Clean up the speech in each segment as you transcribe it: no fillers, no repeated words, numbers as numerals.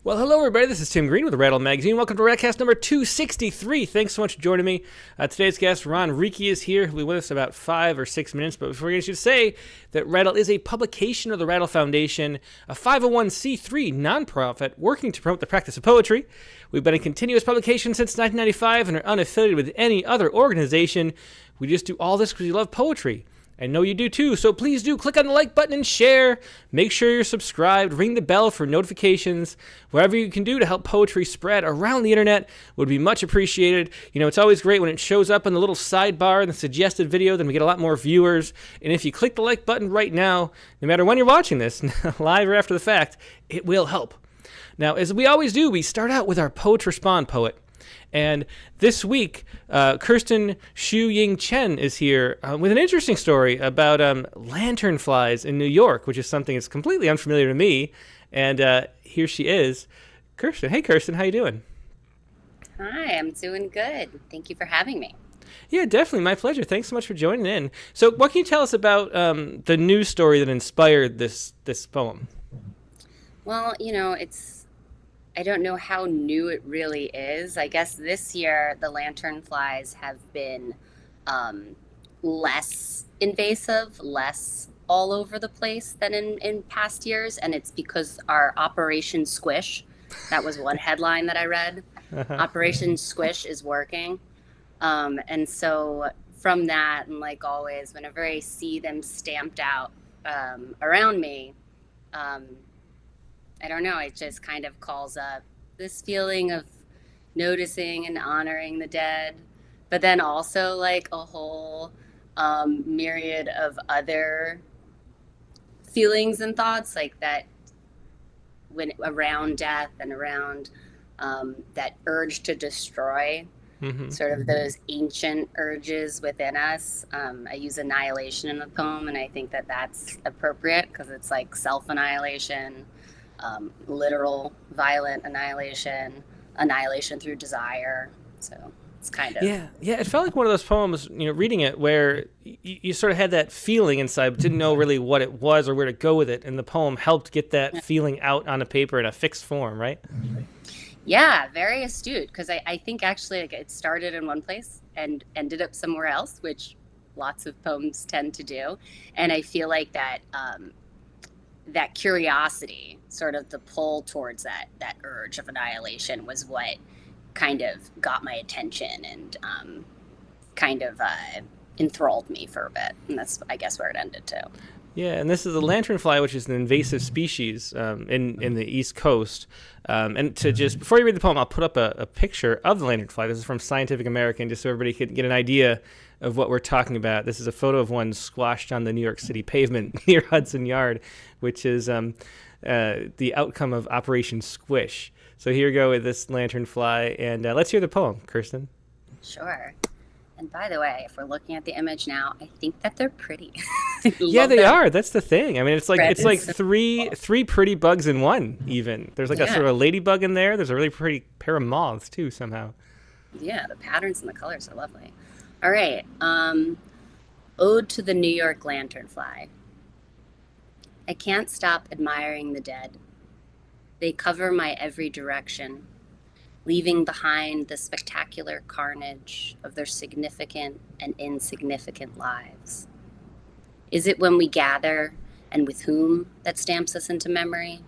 Well, hello, everybody. This is Tim Green with Rattle Magazine. Welcome to Rattlecast number 263. Thanks so much for joining me. Today's guest, Riekki, is here. He'll be with us about 5 or 6 minutes. But before we get to say that Rattle is a publication of the Rattle Foundation, a 501c3 nonprofit working to promote the practice of poetry. We've been in continuous publication since 1995 and are unaffiliated with any other organization. We just do all this because we love poetry. I know you do too, so please do click on the like button and share. Make sure you're subscribed. Ring the bell for notifications. Whatever you can do to help poetry spread around the internet would be much appreciated. You know, it's always great when it shows up in the little sidebar in the suggested video, then we get a lot more viewers. And if you click the like button right now, no matter when you're watching this, live or after the fact, it will help. Now, as we always do, we start out with our Poets Respond poet. And this week, Kirsten Shu-ying Chen is here with an interesting story about lanternflies in New York, which is something that's completely unfamiliar to me. And here she is. Kirsten. Hey, Kirsten. How you doing? Hi, I'm doing good. Thank you for having me. Yeah, definitely. My pleasure. Thanks so much for joining in. So what can you tell us about the news story that inspired this poem? Well, I don't know how new it really is. I guess this year the lanternflies have been less invasive, less all over the place than in past years. And it's because our Operation Squish, that was one headline that I read, Operation Squish is working. And so from that, and like always, whenever I see them stamped out around me, I don't know, it just kind of calls up this feeling of noticing and honoring the dead, but then also like a whole myriad of other feelings and thoughts like that when around death and around that urge to destroy, sort of those ancient urges within us. I use annihilation in the poem, and I think that that's appropriate because it's like self-annihilation, literal violent annihilation through desire. So it's kind of yeah it felt like one of those poems, reading it, where you sort of had that feeling inside but didn't know really what it was or where to go with it, and the poem helped get that feeling out on a paper in a fixed form, right? Yeah, very astute, because I think actually like it started in one place and ended up somewhere else, which lots of poems tend to do. And I feel like that that curiosity, sort of the pull towards that urge of annihilation, was what kind of got my attention and kind of enthralled me for a bit. And that's, I guess, where it ended too. Yeah, and this is the lanternfly, which is an invasive species in the East Coast. And to just, before you read the poem, I'll put up a picture of the lanternfly. This is from Scientific American, just so everybody can get an idea of what we're talking about. This is a photo of one squashed on the New York City pavement near Hudson Yard, which is the outcome of Operation Squish. So here we go with this lanternfly, and let's hear the poem, Kirsten. Sure. And by the way, if we're looking at the image now, I think that they're pretty. Yeah, they are. That's the thing. I mean, it's like three pretty bugs in one. Even there's like a sort of a ladybug in there. There's a really pretty pair of moths too somehow. Yeah, the patterns and the colors are lovely. All right. Ode to the New York lanternfly. I can't stop admiring the dead. They cover my every direction, leaving behind the spectacular carnage of their significant and insignificant lives. Is it when we gather, and with whom, that stamps us into memory?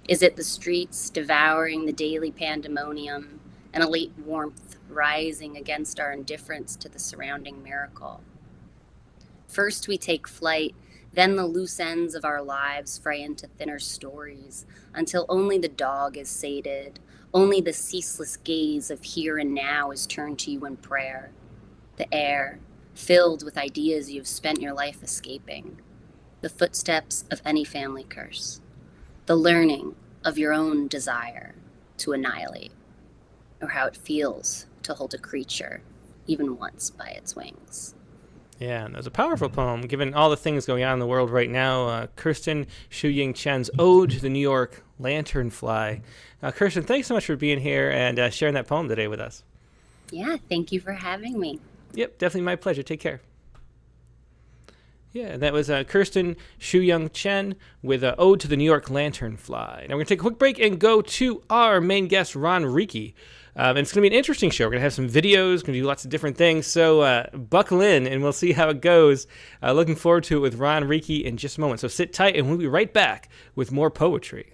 Is it the streets devouring the daily pandemonium, and a late warmth rising against our indifference to the surrounding miracle? First we take flight, then the loose ends of our lives fray into thinner stories, until only the dog is sated, only the ceaseless gaze of here and now is turned to you in prayer. The air, filled with ideas you've spent your life escaping. The footsteps of any family curse. The learning of your own desire to annihilate, or how it feels to hold a creature, even once by its wings. Yeah, and it was a powerful poem, given all the things going on in the world right now. Kirsten Shu-ying Chen's Ode to the New York Lanternfly. Kirsten, thanks so much for being here and sharing that poem today with us. Yeah, thank you for having me. Yep, definitely my pleasure. Take care. Yeah, and that was Kirsten, Shu-ying, Chen with Ode to the New York Lanternfly. Now we're going to take a quick break and go to our main guest, Ron Riekki. And it's going to be an interesting show. We're going to have some videos, going to do lots of different things. So buckle in, and we'll see how it goes. Looking forward to it with Ron Riekki in just a moment. So sit tight, and we'll be right back with more poetry.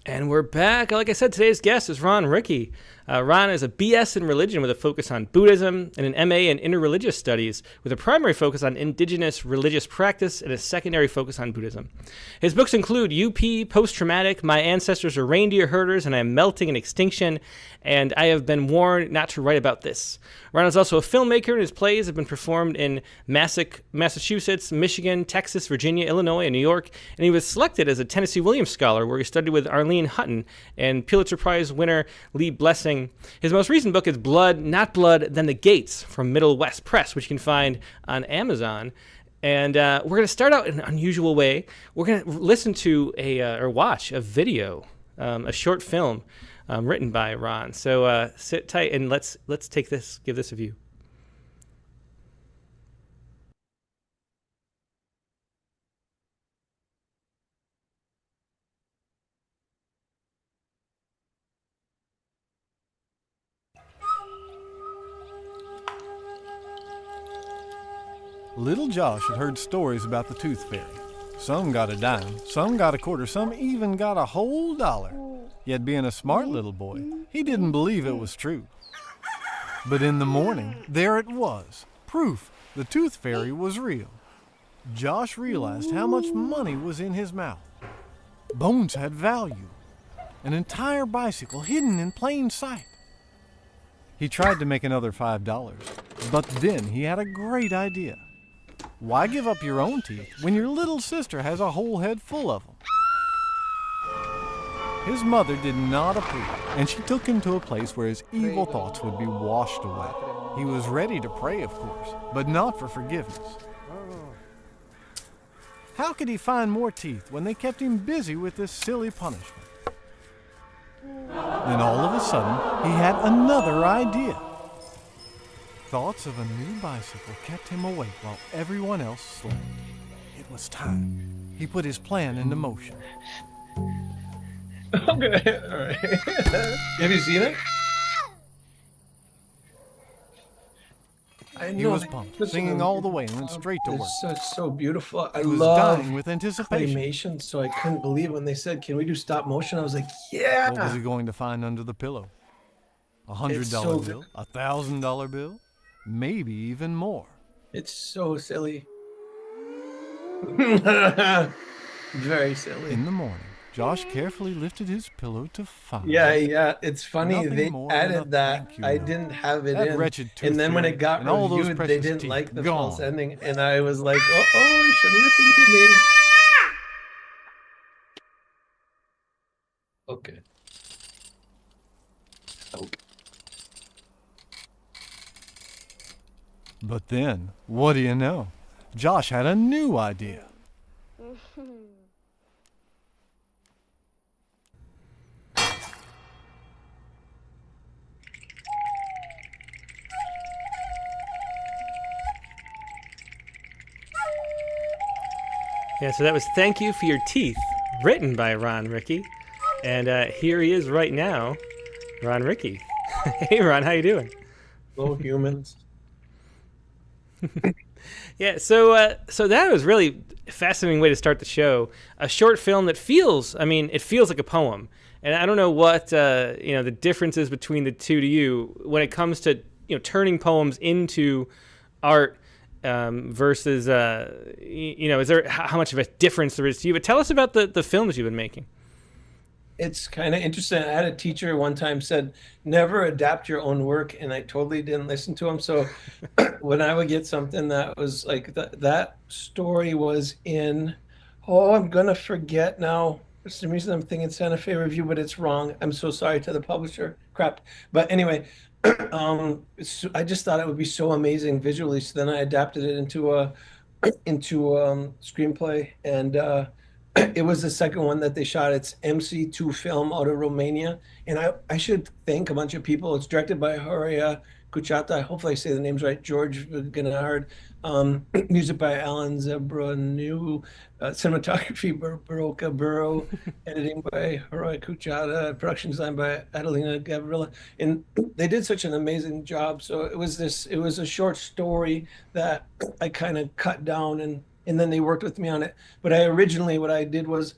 And we're back. Like I said, today's guest is Ron Riekki. Ron is a BS in religion with a focus on Buddhism and an MA in Interreligious Studies with a primary focus on indigenous religious practice and a secondary focus on Buddhism. His books include UP, Posttraumatic, My Ancestors Are Reindeer Herders, and I Am Melting in Extinction, and I Have Been Warned Not to Write About This. Ron is also a filmmaker, and his plays have been performed in Massachusetts, Michigan, Texas, Virginia, Illinois, and New York, and he was selected as a Tennessee Williams Scholar, where he studied with Arlene Hutton and Pulitzer Prize winner Lee Blessing. His most recent book is Blood, Not Blood, Then the Gates from Middle West Press, which you can find on Amazon. And we're going to start out in an unusual way. We're going to listen to or watch a video, a short film written by Ron. So sit tight and let's give this a view. Little Josh had heard stories about the tooth fairy. Some got a dime, some got a quarter, some even got a whole dollar. Yet being a smart little boy, he didn't believe it was true. But in the morning, there it was, proof the tooth fairy was real. Josh realized how much money was in his mouth. Bones had value. An entire bicycle hidden in plain sight. He tried to make another $5, but then he had a great idea. Why give up your own teeth when your little sister has a whole head full of them? His mother did not approve, and she took him to a place where his evil thoughts would be washed away. He was ready to pray, of course, but not for forgiveness. How could he find more teeth when they kept him busy with this silly punishment? Then all of a sudden, he had another idea. Thoughts of a new bicycle kept him awake while everyone else slept. It was time. He put his plan into motion. Okay, all right. Have you seen it? I know. He was pumped, singing all the way and went straight to work. It's so beautiful. I He was love dying with anticipation. claymation, so I couldn't believe when they said, "Can we do stop motion?" I was like, "Yeah!" What was he going to find under the pillow? $100 It's so bill? $1,000 bill? Maybe even more. It's so silly. Very silly. In the morning, Josh carefully lifted his pillow to find. Yeah. It's funny Nothing they more than a added that. thank you I note. didn't have it That in, wretched tooth and then when fairy it got and all those reviewed, they precious didn't teeth like the gone. false ending, and I was like, "Oh, you should listen to me." Okay. But then, what do you know? Josh had a new idea. Yeah, so that was Thank You for Your Teeth, written by Ron Riekki. And here he is right now, Ron Riekki. Hey, Ron, how you doing? Hello, humans. Yeah, so that was really a fascinating way to start the show. A short film that feels like a poem. And I don't know what, the differences between the two to you when it comes to, turning poems into art versus, is there how much of a difference there is to you? But tell us about the films you've been making. It's kind of interesting. I had a teacher one time said, never adapt your own work. And I totally didn't listen to him. So when I would get something that was like that story was in, I'm going to forget now. For some reason, I'm thinking Santa Fe Review, but it's wrong. I'm so sorry to the publisher. Crap. But anyway, I just thought it would be so amazing visually. So then I adapted it into a screenplay, and it was the second one that they shot. It's MC2 film out of Romania, and I should thank a bunch of people. It's directed by Horia Cuchata. Hopefully I say the names right. George Gennard. Music by Alan Zebranu. Cinematography Baroka Burrow. Editing by Horia Cuchata. Production design by Adelina Gavrila. And they did such an amazing job. So it was a short story that I kind of cut down, and then they worked with me on it. But what I did was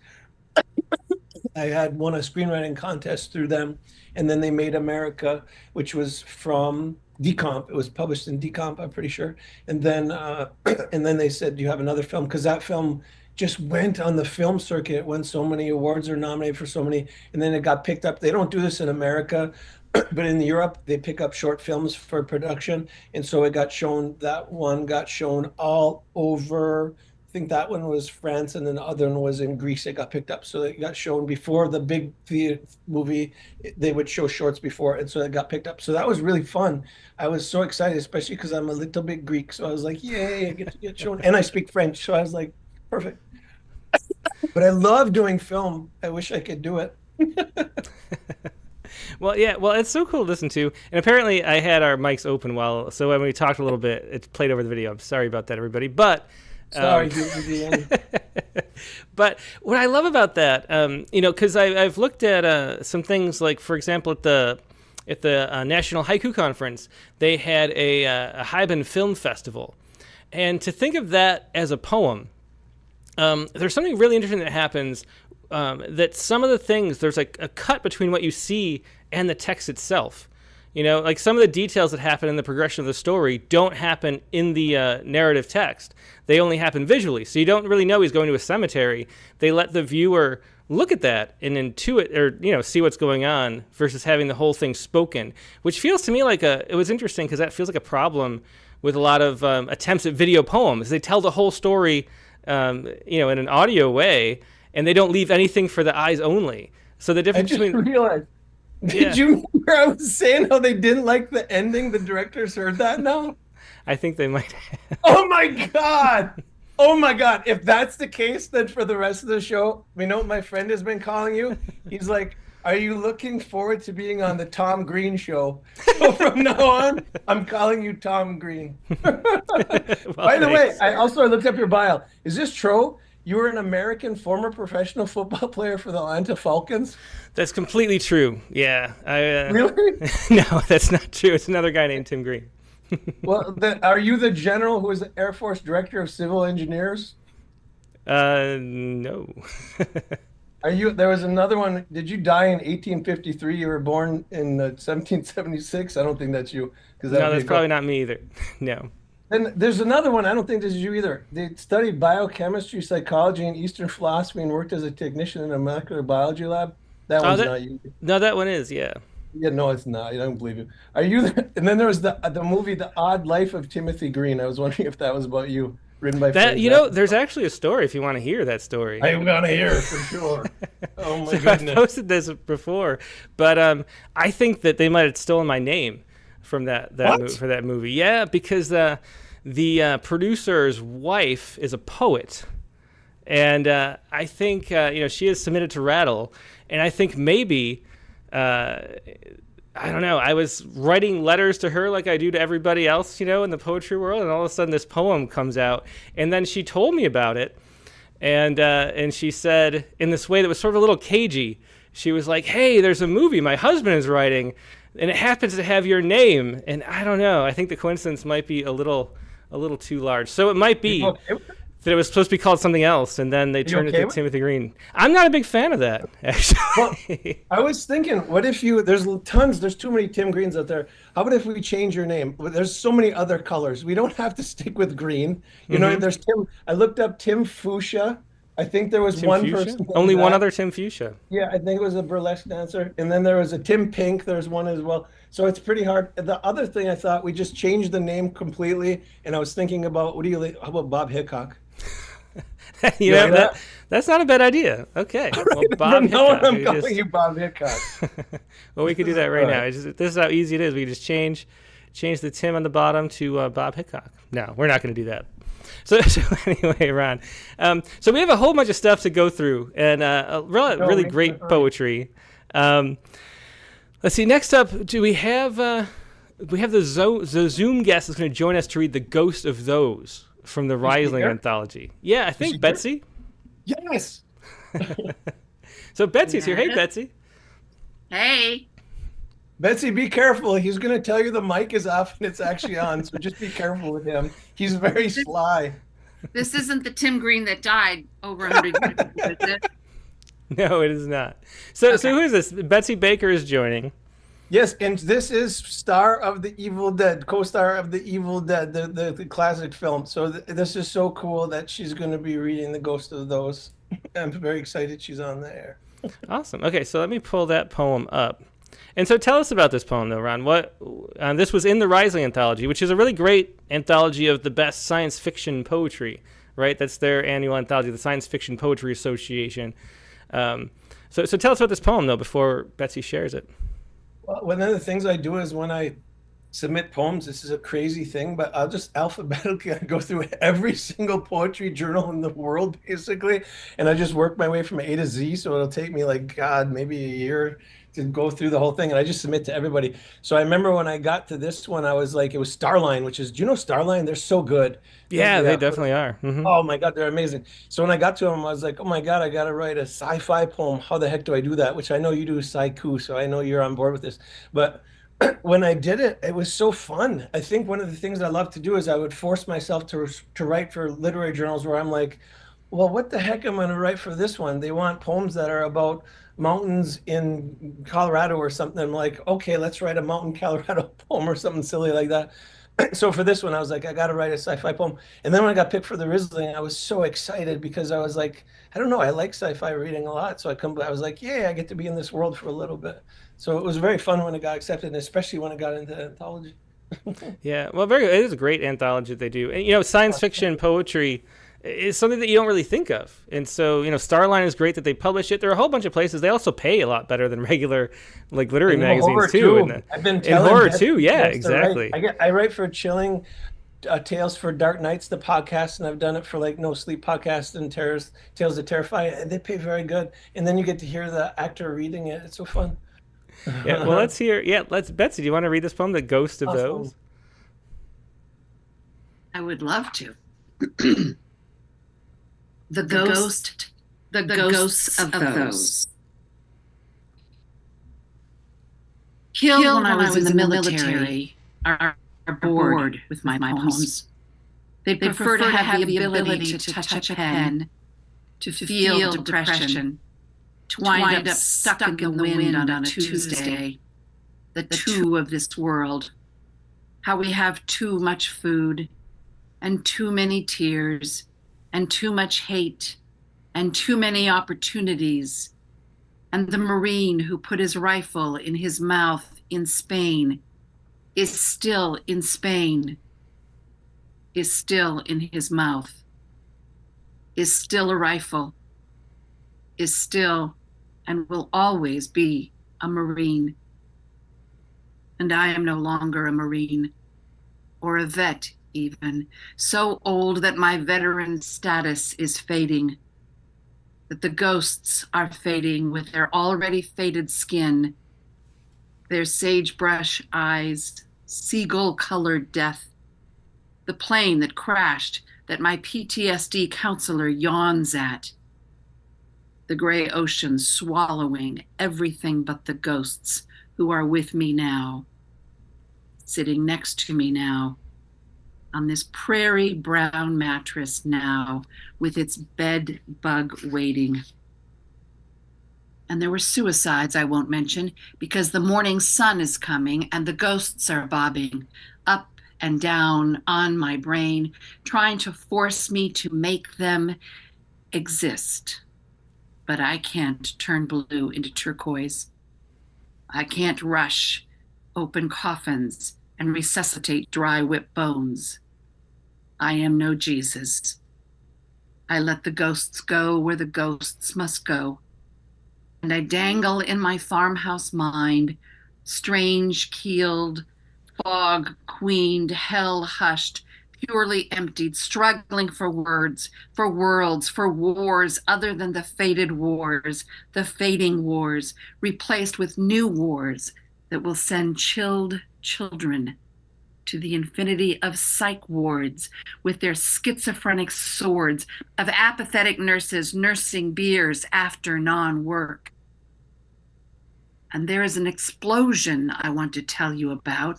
I had won a screenwriting contest through them, and then they made America, which was from Decomp. It was published in Decomp, I'm pretty sure. And then they said, "Do you have another film?" Because that film just went on the film circuit. It won so many awards, or nominated for so many, and then it got picked up. They don't do this in America, but in Europe, they pick up short films for production. And so it got shown, that one got shown all over. I think that one was France, and then the other one was in Greece. It got picked up. So it got shown before the big theater movie. They would show shorts before, and so it got picked up. So that was really fun. I was so excited, especially because I'm a little bit Greek. So I was like, yay, I get to get shown. And I speak French. So I was like, perfect. But I love doing film. I wish I could do it. Well, yeah. Well, it's so cool to listen to. And apparently I had our mics open so when we talked a little bit, it played over the video. I'm sorry about that, everybody. But sorry, but what I love about that, because I've looked at some things, like, for example, at the National Haiku Conference, they had a Haiban Film Festival. And to think of that as a poem, there's something really interesting that happens, that some of the things, there's like a cut between what you see and the text itself. Like some of the details that happen in the progression of the story don't happen in the narrative text. They only happen visually. So you don't really know he's going to a cemetery. They let the viewer look at that and intuit, or, see what's going on, versus having the whole thing spoken, which feels to me like it was interesting, because that feels like a problem with a lot of attempts at video poems. They tell the whole story, in an audio way, and they don't leave anything for the eyes only. So the difference between... realized. Did you remember I was saying how they didn't like the ending? The directors heard that now? I think they might have. Oh my God. Oh my God. If that's the case, then for the rest of the show, what my friend has been calling you? He's like, are you looking forward to being on the Tom Green show? So from now on, I'm calling you Tom Green. Well, By the way, I looked up your bio. Is this true? You were an American former professional football player for the Atlanta Falcons? That's completely true. Yeah. Really? No, that's not true. It's another guy named Tim Green. Well, are you the general who was the Air Force Director of Civil Engineers? No. There was another one. Did you die in 1853? You were born in 1776? I don't think that's you. No, that's probably not me either. No. And there's another one. I don't think this is you either. They studied biochemistry, psychology, and Eastern philosophy, and worked as a technician in a molecular biology lab. That one's not you. No, that one is, yeah. Yeah, no, it's not. I don't believe you. Are you? And then there was the movie, The Odd Life of Timothy Green. I was wondering if that was about you, written by that. There's actually a story if you want to hear that story. I'm gonna hear it for sure. Oh my I goodness! posted this before, but I think that they might have stolen my name from that movie. Yeah, because the producer's wife is a poet. And I think, she is submitted to Rattle. And I think maybe, I don't know, I was writing letters to her like I do to everybody else, in the poetry world. And all of a sudden this poem comes out. And then she told me about it. And she said, in this way that was sort of a little cagey, she was like, hey, there's a movie my husband is writing, and it happens to have your name. And I don't know. I think the coincidence might be a little too large. So it might be that it was supposed to be called something else, and then they turned it to Timothy Green. I'm not a big fan of that, actually. Well, I was thinking, what if there's too many Tim Greens out there. How about if we change your name? There's so many other colors. We don't have to stick with green. There's Tim. I looked up Tim Fuchsia. I think there was Tim one Fuchsia? person. Only one other Tim Fuchsia. Yeah, I think it was a burlesque dancer. And then there was a Tim Pink. There's one as well. So it's pretty hard. The other thing I thought, we just changed the name completely. And I was thinking about, how about Bob Hickok? That's not a bad idea. Okay. Well, Bob Hickok. I'm calling you Bob Hickok. Well, we could do that right now. This is how easy it is. We can just change the Tim on the bottom to Bob Hickok. No, we're not going to do that. So anyway, Ron. So we have a whole bunch of stuff to go through, and really great poetry. Let's see. Next up, do we have the Zoom guest that's going to join us to read The Ghost of Those from the Riesling anthology. Yeah, I think Betsy. Yes. So Betsy's here. Hey, Betsy. Hey. Betsy, be careful. He's going to tell you the mic is off and it's actually on, so just be careful with him. He's very sly. This isn't the Tim Green that died over 100 years ago, is it? No, it is not. So who is this? Betsy Baker is joining. Yes, and this is star of The Evil Dead, co-star of The Evil Dead, the classic film. So this is so cool that she's going to be reading The Ghost of Those. I'm very excited she's on the air. Awesome. Okay, so let me pull that poem up. And so tell us about this poem, though, Ron. This was in the Riesling anthology, which is a really great anthology of the best science fiction poetry, right? That's their annual anthology, the Science Fiction Poetry Association. So tell us about this poem, though, before Betsy shares it. Well, one of the things I do is when I submit poems, this is a crazy thing, but I'll just alphabetically go through every single poetry journal in the world, basically. And I just work my way from A to Z. So it'll take me maybe a year to go through the whole thing. And I just submit to everybody. So I remember when I got to this one, I was like, it was Starline, do you know Starline? They're so good. Yeah, they definitely are. Mm-hmm. Oh my God, they're amazing. So when I got to them, I was like, oh my God, I got to write a sci-fi poem. How the heck do I do that? Which I know you do Sciku, so I know you're on board with this. But when I did it, it was so fun. I think one of the things I love to do is I would force myself to write for literary journals where I'm like, well, what the heck am I going to write for this one? They want poems that are about mountains in Colorado or something. I'm like, okay, let's write a mountain Colorado poem or something silly like that. So for this one, I was like, I got to write a sci-fi poem. And then when I got picked for the Riesling, I was so excited because I was like, I don't know, I like sci-fi reading a lot. So I was like, yeah, I get to be in this world for a little bit. So it was very fun when it got accepted, and especially when it got into anthology. Yeah, well, it is a great anthology that they do. And, science fiction poetry is something that you don't really think of. And so, Starline is great that they publish it. There are a whole bunch of places. They also pay a lot better than regular, literary magazines, too. I've been telling horror, too. Yeah, exactly. I write for Chilling Tales for Dark Nights, the podcast, and I've done it for No Sleep podcast and Tales that Terrify. They pay very good. And then you get to hear the actor reading it. It's so fun. Yeah, well, let's hear. Yeah, Betsy, do you want to read this poem, The Ghost of Those? I would love to. The ghosts of those. Killed when I was in the military are bored with my poems. They prefer to have the ability to touch a pen, to feel depression, to wind up stuck in the wind on a Tuesday. The two of this world. How we have too much food and too many tears and too much hate and too many opportunities. And the Marine who put his rifle in his mouth in Spain is still in Spain, is still in his mouth, is still a rifle, is still and will always be a Marine. And I am no longer a Marine or a vet even, so old that my veteran status is fading, that the ghosts are fading with their already faded skin, their sagebrush eyes, seagull-colored death, the plane that crashed that my PTSD counselor yawns at, the gray ocean swallowing everything but the ghosts who are with me now, sitting next to me now, on this prairie brown mattress now, with its bed bug waiting. And there were suicides I won't mention, because the morning sun is coming and the ghosts are bobbing up and down on my brain, trying to force me to make them exist. But I can't turn blue into turquoise. I can't rush, open coffins, and resuscitate dry whip bones. I am no Jesus. I let the ghosts go where the ghosts must go. And I dangle in my farmhouse mind, strange keeled, fog queened, hell hushed, purely emptied, struggling for words, for worlds, for wars other than the faded wars, the fading wars, replaced with new wars that will send chilled children to the infinity of psych wards with their schizophrenic swords of apathetic nurses nursing beers after non-work. And there is an explosion I want to tell you about,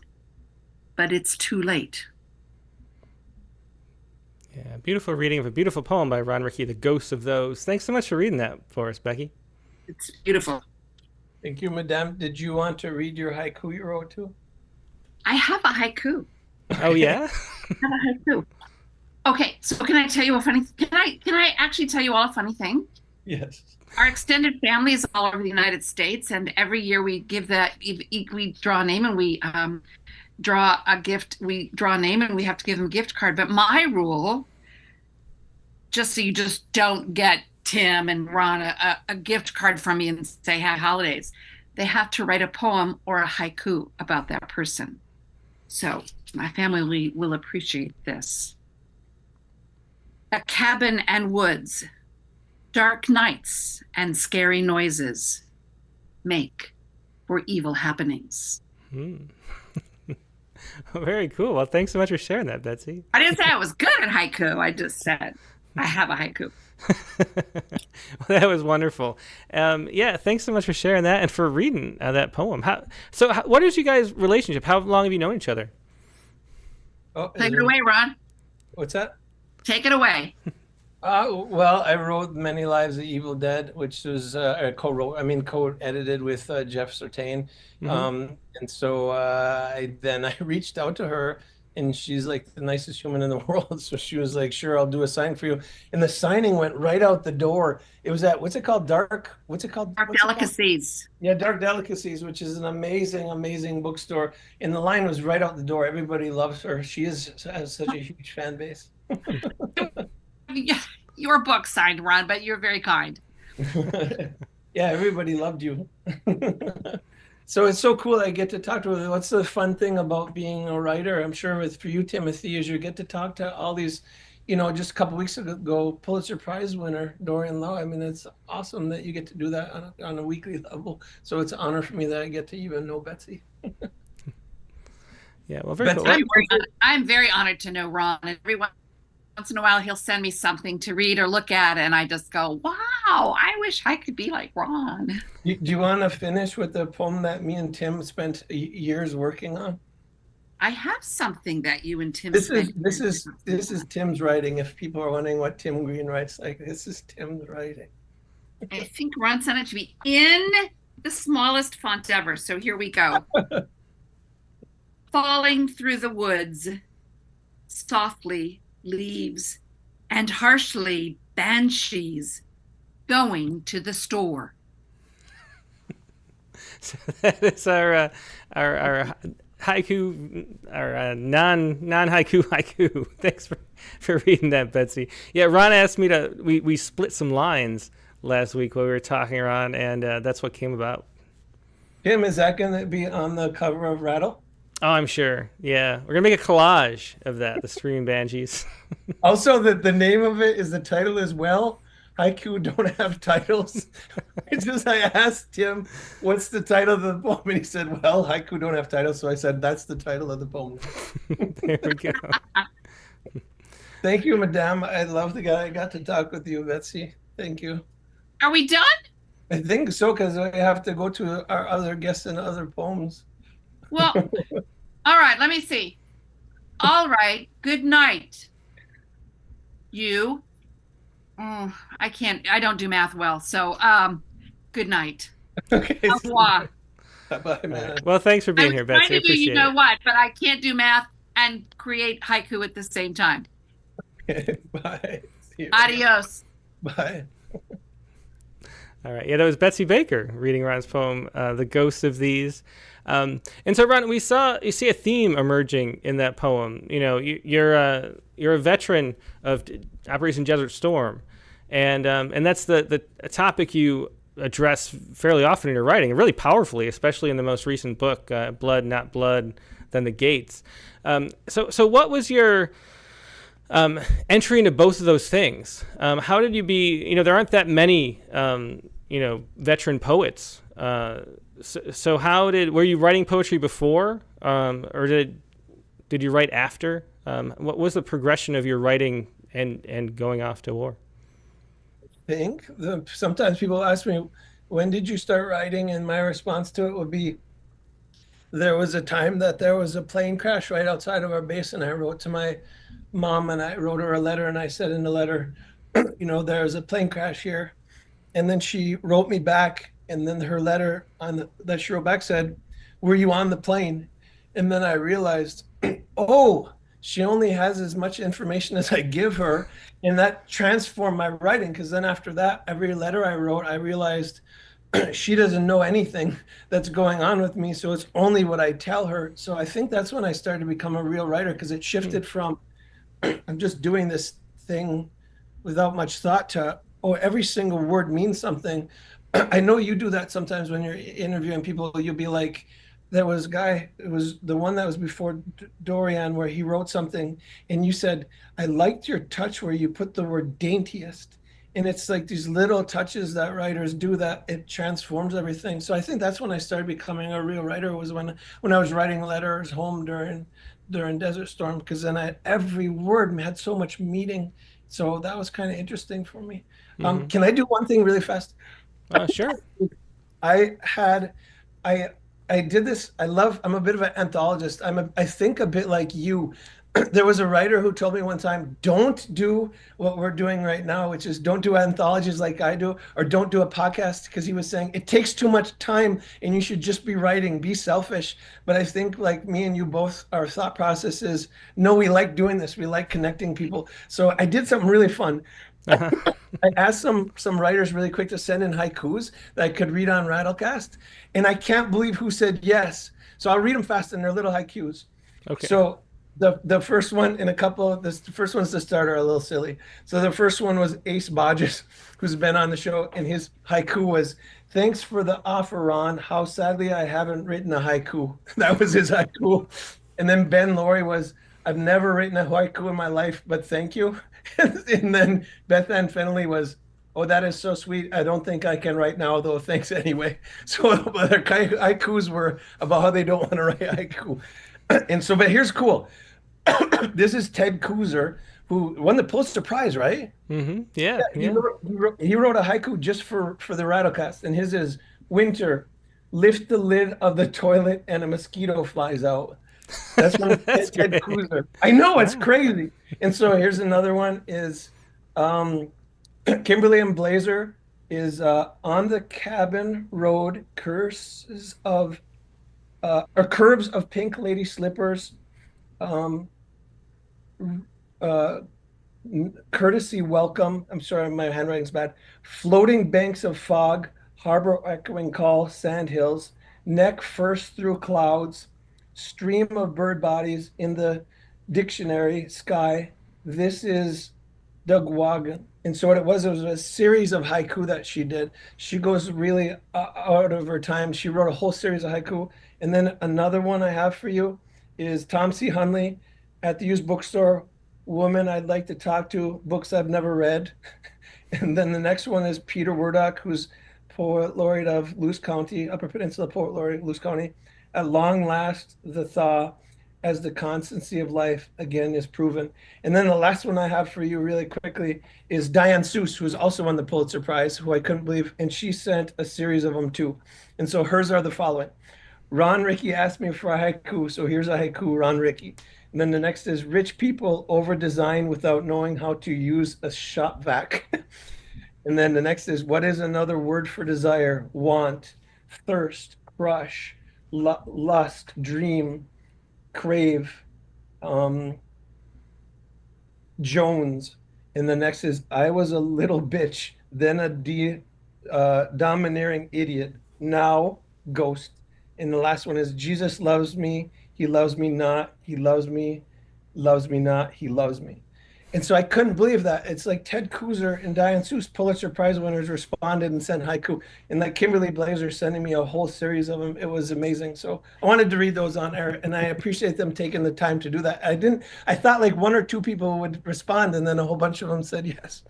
but it's too late. Yeah, beautiful reading of a beautiful poem by Ron Riekki, The Ghosts of Those. Thanks so much for reading that for us, Becky. It's beautiful. Thank you, Madame. Did you want to read your haiku you wrote too? I have a haiku. Oh, yeah? I have a haiku. Okay, so can I tell you a funny can I actually tell you all a funny thing? Yes. Our extended family is all over the United States, and every year we give that, we draw a name and we draw a gift. We draw a name and we have to give them a gift card. But my rule, just so you just don't get Tim and Ron a gift card from me and say happy holidays, they have to write a poem or a haiku about that person. So my family will appreciate this. A cabin and woods, dark nights and scary noises make for evil happenings. Very cool. Well, thanks so much for sharing that, Betsy. I didn't say I was good at haiku. I just said I have a haiku. Well, that was wonderful. Yeah, thanks so much for sharing that and for reading that poem. What is you guys' relationship? How long have you known each other? Oh, Take it away, Ron. What's that? Take it away. Well, I wrote Many Lives of Evil Dead, which was co-edited with Jeff Sertain. Mm-hmm. And so I reached out to her, and she's like the nicest human in the world. So she was like, sure, I'll do a signing for you. And the signing went right out the door. It was at, what's it called? Dark Delicacies. Yeah, Dark Delicacies, which is an amazing, amazing bookstore. And the line was right out the door. Everybody loves her. She has such a huge fan base. Yeah, your book signed, Ron, but you're very kind. Yeah, everybody loved you. So it's so cool I get to talk to her. What's the fun thing about being a writer? I'm sure for you, Timothy, is you get to talk to all these, just a couple of weeks ago, Pulitzer Prize winner, Dorian Lowe. I mean, it's awesome that you get to do that on a weekly level. So it's an honor for me that I get to even know Betsy. Yeah, well, very cool. I'm very honored to know Ron. And once in a while, he'll send me something to read or look at, and I just go, wow, I wish I could be like Ron. Do you want to finish with the poem that me and Tim spent years working on? I have something that you and Tim This is Tim's writing. If people are wondering what Tim Green writes like, this is Tim's writing. I think Ron sent it to me in the smallest font ever. So here we go. Falling through the woods, softly leaves, and harshly banshees going to the store. So that is our haiku, our non-haiku haiku. Thanks for reading that, Betsy. Yeah, Ron asked me we split some lines last week while we were talking, Ron, and that's what came about. Tim, is that going to be on the cover of Rattle? Oh, I'm sure. Yeah, we're gonna make a collage of that. The screaming banshees. Also, the name of it is the title as well. Haiku don't have titles. It's just I asked him, "What's the title of the poem?" And he said, "Well, haiku don't have titles." So I said, "That's the title of the poem." There we go. Thank you, Madame. I love the guy. I got to talk with you, Betsy. Thank you. Are we done? I think so, because I have to go to our other guests and other poems. Well, all right, let me see. All right, good night. You. I don't do math well, so good night. Okay. Au revoir. Bye, man. Well, thanks for I being was here, trying Betsy. I to do appreciate you know it. what, but I can't do math and create haiku at the same time. Bye. See you. Adios. Bye. All right. Yeah, that was Betsy Baker reading Ron's poem, "The Ghosts of These." And so, Ron, you see a theme emerging in that poem. You know, you're a veteran of Operation Desert Storm, and that's the topic you address fairly often in your writing, and really powerfully, especially in the most recent book, "Blood, Not Blood, Then the Gates." So what was your entry into both of those things? How did you be? You know, there aren't that many veteran poets. So were you writing poetry before, or did you write after? What was the progression of your writing and going off to war? Sometimes people ask me, when did you start writing? And my response to it would be, there was a time that there was a plane crash right outside of our base, and I wrote to my mom and I wrote her a letter, and I said in the letter, there's a plane crash here. And then she wrote me back, and then her letter that she wrote back said, "Were you on the plane?" And then I realized, oh, she only has as much information as I give her. And that transformed my writing, because then after that, every letter I wrote, I realized she doesn't know anything that's going on with me. So it's only what I tell her. So I think that's when I started to become a real writer, because it shifted from I'm just doing this thing without much thought to, oh, every single word means something. I know you do that sometimes when you're interviewing people. You'll be like, there was a guy, it was the one that was before Dorian, where he wrote something and you said, "I liked your touch where you put the word daintiest." And it's like these little touches that writers do that it transforms everything. So I think that's when I started becoming a real writer, was when I was writing letters home during Desert Storm, because then every word had so much meaning. So that was kind of interesting for me. Can I do one thing really fast? Sure. I did this. I'm a bit of an anthologist. I think a bit like you. There was a writer who told me one time, don't do what we're doing right now, which is don't do anthologies like I do, or don't do a podcast, because he was saying it takes too much time and you should just be writing, be selfish. But I think, like me and you both, our thought process is, no, we like doing this. We like connecting people. So I did something really fun. I asked some writers really quick to send in haikus that I could read on Rattlecast, and I can't believe who said yes. So I'll read them fast, and they're little haikus. Okay. So the first one, and the first ones to start are a little silly. So the first one was Ace Bodges, who's been on the show, and his haiku was, "Thanks for the offer, Ron. How sadly I haven't written a haiku." That was his haiku. And then Ben Laurie was, "I've never written a haiku in my life, but thank you." And then Beth Ann Fennelly was, "Oh, that is so sweet. I don't think I can write now, though. Thanks anyway." So their haikus were about how they don't want to write haiku. And so, but here's cool. This is Ted Kuzer, who won the Pulitzer Prize, right? Mm-hmm. Yeah. He wrote a haiku just for the Rattlecast, and his is, "Winter, lift the lid of the toilet and a mosquito flies out." That's from Ted Kuzer. I know, it's crazy. And so here's another one is Kimberly and Blazer is on the cabin road, curves of pink lady slippers, courtesy welcome. I'm sorry, my handwriting's bad. Floating banks of fog, harbor echoing call, sand hills, neck first through clouds, stream of bird bodies in the dictionary, sky. This is Doug Wagon. And so what it was a series of haiku that she did. She goes really out of her time. She wrote a whole series of haiku. And then another one I have for you is Tom C. Hunley, At the Used Bookstore, Woman I'd Like to Talk to, Books I've Never Read. And then the next one is Peter Wurdock, who's Poet Laureate of Luce County, Upper Peninsula Poet Laureate, Luce County. At long last, the thaw, as the constancy of life again is proven. And then the last one I have for you really quickly is Diane Seuss, who's also won the Pulitzer Prize, who I couldn't believe, and she sent a series of them too. And so hers are the following. Ron Riekki asked me for a haiku, so here's a haiku, Ron Riekki. And then the next is, rich people over-design without knowing how to use a shop vac. And then the next is, what is another word for desire? Want, thirst, crush, lust, dream, crave, Jones. And the next is, I was a little bitch, then a domineering idiot, now ghost. And the last one is, Jesus loves me, he loves me not, he loves me not, he loves me. And so I couldn't believe that. It's like Ted Kooser and Diane Seuss, Pulitzer Prize winners, responded and sent haiku. And like Kimberly Blazer sending me a whole series of them. It was amazing. So I wanted to read those on air, and I appreciate them taking the time to do that. I thought like 1 or 2 people would respond, and then a whole bunch of them said yes.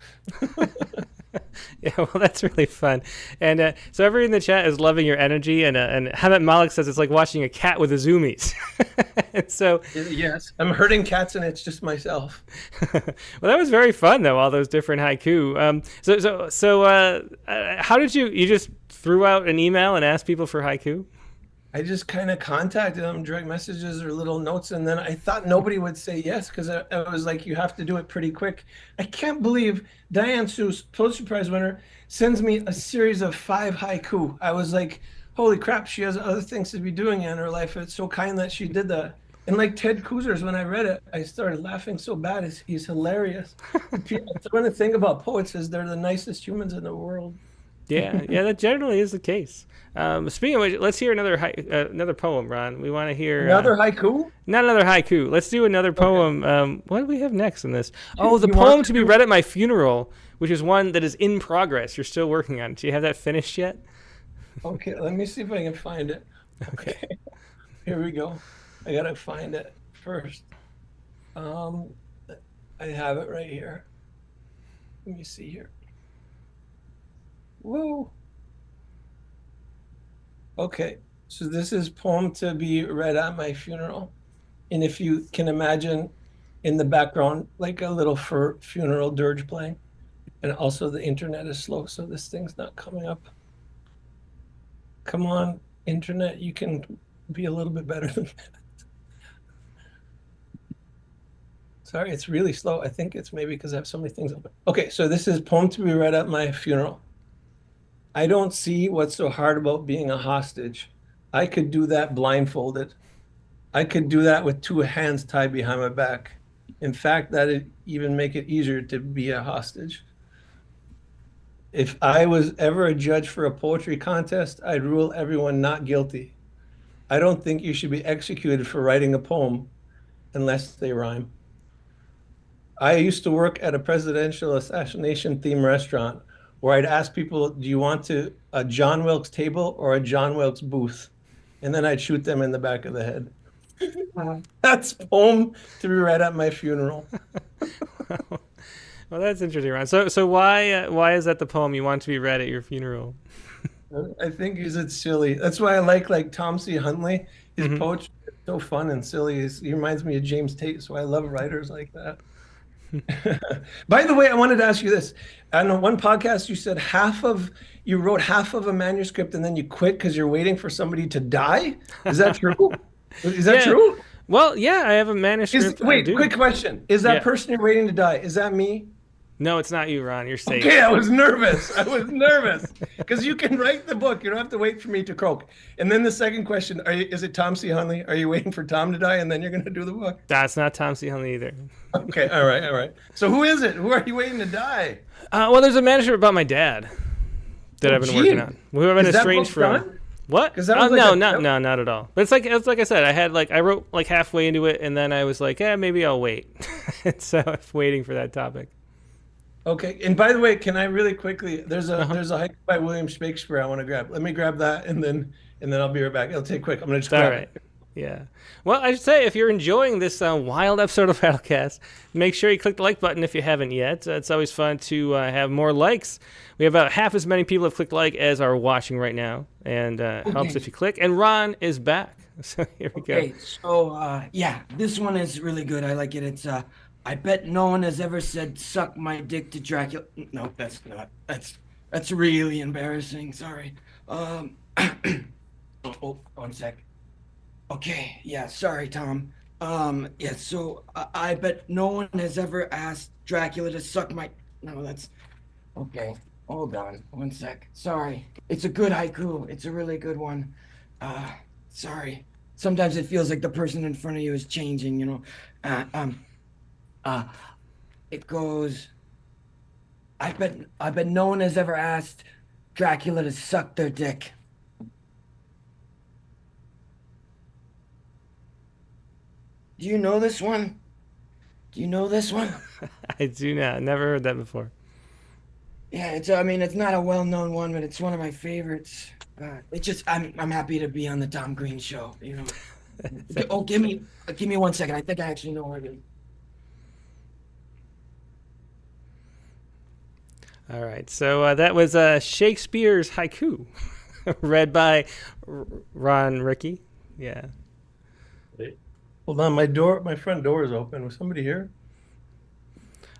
Yeah, well, that's really fun. And so everyone in the chat is loving your energy. And Hamet Malik says it's like watching a cat with the zoomies. And so yes, I'm hurting cats, and it's just myself. Well, that was very fun, though, all those different haiku. So how did you just threw out an email and asked people for haiku? I just kind of contacted them, direct messages or little notes, and then I thought nobody would say yes because I was like, you have to do it pretty quick. I can't believe Diane Seuss, Pulitzer Prize winner, sends me a series of 5 haiku. I was like, holy crap, she has other things to be doing in her life. It's so kind that she did that. And like Ted Kooser's, when I read it, I started laughing so bad. He's hilarious. The one thing about poets is they're the nicest humans in the world. Yeah, that generally is the case. Speaking of which, let's hear another poem, Ron. We want to hear another haiku. Not another haiku. Let's do another poem. Okay. What do we have next in this? Oh, the poem to be read at my funeral, which is one that is in progress. You're still working on it. Do you have that finished yet? Okay, let me see if I can find it. Okay, here we go. I gotta find it first. I have it right here. Let me see here. Whoa. Okay, so this is poem to be read at my funeral. And if you can imagine in the background, like a little funeral dirge playing. And also the internet is slow, so this thing's not coming up. Come on, internet, you can be a little bit better than that. Sorry, it's really slow. I think it's maybe because I have so many things open. Okay, so this is poem to be read at my funeral. I don't see what's so hard about being a hostage. I could do that blindfolded. I could do that with 2 hands tied behind my back. In fact, that'd even make it easier to be a hostage. If I was ever a judge for a poetry contest, I'd rule everyone not guilty. I don't think you should be executed for writing a poem unless they rhyme. I used to work at a presidential assassination themed restaurant where I'd ask people, do you want a John Wilkes table or a John Wilkes booth? And then I'd shoot them in the back of the head. That's poem to be read at my funeral. Well, that's interesting, Ron. So why is that the poem you want to be read at your funeral? I think it's silly. That's why I like Tom C. Hunley. His poetry is so fun and silly. He reminds me of James Tate, so I love writers like that. By the way, I wanted to ask you this. On one podcast, you said you wrote half of a manuscript and then you quit because you're waiting for somebody to die. Is that true? Is that true? Well, yeah, I have a manuscript. Wait, quick question. Is that person you're waiting to die? Is that me? No, it's not you, Ron. You're safe. Okay, I was nervous. Because you can write the book. You don't have to wait for me to croak. And then the second question, is it Tom C. Hunley? Are you waiting for Tom to die and then you're going to do the book? That's not Tom C. Hunley either. Okay, all right. So who is it? Who are you waiting to die? Well, there's a manuscript about my dad that I've been working on. We've been estranged from. What? No, not at all. But it's like I said, I wrote like halfway into it and then I was like, maybe I'll wait. So I'm waiting for that topic. Okay, and by the way, can I really quickly? There's a haiku by William Shakespeare I want to grab. Let me grab that, and then I'll be right back. It'll take quick. I'm gonna just grab it. Yeah. Well, I should say, if you're enjoying this wild episode of Rattlecast, make sure you click the like button if you haven't yet. It's always fun to have more likes. We have about half as many people have clicked like as are watching right now, and helps if you click. And Ron is back. So here we go. Okay, so yeah, this one is really good. I like it. It's I bet no one has ever said "suck my dick" to Dracula. No, that's not. That's really embarrassing. Sorry. Oh, 1 sec. Okay, yeah, sorry, Tom. Yeah, so I bet no one has ever asked Dracula to suck my. No, that's okay. Hold on, 1 sec. Sorry. It's a good haiku. It's a really good one. Sorry. Sometimes it feels like the person in front of you is changing, you know. It goes, I bet no one has ever asked Dracula to suck their dick. Do you know this one? Do you know this one? I do not. Never heard that before. Yeah, it's not a well-known one, but it's one of my favorites. I'm happy to be on the Tom Green show, you know. Oh, give me 1 second. I think I actually know where it is. All right. So that was Shakespeare's haiku, read by Ron Riekki. Yeah. Hold on, my front door is open. Was somebody here?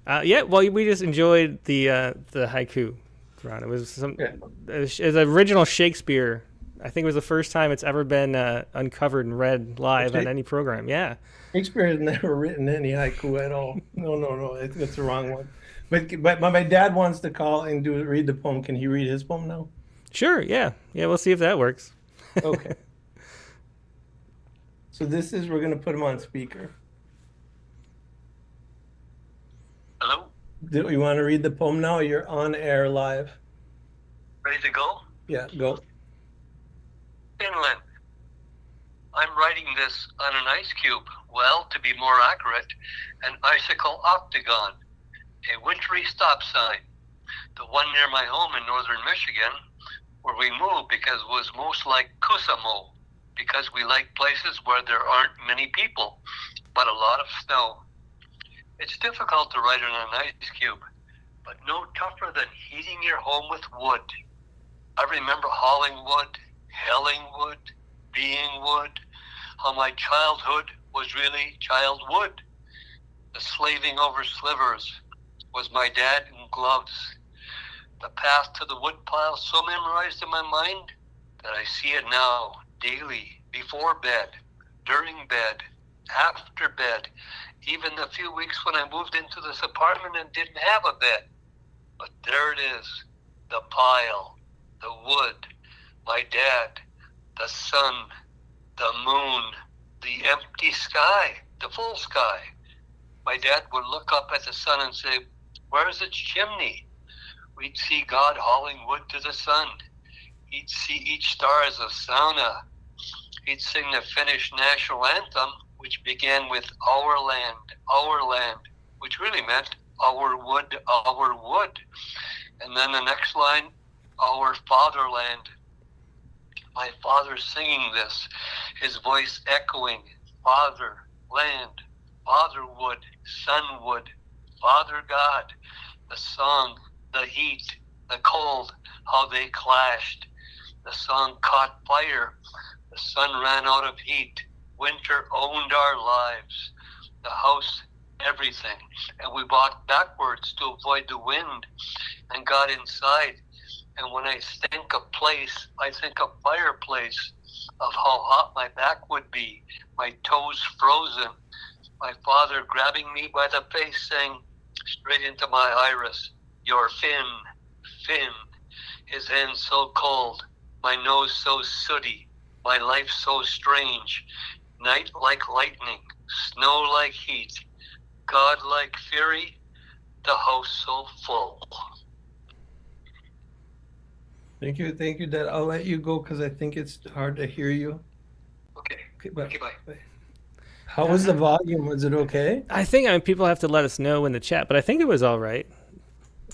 Yeah. Well, we just enjoyed the haiku, Ron. It was it was original Shakespeare. I think it was the first time it's ever been uncovered and read live on any program. Yeah. Shakespeare has never written any haiku at all. No. That's the wrong one. But my dad wants to call and read the poem. Can he read his poem now? Sure. Yeah. We'll see if that works. Okay. So we're going to put him on speaker. Hello? Do you want to read the poem now? You're on air live. Ready to go? Yeah, go. Finland. I'm writing this on an ice cube. Well, to be more accurate, an icicle octagon. A wintry stop sign. The one near my home in northern Michigan, where we moved because it was most like Kusamo, because we like places where there aren't many people, but a lot of snow. It's difficult to write on an ice cube, but no tougher than heating your home with wood. I remember hauling wood, helling wood, being wood, how my childhood was really childwood. The slaving over slivers was my dad in gloves. The path to the woodpile so memorized in my mind that I see it now daily, before bed, during bed, after bed, even the few weeks when I moved into this apartment and didn't have a bed. But there it is, the pile, the wood, my dad, the sun, the moon, the empty sky, the full sky. My dad would look up at the sun and say, "Where's its chimney?" We'd see God hauling wood to the sun. He'd see each star as a sauna. He'd sing the Finnish national anthem, which began with our land, which really meant our wood, our wood. And then the next line, our fatherland. My father singing this, his voice echoing, father, land, father wood, son wood, Father God, the song, the heat, the cold, how they clashed. The song caught fire. The sun ran out of heat. Winter owned our lives. The house, everything. And we walked backwards to avoid the wind and got inside. And when I think of place, I think of fireplace, of how hot my back would be, my toes frozen, my father grabbing me by the face saying, straight into my iris, "You're Finn, his hands so cold, my nose so sooty, my life so strange, night like lightning, snow like heat, God like fury, the house so full." Thank you, Dad. I'll let you go because I think it's hard to hear you. Okay, bye. bye. How was the volume? Was it okay? I think people have to let us know in the chat, but I think it was all right.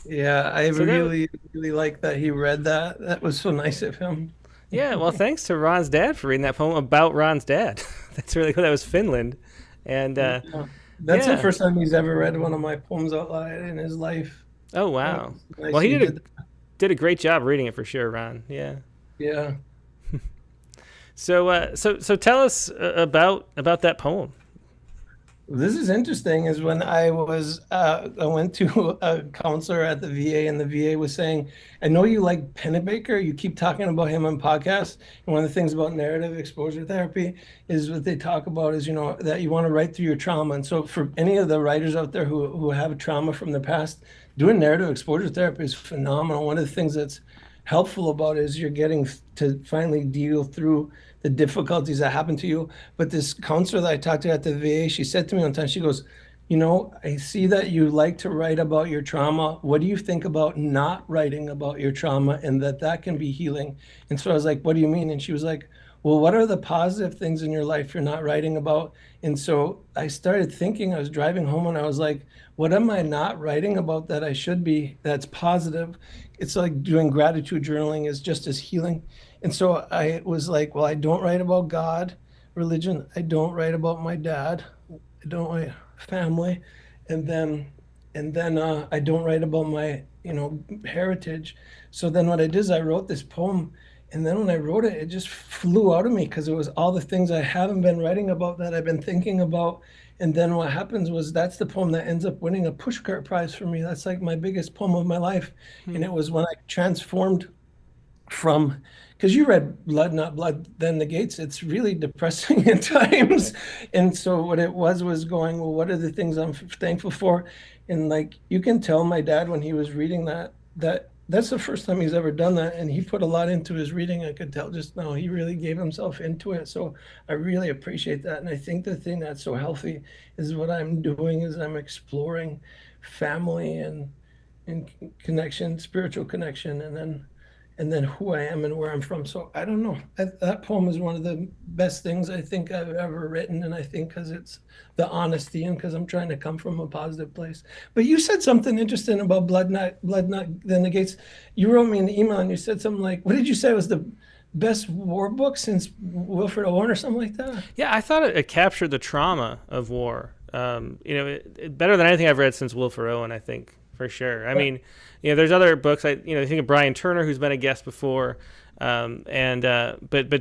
Yeah, I really like that he read that. That was so nice of him. Yeah, well, thanks to Ron's dad for reading that poem about Ron's dad. That's really cool. That was Finland, and Yeah. That's the yeah. first time he's ever read one of my poems out loud in his life. Oh wow. Nice Well, he he did a great job reading it for sure, Ron. Yeah. Yeah. So tell us about that poem. This is interesting. Is when I went to a counselor at the VA, and the VA was saying, "I know you like Pennebaker. You keep talking about him on podcasts. And one of the things about narrative exposure therapy is what they talk about is, that you want to write through your trauma. And so, for any of the writers out there who have trauma from the past, doing narrative exposure therapy is phenomenal. One of the things that's helpful about it is you're getting to finally deal through the difficulties that happen to you. But this counselor that I talked to at the VA, she said to me one time, she goes, I see that you like to write about your trauma. What do you think about not writing about your trauma, and that can be healing? And so I was like, what do you mean? And she was like, well, what are the positive things in your life you're not writing about? And so I started thinking, I was driving home and I was like, what am I not writing about that I should be, that's positive? It's like doing gratitude journaling is just as healing. And so I was like, well, I don't write about God, religion. I don't write about my dad. I don't write family. And then I don't write about my, heritage. So then what I did is I wrote this poem. And then when I wrote it, it just flew out of me because it was all the things I haven't been writing about that I've been thinking about. And then what happens was that's the poem that ends up winning a Pushcart Prize for me. That's like my biggest poem of my life. And it was when I transformed from, because you read Blood, Not Blood, Then the Gates. It's really depressing at times. And so what it was going, well, what are the things I'm thankful for? And like, you can tell my dad when he was reading that's the first time he's ever done that. And he put a lot into his reading. I could tell just now, he really gave himself into it. So I really appreciate that. And I think the thing that's so healthy is what I'm doing is I'm exploring family and connection, spiritual connection, and then who I am and where I'm from. So I don't know. That poem is one of the best things I think I've ever written. And I think because it's the honesty and because I'm trying to come from a positive place. But you said something interesting about Blood Not Then the Gates. You wrote me an email and you said something like, what did you say was the best war book since Wilfred Owen or something like that? Yeah, I thought it captured the trauma of war. Better than anything I've read since Wilfred Owen, I think, for sure. I mean, there's other books. I think of Brian Turner, who's been a guest before, but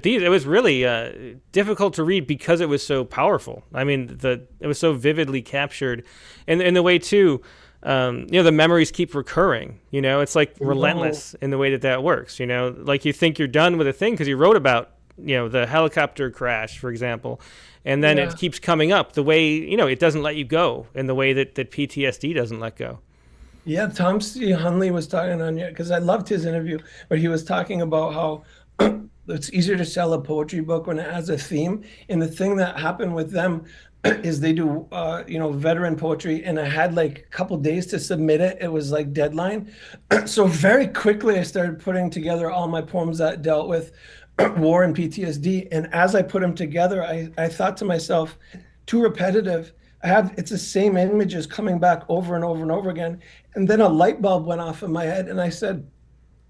these, it was really difficult to read because it was so powerful. I mean, it was so vividly captured, and in the way too, the memories keep recurring. It's like relentless in the way that works. Like you think you're done with a thing because you wrote about the helicopter crash, for example, and then it keeps coming up. The way it doesn't let you go, in the way that PTSD doesn't let go. Yeah, Tom C. Hunley was talking on you because I loved his interview, but he was talking about how it's easier to sell a poetry book when it has a theme. And the thing that happened with them is they do, veteran poetry, and I had like a couple days to submit it. It was like deadline. So very quickly I started putting together all my poems that dealt with war and PTSD. And as I put them together, I thought to myself, too repetitive. It's the same images coming back over and over and over again. And then a light bulb went off in my head and I said,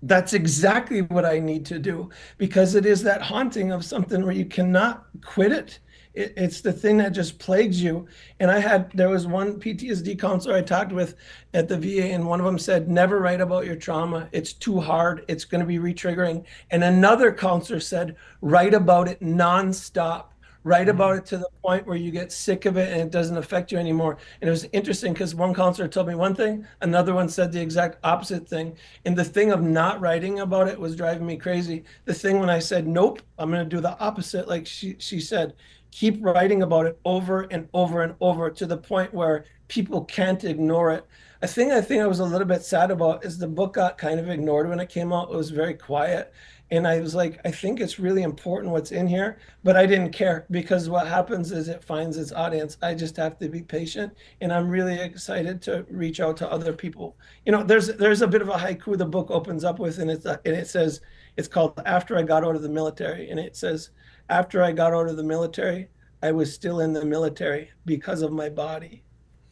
that's exactly what I need to do, because it is that haunting of something where you cannot quit it. It's the thing that just plagues you. And there was one PTSD counselor I talked with at the VA, and one of them said, never write about your trauma. It's too hard. It's going to be re-triggering. And another counselor said, write about it nonstop. Write about it to the point where you get sick of it and it doesn't affect you anymore. And it was interesting because one counselor told me one thing, another one said the exact opposite thing. And the thing of not writing about it was driving me crazy. The thing when I said, nope, I'm going to do the opposite, like she said, keep writing about it over and over and over to the point where people can't ignore it. I think I was a little bit sad about is the book got kind of ignored when it came out. It was very quiet. And I was like, I think it's really important what's in here, but I didn't care because what happens is it finds its audience. I just have to be patient, and I'm really excited to reach out to other people. There's a bit of a haiku the book opens up with, and it says, it's called After I Got Out of the Military, and it says, after I got out of the military, I was still in the military because of my body.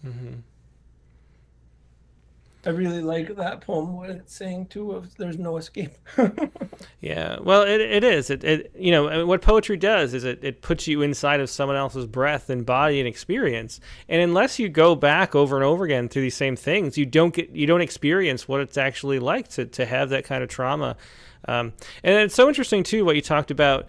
Mm-hmm. I really like that poem, what it's saying too, of there's no escape. Yeah, well, it is. You know, I mean, what poetry does is it puts you inside of someone else's breath and body and experience. And unless you go back over and over again through these same things, you don't experience what it's actually like to have that kind of trauma. And it's so interesting too what you talked about.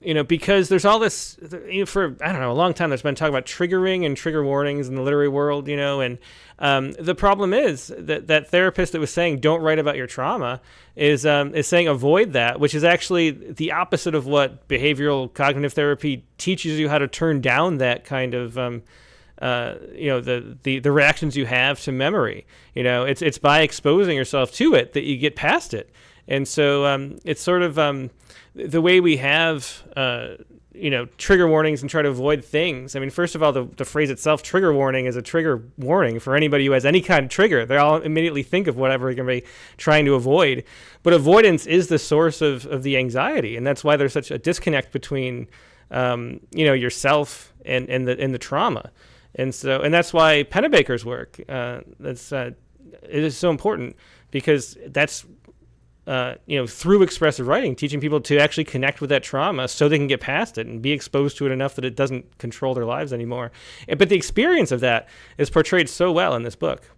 You know, because there's all this, you know, for, I don't know, a long time there's been talk about triggering and trigger warnings in the literary world, you know, and the problem is that therapist that was saying don't write about your trauma is saying avoid that, which is actually the opposite of what behavioral cognitive therapy teaches you, how to turn down that kind of you know, the reactions you have to memory. You know, it's by exposing yourself to it that you get past it. And so it's sort of the way we have, you know, trigger warnings and try to avoid things. I mean, first of all, the phrase itself, trigger warning, is a trigger warning for anybody who has any kind of trigger. They all immediately think of whatever you're going to be trying to avoid. But avoidance is the source of the anxiety. And that's why there's such a disconnect between, you know, yourself and the trauma. And that's why Pennebaker's work, it is so important, because that's, you know, through expressive writing, teaching people to actually connect with that trauma so they can get past it and be exposed to it enough that it doesn't control their lives anymore. But the experience of that is portrayed so well in this book.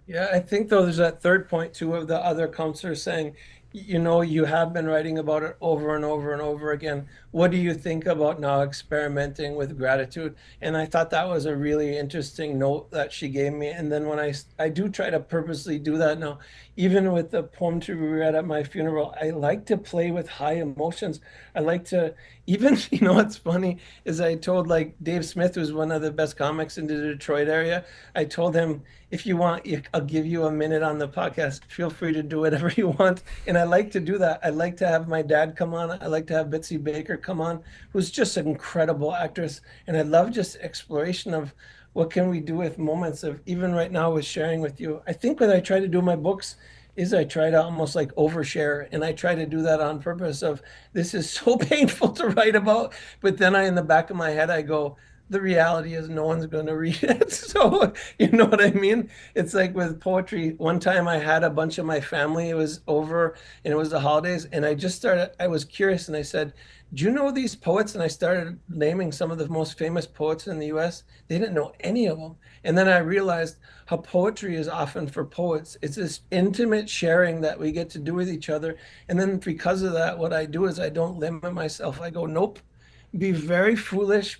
Yeah, I think though there's that third point too of the other counselors saying, you know, you have been writing about it over and over and over again. What do you think about now experimenting with gratitude? And I thought that was a really interesting note that she gave me. And then when I do try to purposely do that now, even with the poem to be read at my funeral, I like to play with high emotions. I like to even, you know, what's funny is I told like Dave Smith, who's one of the best comics in the Detroit area, I told him, if you want, I'll give you a minute on the podcast. Feel free to do whatever you want. And I like to do that. I like to have my dad come on. I like to have Bitsy Baker come on, who's just an incredible actress. And I love just exploration of what can we do with moments of, even right now with sharing with you. I think what I try to do in my books is I try to almost like overshare, and I try to do that on purpose of, this is so painful to write about, but then in the back of my head, I go, the reality is no one's going to read it. So, you know what I mean? It's like with poetry. One time I had a bunch of my family, it was over and it was the holidays. And I was curious and I said, do you know these poets? And I started naming some of the most famous poets in the US. They didn't know any of them. And then I realized how poetry is often for poets. It's this intimate sharing that we get to do with each other. And then because of that, what I do is I don't limit myself. I go, nope. Be very foolish,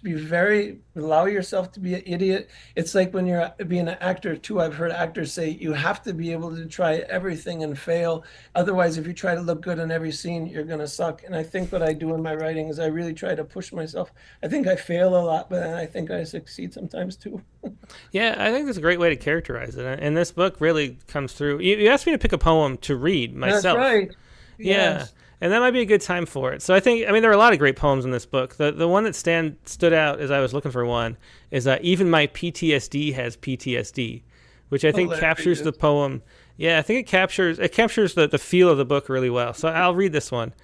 allow yourself to be an idiot. It's like when you're being an actor too. I've heard actors say you have to be able to try everything and fail. Otherwise, if you try to look good in every scene, you're going to suck. And I think what I do in my writing is I really try to push myself. I think I fail a lot, but I think I succeed sometimes too. Yeah, I think that's a great way to characterize it. And this book really comes through. You asked me to pick a poem to read myself. That's right. Yeah. Yes. And that might be a good time for it. So I mean, there are a lot of great poems in this book. The one that stood out as I was looking for one is Even My PTSD Has PTSD, which I think captures the poem. Yeah, I think it captures the feel of the book really well. So I'll read this one.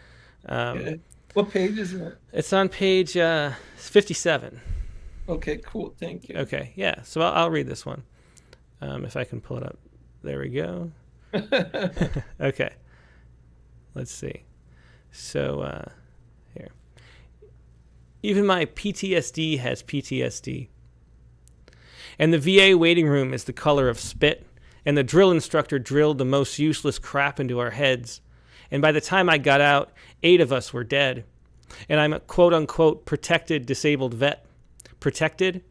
What page is it? It's on page 57. Okay, cool. Thank you. Okay, yeah. So I'll read this one. If I can pull it up. There we go. Okay. Let's see. So, here. Even my PTSD has PTSD. And the VA waiting room is the color of spit, and the drill instructor drilled the most useless crap into our heads. And by the time I got out, 8 of us were dead. And I'm a quote-unquote protected disabled vet. Protected?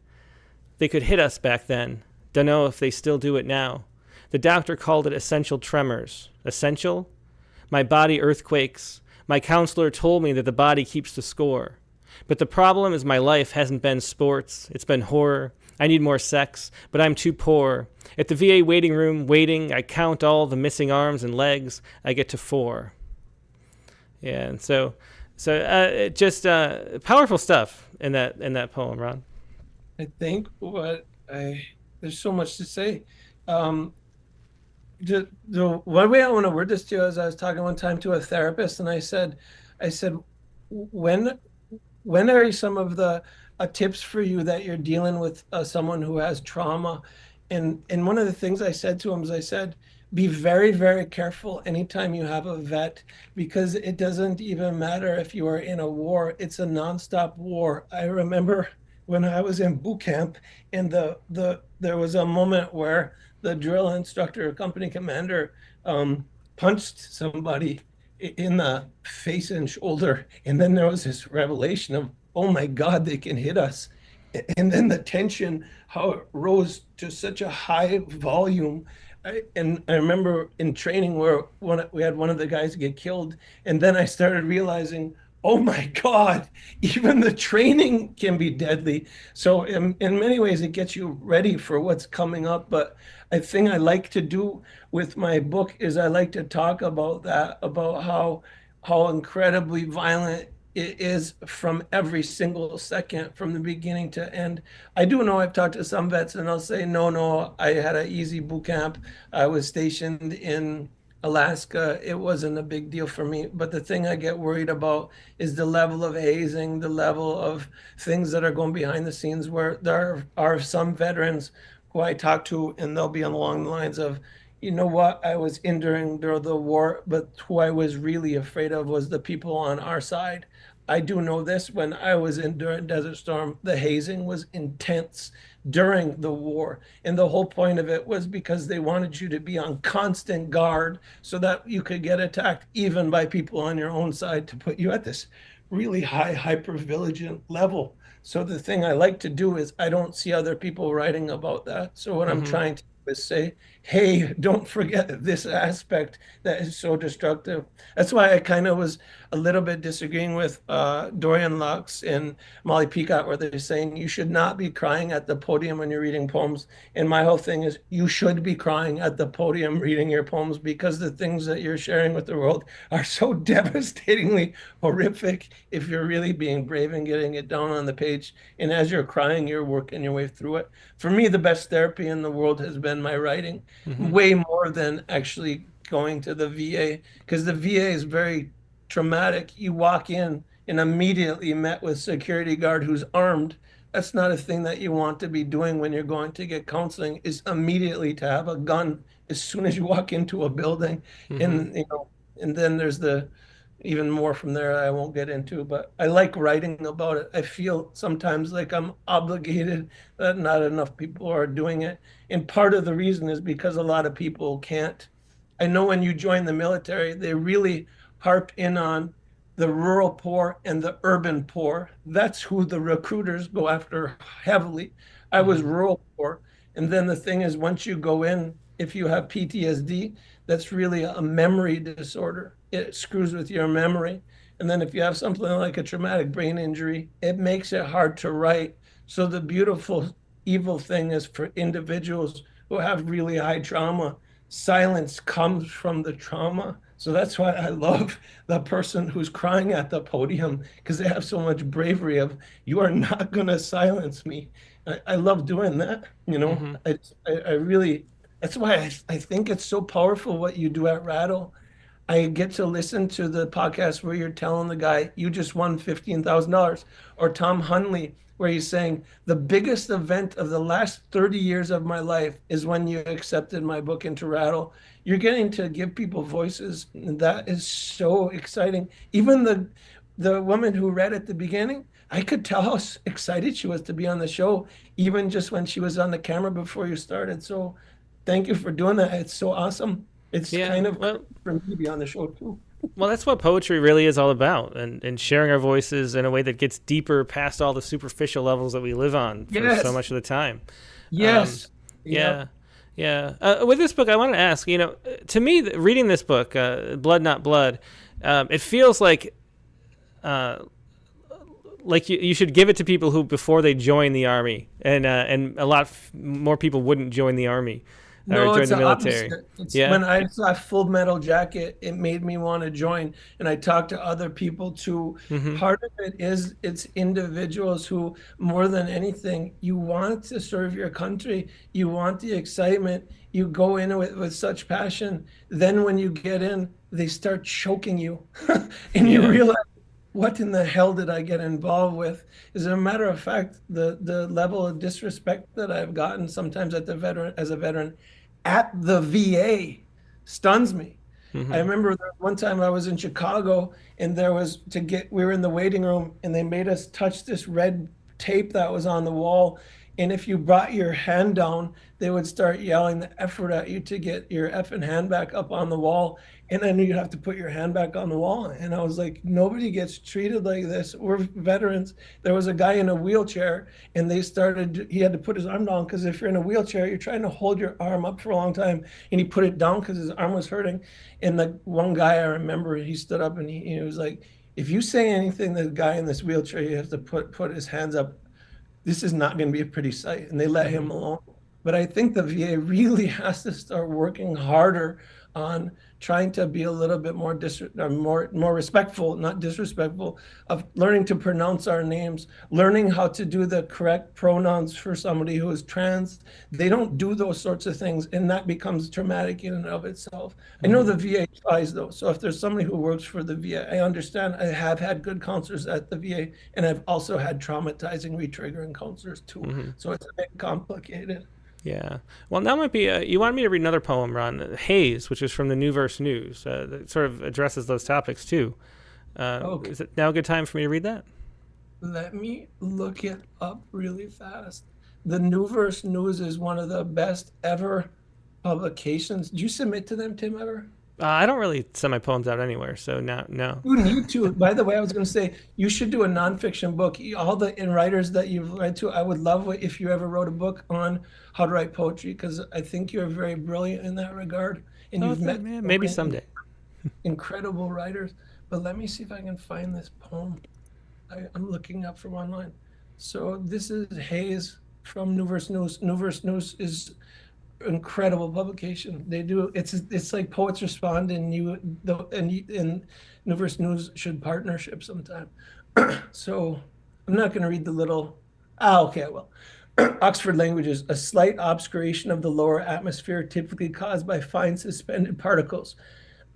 They could hit us back then. Dunno if they still do it now. The doctor called it essential tremors. Essential? My body earthquakes. My counselor told me that the body keeps the score. But the problem is my life hasn't been sports. It's been horror. I need more sex, but I'm too poor. At the VA waiting room, waiting, I count all the missing arms and legs. I get to 4. Yeah, and so just powerful stuff in that poem, Ron. I think there's so much to say. The one way I want to word this to you is I was talking one time to a therapist and I said, when are some of the tips for you that you're dealing with someone who has trauma? And one of the things I said to him is I said, be very, very careful anytime you have a vet, because it doesn't even matter if you are in a war. It's a nonstop war. I remember when I was in boot camp, and there was a moment where the drill instructor, company commander, punched somebody in the face and shoulder, and then there was this revelation of, oh my God, they can hit us. And then the tension, how it rose to such a high volume. And I remember in training where we had one of the guys get killed, and then I started realizing, oh my God, even the training can be deadly. So in many ways, it gets you ready for what's coming up. But a thing I like to do with my book is I like to talk about that, about how incredibly violent it is from every single second, from the beginning to end. I do know I've talked to some vets and they'll say, no, I had an easy boot camp. I was stationed in Alaska. It wasn't a big deal for me. But the thing I get worried about is the level of hazing, the level of things that are going behind the scenes, where there are some veterans who I talk to, and they'll be along the lines of, you know what, I was in during the war, but who I was really afraid of was the people on our side. I do know this, when I was in during Desert Storm, the hazing was intense during the war. And the whole point of it was because they wanted you to be on constant guard so that you could get attacked even by people on your own side, to put you at this really high, hyper-vigilant level. So the thing I like to do is I don't see other people writing about that. So what I'm trying to do is say, hey, don't forget this aspect that is so destructive. That's why I kind of was a little bit disagreeing with Dorian Lux and Molly Peacock, where they're saying you should not be crying at the podium when you're reading poems. And my whole thing is you should be crying at the podium reading your poems, because the things that you're sharing with the world are so devastatingly horrific if you're really being brave and getting it down on the page. And as you're crying, you're working your way through it. For me, the best therapy in the world has been my writing. Way more than actually going to the VA, because the VA is very traumatic. You walk in and immediately met with security guard who's armed. That's not a thing that you want to be doing when you're going to get counseling, is immediately to have a gun as soon as you walk into a building. And and then there's the even more from there I won't get into, but I like writing about it. I feel sometimes like I'm obligated, that not enough people are doing it. And part of the reason is because a lot of people can't. I know when you join the military, they really harp in on the rural poor and the urban poor. That's who the recruiters go after heavily. I was rural poor. And then the thing is, once you go in, if you have PTSD, that's really a memory disorder. It screws with your memory. And then if you have something like a traumatic brain injury, it makes it hard to write. So the beautiful, evil thing is, for individuals who have really high trauma, silence comes from the trauma. So that's why I love the person who's crying at the podium, because they have so much bravery of, you are not going to silence me. I love doing that. I really, that's why I think it's so powerful what you do at Rattle. I get to listen to the podcast where you're telling the guy, you just won $15,000, or Tom Hunley, where he's saying, the biggest event of the last 30 years of my life is when you accepted my book into Rattle. You're getting to give people voices, and that is so exciting. Even the woman who read at the beginning, I could tell how excited she was to be on the show, even just when she was on the camera before you started. So thank you for doing that. It's so awesome. It's kind of for me to be on the show too. Well, that's what poetry really is all about, and sharing our voices in a way that gets deeper past all the superficial levels that we live on for so much of the time. Yes. Yeah. With this book, I want to ask, to me, reading this book, Blood Not Blood, it feels like you should give it to people who, before they join the army, and a lot more people wouldn't join the army. No, or join it's the the military. opposite. When I saw Full Metal Jacket, it made me want to join. And I talked to other people too. Part of it is it's individuals who, more than anything, you want to serve your country. You want the excitement. You go in with such passion. Then when you get in, they start choking you. And you realize what in the hell did I get involved with? As a matter of fact, the level of disrespect that I've gotten sometimes as a veteran at the VA stuns me. I remember one time I was in Chicago and we were in the waiting room and they made us touch this red tape that was on the wall. And if you brought your hand down, they would start yelling the effort at you to get your effing hand back up on the wall. And then you'd have to put your hand back on the wall. And I was like, nobody gets treated like this. We're veterans. There was a guy in a wheelchair and he had to put his arm down because if you're in a wheelchair, you're trying to hold your arm up for a long time. And he put it down because his arm was hurting. And the one guy I remember, he stood up and he was like, if you say anything to the guy in this wheelchair, you have to put his hands up. This is not going to be a pretty sight. And they let him alone. But I think the VA really has to start working harder on trying to be a little bit more respectful, not disrespectful, of learning to pronounce our names, learning how to do the correct pronouns for somebody who is trans. They don't do those sorts of things, and that becomes traumatic in and of itself. I know the VA tries, though. So if there's somebody who works for the VA, I understand. I have had good counselors at the VA, and I've also had traumatizing, retriggering counselors, too. So it's a bit complicated. Yeah. Well, now might be, you wanted me to read another poem, Ron, Haze, which is from the New Verse News. That sort of addresses those topics, too. Okay. Is it now a good time for me to read that? Let me look it up really fast. The New Verse News is one of the best ever publications. Do you submit to them, Tim, ever? I don't really send my poems out anywhere, so no. You need to. By the way, I was going to say, you should do a nonfiction book. All the writers that you've read to, I would love it if you ever wrote a book on how to write poetry, because I think you're very brilliant in that regard. And you've met maybe someday incredible writers. But let me see if I can find this poem. I'm looking up from online. So this is Haze from New Verse News. New Verse News is incredible publication. They do it's like Poets Respond, and New Verse News should partnership sometime. So I'm not going to read the little. Okay, I will. Oxford Languages: a slight obscuration of the lower atmosphere, typically caused by fine suspended particles.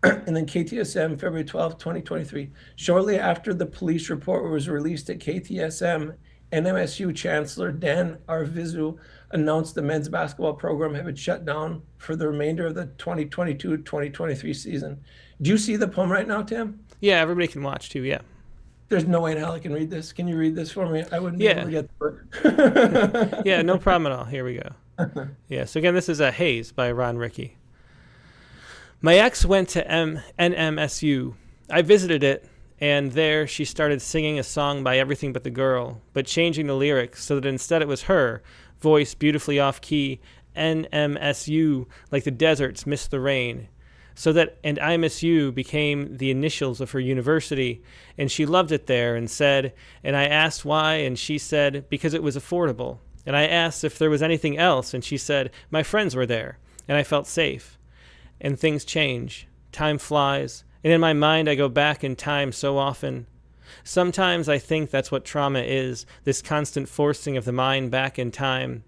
And then KTSM, February 12, 2023. Shortly after the police report was released at KTSM, NMSU Chancellor Dan Arvizu announced the men's basketball program had been shut down for the remainder of the 2022-2023 season. Do you see the poem right now, Tim? Yeah, everybody can watch too, yeah. There's no way in hell I can read this. Can you read this for me? I wouldn't be able to get the word. Yeah, no problem at all. Here we go. Yeah, so again, this is Haze by Ron Riekki. My ex went to NMSU. I visited it, and there she started singing a song by Everything But the Girl, but changing the lyrics so that instead it was her, voice beautifully off-key, NMSU, like the deserts miss the rain. So that and I Miss You became the initials of her university, and she loved it there and said, and I asked why, and she said, because it was affordable. And I asked if there was anything else, and she said, my friends were there, and I felt safe. And things change. Time flies, and in my mind I go back in time so often. Sometimes I think that's what trauma is, this constant forcing of the mind back in time.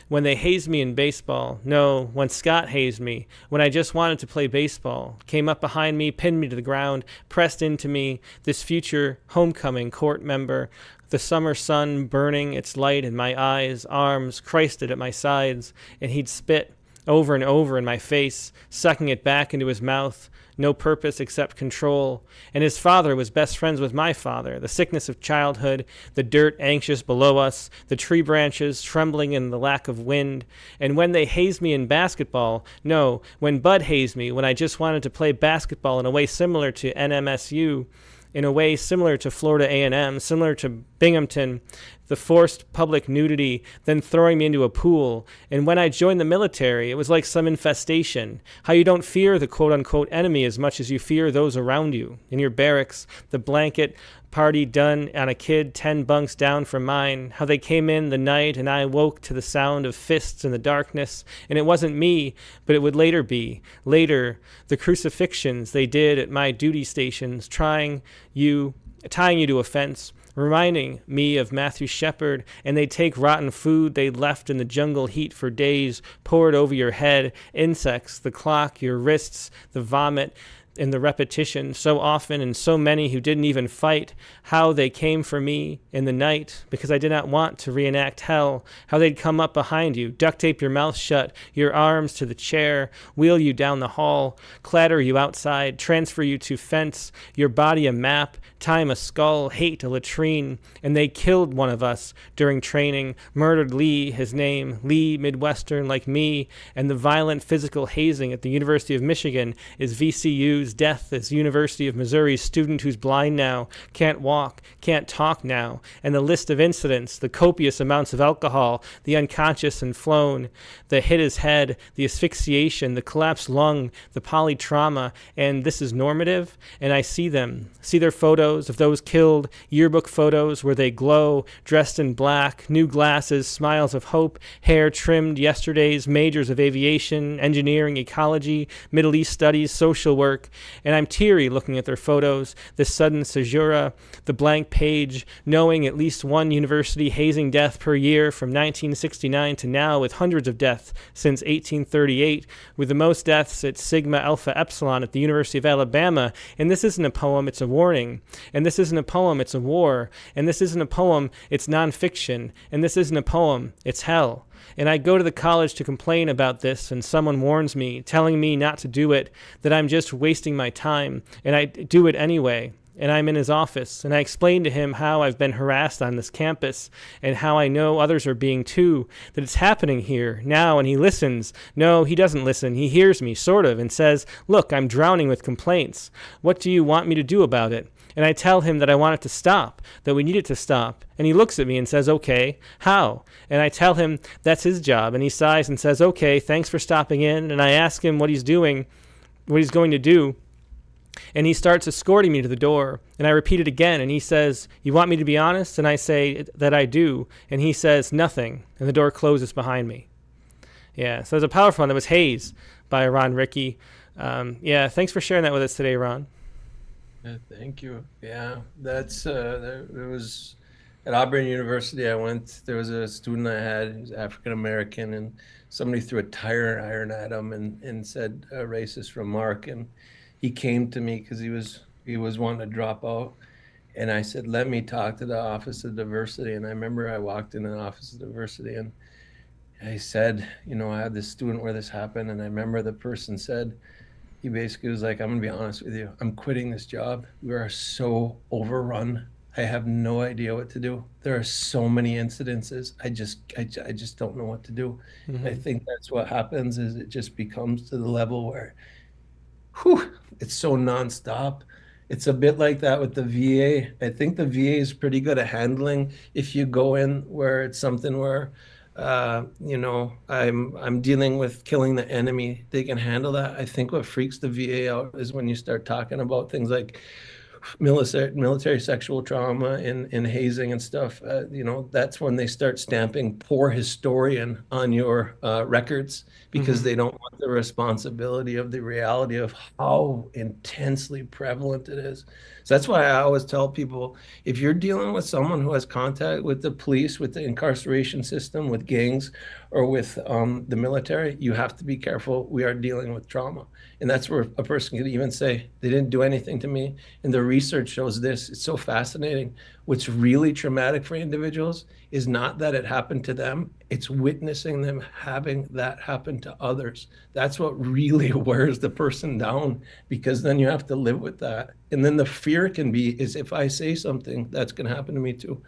When they hazed me in baseball, no, when Scott hazed me, when I just wanted to play baseball, came up behind me, pinned me to the ground, pressed into me, this future homecoming court member, the summer sun burning its light in my eyes, arms, Christed at my sides, and he'd spit over and over in my face, sucking it back into his mouth, no purpose except control. And his father was best friends with my father, the sickness of childhood, the dirt anxious below us, the tree branches trembling in the lack of wind. And when they hazed me in basketball, no, when Bud hazed me, when I just wanted to play basketball in a way similar to NMSU, in a way similar to Florida A&M, similar to Binghamton, the forced public nudity, then throwing me into a pool. And when I joined the military, it was like some infestation. How you don't fear the quote-unquote enemy as much as you fear those around you. In your barracks, the blanket party done on a kid 10 bunks down from mine. How they came in the night and I woke to the sound of fists in the darkness. And it wasn't me, but it would later be. Later, the crucifixions they did at my duty stations, tying you to a fence, reminding me of Matthew Shepard, and they'd take rotten food they'd left in the jungle heat for days, pour it over your head, insects, the clock, your wrists, the vomit, in the repetition so often, and so many who didn't even fight, how they came for me in the night because I did not want to reenact hell, how they'd come up behind you, duct tape your mouth shut, your arms to the chair, wheel you down the hall, clatter you outside, transfer you to fence, your body a map, time a skull, hate a latrine, and they killed one of us during training, murdered Lee, his name, Lee, Midwestern like me, and the violent physical hazing at the University of Michigan is VCU's death as University of Missouri's student who's blind now, can't walk, can't talk now, and the list of incidents, the copious amounts of alcohol, the unconscious and flown, the hit his head, the asphyxiation, the collapsed lung, the polytrauma, and this is normative, and I see them, see their photos of those killed, yearbook photos where they glow, dressed in black, new glasses, smiles of hope, hair trimmed yesterday's majors of aviation, engineering, ecology, Middle East studies, social work, and I'm teary looking at their photos, this sudden caesura, the blank page, knowing at least one university hazing death per year from 1969 to now with hundreds of deaths since 1838, with the most deaths at Sigma Alpha Epsilon at the University of Alabama, and this isn't a poem, it's a warning, and this isn't a poem, it's a war, and this isn't a poem, it's nonfiction, and this isn't a poem, it's hell. And I go to the college to complain about this, and someone warns me, telling me not to do it, that I'm just wasting my time, and I do it anyway. And I'm in his office, and I explain to him how I've been harassed on this campus, and how I know others are being too, that it's happening here, now, and he listens. No, he doesn't listen. He hears me, sort of, and says, look, I'm drowning with complaints. What do you want me to do about it? And I tell him that I want it to stop, that we need it to stop. And he looks at me and says, okay, how? And I tell him that's his job, and he sighs and says, okay, thanks for stopping in. And I ask him what he's doing, what he's going to do. And he starts escorting me to the door, and I repeat it again, and he says, you want me to be honest? And I say that I do, and he says, nothing, and the door closes behind me. Yeah, so there's a powerful one that was Haze by Ron Riekki. Yeah, thanks for sharing that with us today, Ron. Yeah, thank you. Yeah, that's, there was, at Auburn University there was a student I had, he was African-American, and somebody threw a tire iron at him and said a racist remark, and he came to me because he was wanting to drop out, and I said, let me talk to the Office of Diversity. And I remember I walked in the Office of Diversity, and I said, I had this student where this happened, and I remember the person said, he basically was like, I'm gonna be honest with you, I'm quitting this job. We are so overrun. I have no idea what to do. There are so many incidences. I just don't know what to do. Mm-hmm. I think that's what happens, is it just becomes to the level where it's so nonstop. It's a bit like that with the VA. I think the VA is pretty good at handling if you go in where it's something where, I'm dealing with killing the enemy. They can handle that. I think what freaks the VA out is when you start talking about things like military sexual trauma and hazing and stuff. That's when they start stamping poor historian on your records, because they don't want the responsibility of the reality of how intensely prevalent it is. So that's why I always tell people, if you're dealing with someone who has contact with the police, with the incarceration system, with gangs, or with the military, you have to be careful. We are dealing with trauma. And that's where a person could even say, they didn't do anything to me. And the research shows this. It's so fascinating. What's really traumatic for individuals is not that it happened to them. It's witnessing them having that happen to others. That's what really wears the person down, because then you have to live with that. And then the fear can be, is if I say something, that's going to happen to me too.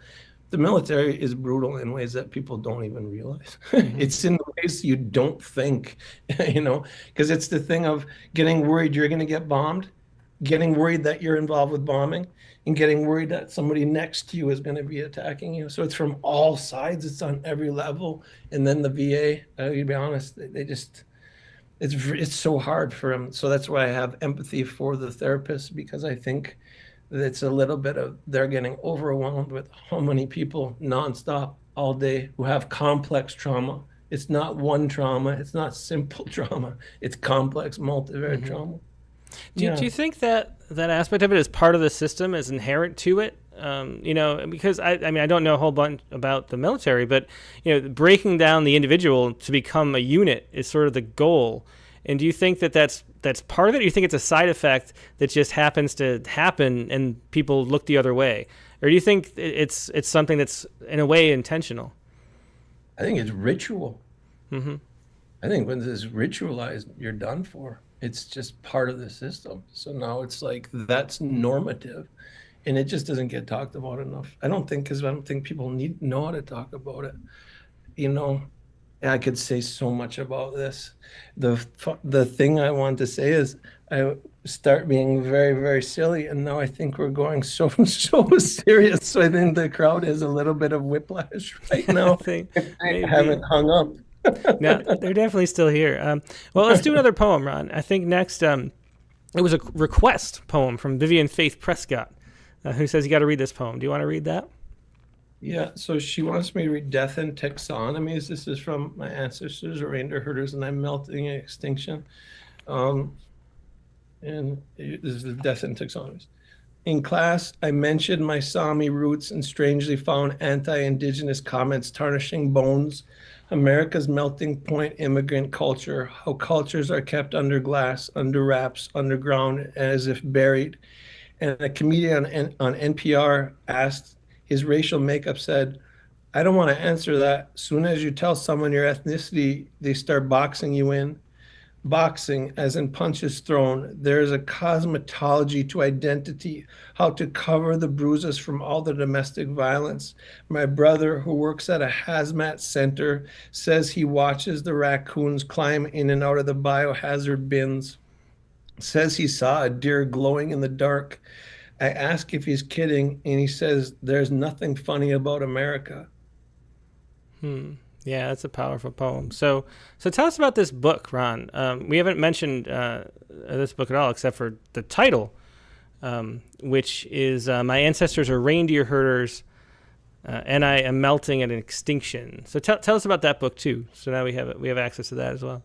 The military is brutal in ways that people don't even realize. It's in ways you don't think, because it's the thing of getting worried you're going to get bombed, getting worried that you're involved with bombing, and getting worried that somebody next to you is going to be attacking you. So it's from all sides. It's on every level. And then the VA, to be honest, they just, it's so hard for them. So that's why I have empathy for the therapists, because I think it's a little bit of, they're getting overwhelmed with how many people nonstop all day who have complex trauma. It's not one trauma. It's not simple trauma. It's complex, multivariate trauma. Do you think that aspect of it is part of the system, is inherent to it? Because I don't know a whole bunch about the military, but breaking down the individual to become a unit is sort of the goal. And do you think that that's part of it? Or do you think it's a side effect that just happens to happen and people look the other way? Or do you think it's something that's in a way intentional? I think it's ritual. Mm-hmm. I think when this is ritualized, you're done for. It's just part of the system. So now it's like that's normative, and it just doesn't get talked about enough. I don't think people know how to talk about it. You know, I could say so much about this. The thing I want to say is I start being very, very silly, and now I think we're going so serious. So I think the crowd is a little bit of whiplash right now. I haven't hung up. No, they're definitely still here. Well, let's do another poem, Ron. I think next, it was a request poem from Vivian Faith Prescott, who says you got to read this poem. Do you want to read that? Yeah, so she wants me to read Death and Taxonomies. This is from my ancestors, reindeer herders, and I'm melting in extinction. And this is the Death and Taxonomies. In class, I mentioned my Sami roots and strangely found anti-indigenous comments tarnishing bones, America's melting point immigrant culture, how cultures are kept under glass, under wraps, underground, as if buried. And a comedian on NPR asked, his racial makeup said, I don't want to answer that. Soon as you tell someone your ethnicity, they start boxing you in. Boxing, as in punches thrown, there is a cosmetology to identity, how to cover the bruises from all the domestic violence. My brother, who works at a hazmat center, says he watches the raccoons climb in and out of the biohazard bins, says he saw a deer glowing in the dark. I ask if he's kidding, and he says, there's nothing funny about America. Yeah, that's a powerful poem. So tell us about this book, Ron. We haven't mentioned this book at all, except for the title, which is My Ancestors Are Reindeer Herders, and I Am Melting at an Extinction. So tell us about that book, too. So now we have access to that as well.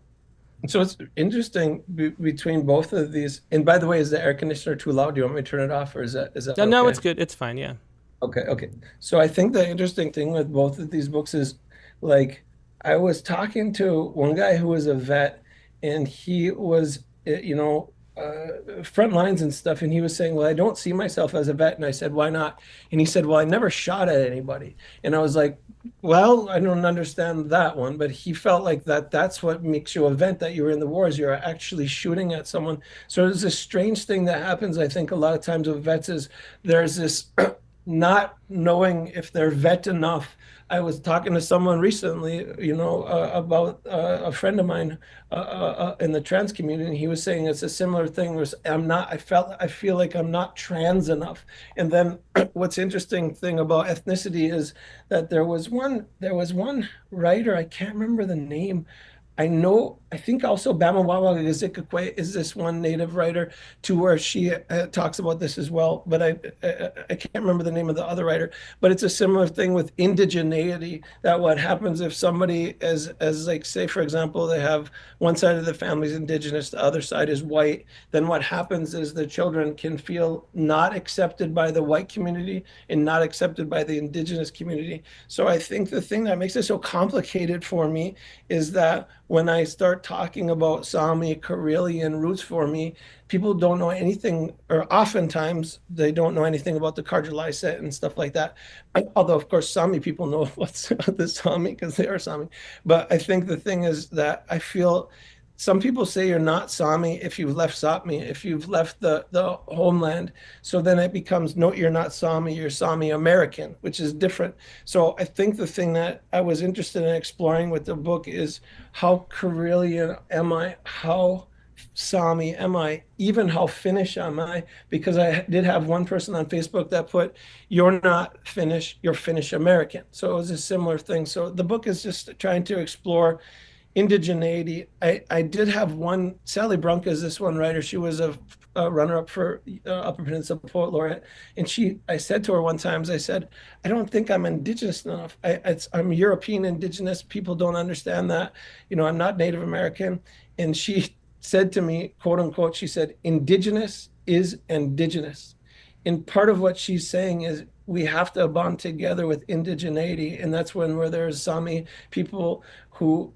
So it's interesting between both of these. And by the way, is the air conditioner too loud? Do you want me to turn it off, or is that okay? No, it's good. It's fine, yeah. Okay. So I think the interesting thing with both of these books is, like, I was talking to one guy who was a vet, and he was, front lines and stuff, and he was saying, well, I don't see myself as a vet. And I said, why not? And he said, well, I never shot at anybody. And I was like, well, I don't understand that one, but he felt like that's what makes you a vet, that you're in the wars, you're actually shooting at someone. So there's this strange thing that happens, I think, a lot of times with vets, is there's this not knowing if they're vet enough. I was talking to someone recently, about a friend of mine in the trans community, and he was saying it's a similar thing. I feel like I'm not trans enough. And then what's interesting thing about ethnicity is that there was one writer, I can't remember the name. I think also Bama Wawa Gazikakwe is this one native writer, to where she talks about this as well, but I can't remember the name of the other writer. But it's a similar thing with indigeneity, that what happens if somebody as like, say, for example, they have one side of the family is indigenous, the other side is white, then what happens is the children can feel not accepted by the white community and not accepted by the indigenous community. So I think the thing that makes it so complicated for me is that when I start talking about Sami Karelian roots, for me, people don't know anything, or oftentimes they don't know anything about the Karjalai set and stuff like that. Although, of course, Sami people know what's the Sami because they are Sami. But I think the thing is that I feel some people say you're not Sami if you've left Sapmi, if you've left the homeland. So then it becomes, no, you're not Sami, you're Sami American, which is different. So I think the thing that I was interested in exploring with the book is how Karelian am I, how Sami am I, even how Finnish am I, because I did have one person on Facebook that put, you're not Finnish, you're Finnish American. So it was a similar thing. So the book is just trying to explore indigeneity. I did have one, Sally Brunke is this one writer. She was a runner-up for Upper Peninsula Poet Laureate. And I said to her one time, I said, I don't think I'm indigenous enough. I'm European indigenous. People don't understand that. I'm not Native American. And she said to me, quote unquote, she said, indigenous is indigenous. And part of what she's saying is we have to bond together with indigeneity. And that's where there's Sami people who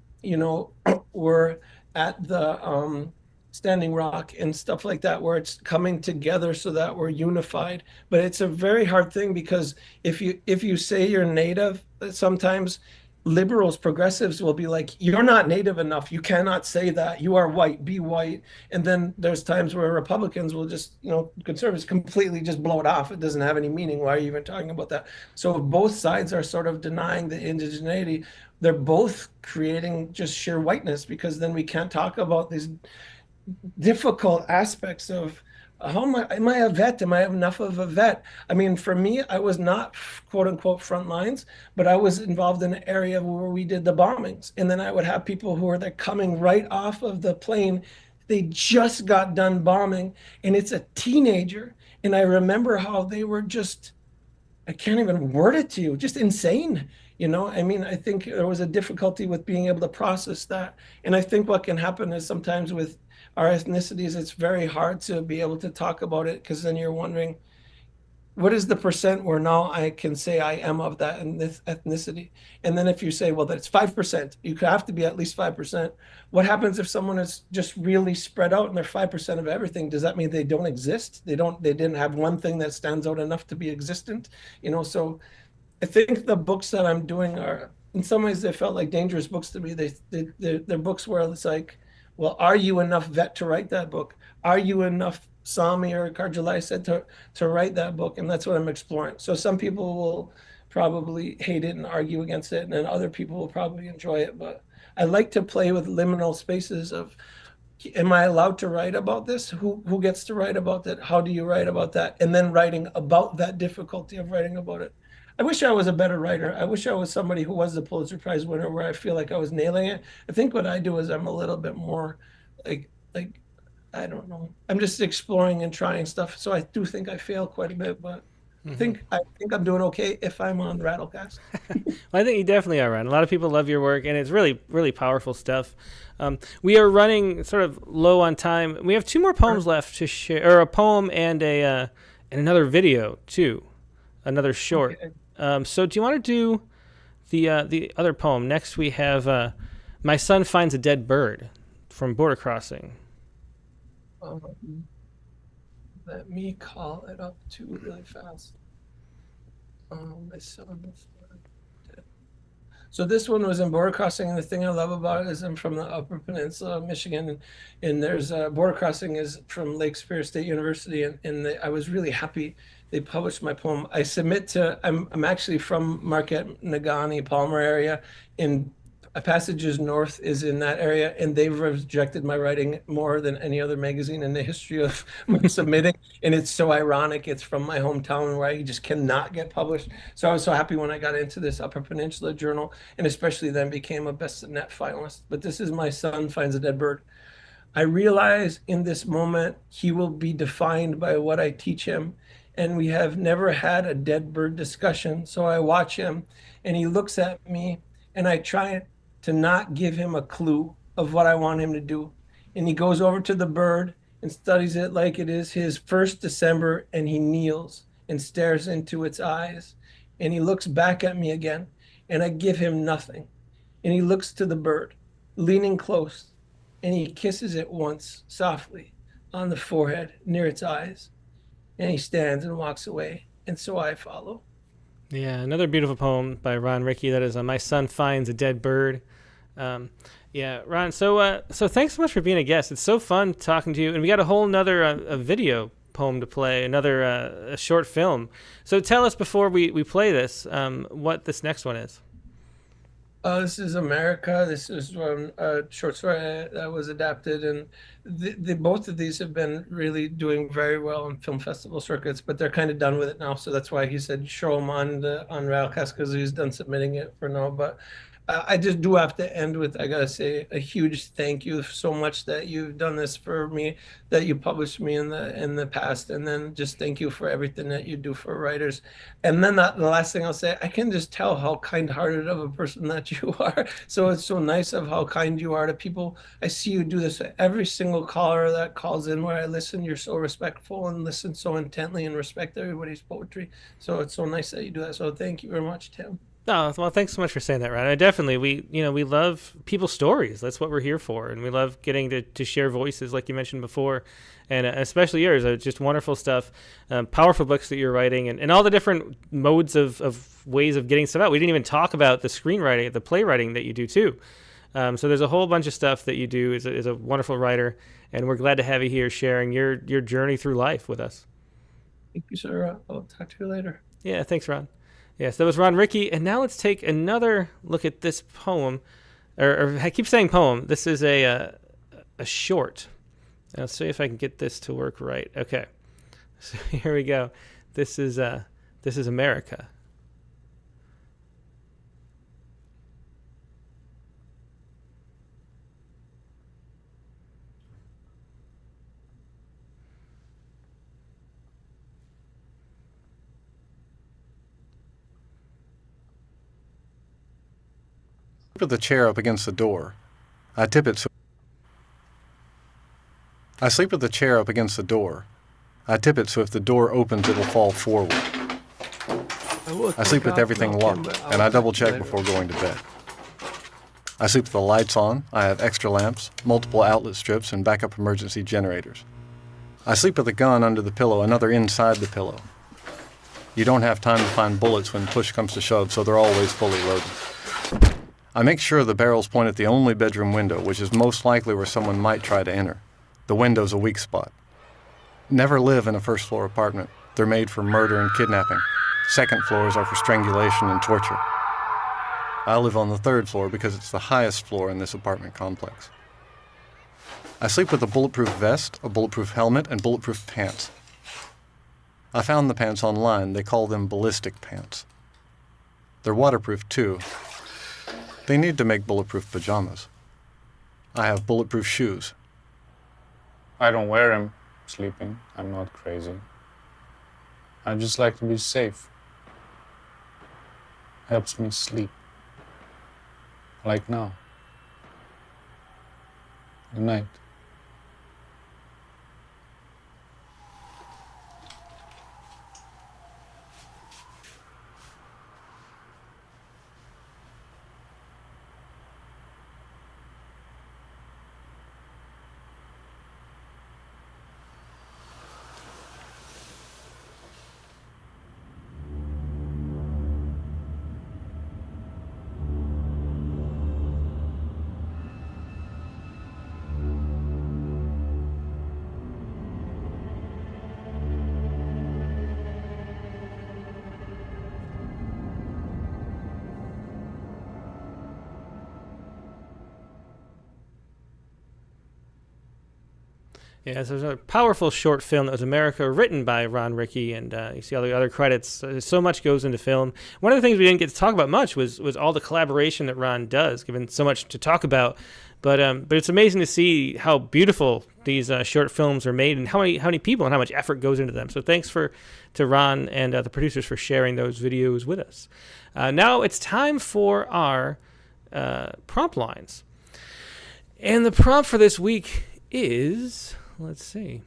were at the Standing Rock and stuff like that, where it's coming together so that we're unified. But it's a very hard thing because if you say you're Native, sometimes liberals, progressives will be like, you're not Native enough. You cannot say that. You are white, be white. And then there's times where Republicans will just, conservatives completely just blow it off. It doesn't have any meaning. Why are you even talking about that? So if both sides are sort of denying the indigeneity, they're both creating just sheer whiteness, because then we can't talk about these difficult aspects of how am I a vet? Am I enough of a vet? I mean, for me, I was not quote unquote front lines, but I was involved in an area where we did the bombings. And then I would have people who are there coming right off of the plane. They just got done bombing, and it's a teenager. And I remember how they were just, I can't even word it to you, just insane. I mean, I think there was a difficulty with being able to process that. And I think what can happen is sometimes with our ethnicities, it's very hard to be able to talk about it, because then you're wondering, what is the percent where now I can say I am of that ethnicity? And then if you say, well, that's 5%, you have to be at least 5%. What happens if someone is just really spread out and they're 5% of everything? Does that mean they don't exist? They didn't have one thing that stands out enough to be existent? So I think the books that I'm doing are, in some ways, they felt like dangerous books to me. They're books where it's like, well, are you enough vet to write that book? Are you enough Sami or Karjalai said to write that book? And that's what I'm exploring. So some people will probably hate it and argue against it, and then other people will probably enjoy it. But I like to play with liminal spaces of, am I allowed to write about this? Who gets to write about that? How do you write about that? And then writing about that difficulty of writing about it. I wish I was a better writer. I wish I was somebody who was the Pulitzer Prize winner, where I feel like I was nailing it. I think what I do is I'm a little bit more like I don't know. I'm just exploring and trying stuff. So I do think I fail quite a bit, but I think I'm doing okay if I'm on Rattlecast. Well, I think you definitely are, Ron. A lot of people love your work, and it's really, really powerful stuff. We are running sort of low on time. We have 2 more poems left to share, or a poem and and another video too, another short. Okay. So do you want to do the other poem? Next we have My Son Finds a Dead Bird from Border Crossing. Let me call it up too really fast. My son is dead. So this one was in Border Crossing, and the thing I love about it is I'm from the Upper Peninsula of Michigan, and there's Border Crossing is from Lake Superior State University, and I was really happy they published my poem. I submit to, I'm actually from Marquette, Negaunee, Palmer area, and Passages North is in that area, and they've rejected my writing more than any other magazine in the history of my submitting. And it's so ironic. It's from my hometown where I just cannot get published. So I was so happy when I got into this Upper Peninsula Journal, and especially then became a Best Net finalist. But this is My Son Finds a Dead Bird. I realize in this moment he will be defined by what I teach him, and we have never had a dead bird discussion. So I watch him, and he looks at me, and I try to not give him a clue of what I want him to do. And he goes over to the bird and studies it like it is his first December, and he kneels and stares into its eyes. And he looks back at me again, and I give him nothing. And he looks to the bird, leaning close, and he kisses it once softly on the forehead near its eyes. And he stands and walks away, and so I follow. Yeah, another beautiful poem by Ron Riekki. That is My Son Finds a Dead Bird. Yeah, Ron, so thanks so much for being a guest. It's so fun talking to you. And we got a whole nother a video poem to play, another a short film. So tell us before we play this what this next one is. This is America. This is a short story that was adapted, and both of these have been really doing very well on film festival circuits, but they're kind of done with it now. So that's why he said show them on Rattlecast, because he's done submitting it for now. But I just do have to end with, I gotta say, a huge thank you so much that you've done this for me, that you published me in the past, and then just thank you for everything that you do for writers. And then the last thing I'll say, I can just tell how kind-hearted of a person that you are. So it's so nice of how kind you are to people. I see you do this. Every single caller that calls in where I listen, you're so respectful and listen so intently and respect everybody's poetry. So it's so nice that you do that. So thank you very much, Tim. Oh, well, thanks so much for saying that, Ryan. We love people's stories. That's what we're here for. And we love getting to share voices like you mentioned before. And especially yours. Just wonderful stuff. Powerful books that you're writing and all the different modes of ways of getting stuff out. We didn't even talk about the screenwriting, the playwriting that you do too. So there's a whole bunch of stuff that you do as a wonderful writer. And we're glad to have you here sharing your journey through life with us. Thank you, sir. I'll talk to you later. Yeah, thanks, Ron. Yes, that was Ron Riekki, and now let's take another look at this poem. Or I keep saying poem. This is a short. Let's see if I can get this to work right. Okay, so here we go. This is America. Put the chair up against the door. I tip it so I sleep with the chair up against the door. I tip it so if the door opens, it'll fall forward. I sleep with everything locked, and I double check before going to bed. I sleep with the lights on. I have extra lamps, multiple outlet strips, and backup emergency generators. I sleep with a gun under the pillow, another inside the pillow. You don't have time to find bullets when push comes to shove, so they're always fully loaded. I make sure the barrels point at the only bedroom window, which is most likely where someone might try to enter. The window's a weak spot. Never live in a first-floor apartment. They're made for murder and kidnapping. Second floors are for strangulation and torture. I live on the third floor because it's the highest floor in this apartment complex. I sleep with a bulletproof vest, a bulletproof helmet, and bulletproof pants. I found the pants online. They call them ballistic pants. They're waterproof, too. They need to make bulletproof pajamas. I have bulletproof shoes. I don't wear them sleeping. I'm not crazy. I just like to be safe. Helps me sleep. Like now. Good night. Yeah, so there's a powerful short film that was America, written by Ron Riekki, and you see all the other credits. So much goes into film. One of the things we didn't get to talk about much was all the collaboration that Ron does, given so much to talk about. But it's amazing to see how beautiful these short films are made, and how many people and how much effort goes into them. So thanks to Ron and the producers for sharing those videos with us. Now it's time for our prompt lines, and the prompt for this week is. Let's see.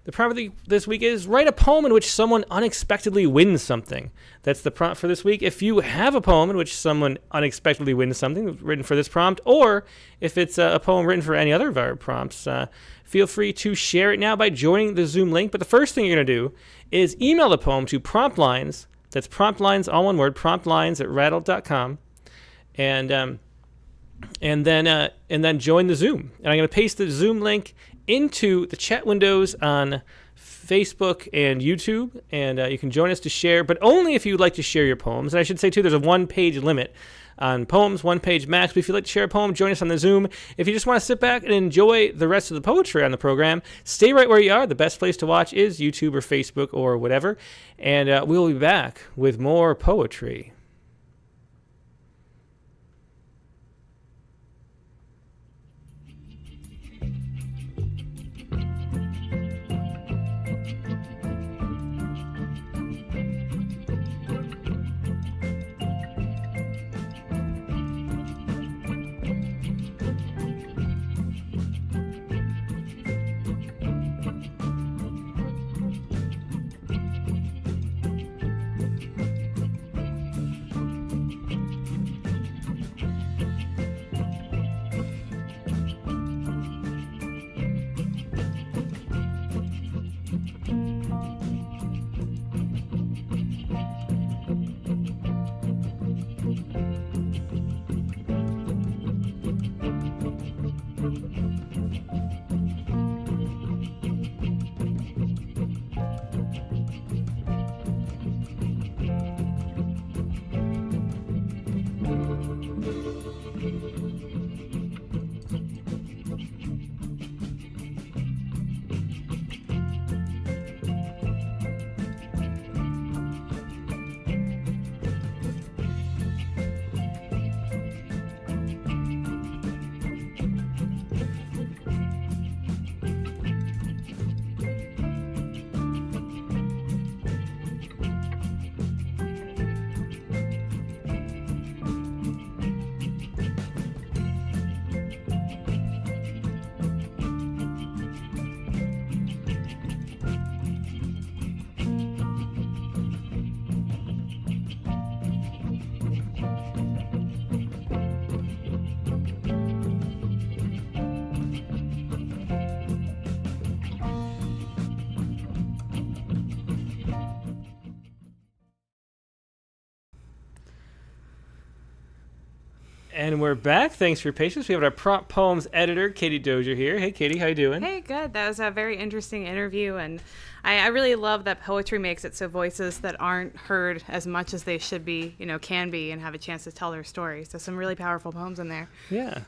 The prompt this week is write a poem in which someone unexpectedly wins something. That's the prompt for this week. If you have a poem in which someone unexpectedly wins something written for this prompt, or if it's a poem written for any other of our prompts, feel free to share it now by joining the Zoom link. But the first thing you're going to do is email the poem to promptlines. That's promptlines, all one word, promptlines@rattle.com. And then join the Zoom. And I'm going to paste the Zoom link into the chat windows on Facebook and YouTube, and you can join us to share, but only if you'd like to share your poems. And I should say, too, there's a one-page limit on poems, one page max. But if you'd like to share a poem, join us on the Zoom. If you just want to sit back and enjoy the rest of the poetry on the program, stay right where you are. The best place to watch is YouTube or Facebook or whatever, and we'll be back with more poetry. And we're back. Thanks for your patience. We have our prompt poems editor, Katie Dozier, here. Hey, Katie, how you doing? Hey, good. That was a very interesting interview, and I really love that poetry makes it so voices that aren't heard as much as they should be, can be, and have a chance to tell their story. So some really powerful poems in there. Yeah.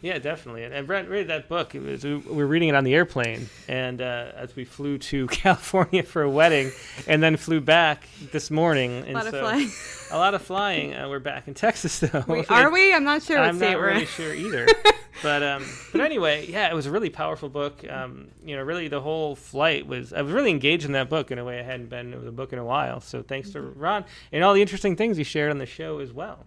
Yeah, definitely. And Brent read that book. We were reading it on the airplane, and as we flew to California for a wedding, and then flew back this morning. And of flying. A lot of flying. We're back in Texas, though. Are we? I'm not sure what I'm state not we're really in. sure either. But anyway, yeah, it was a really powerful book. Really the whole flight I was really engaged in that book in a way I hadn't been with a book in a while. So thanks to Ron and all the interesting things he shared on the show as well.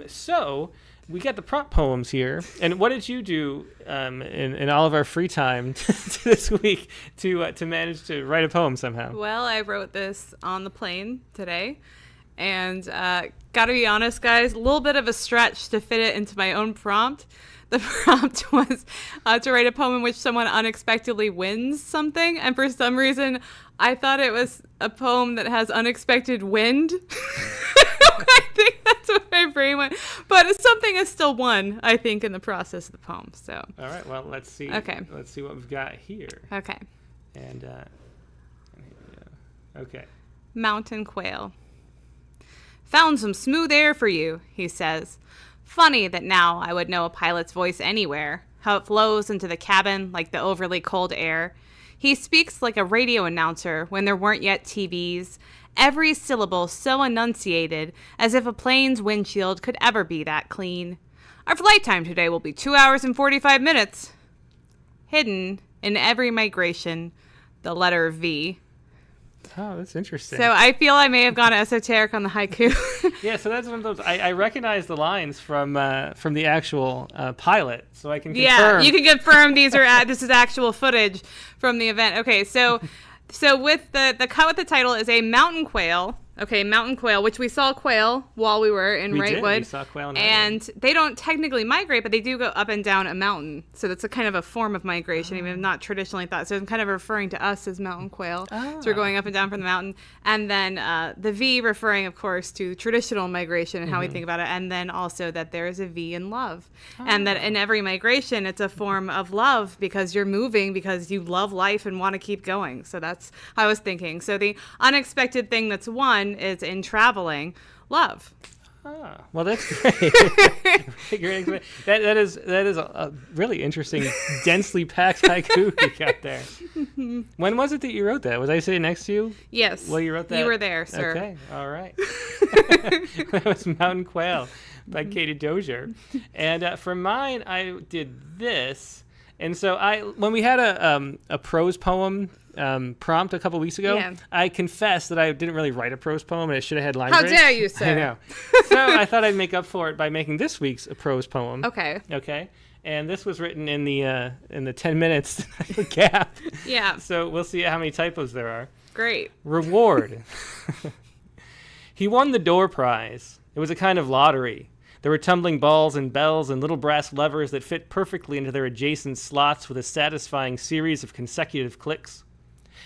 So we got the prompt poems here. And what did you do in all of our free time this week to manage to write a poem somehow? Well, I wrote this on the plane today. And gotta be honest, guys, a little bit of a stretch to fit it into my own prompt. The prompt was to write a poem in which someone unexpectedly wins something. And for some reason, I thought it was a poem that has unexpected wind. I think that's what my brain went. But something is still won, I think, in the process of the poem. So. All right, well, let's see. Okay. Let's see what we've got here. Okay. And here we go. Okay. Mountain quail. Found some smooth air for you, he says. Funny that now I would know a pilot's voice anywhere, how it flows into the cabin like the overly cold air. He speaks like a radio announcer when there weren't yet TVs, every syllable so enunciated as if a plane's windshield could ever be that clean. Our flight time today will be 2 hours and 45 minutes. Hidden in every migration, the letter V. Oh, that's interesting. So I feel I may have gone esoteric on the haiku. Yeah, so that's one of those. I recognize the lines from the actual pilot, so I can confirm. Yeah, you can confirm this is actual footage from the event. Okay, so with the cut with the title is a mountain quail. Okay, mountain quail, which we saw quail while we were in Wrightwood. We saw quail in and they don't technically migrate, but they do go up and down a mountain. So that's a kind of a form of migration, even if not traditionally thought. So I'm kind of referring to us as mountain quail. So we're going up and down from the mountain. And then the V referring, of course, to traditional migration and how we think about it. And then also that there is a V in love. And that in every migration, it's a form of love because you're moving because you love life and want to keep going. So that's how I was thinking. So the unexpected thing that's one is in traveling, love. Well, that's great. Great. That is a really interesting, densely packed haiku you got there. When was it that you wrote that? Was I sitting next to you? Yes. Well, you wrote that. You were there, sir. Okay. All right. That was Mountain Quail by Katie Dozier. And for mine, I did this. And so when we had a prose poem prompt a couple weeks ago, I confessed that I didn't really write a prose poem and I should have had line breaks. How dare you, sir? I know. So I thought I'd make up for it by making this week's a prose poem. Okay. Okay. And this was written in the 10 minutes gap. Yeah. So we'll see how many typos there are. Great. Reward. He won the door prize. It was a kind of lottery. There were tumbling balls and bells and little brass levers that fit perfectly into their adjacent slots with a satisfying series of consecutive clicks.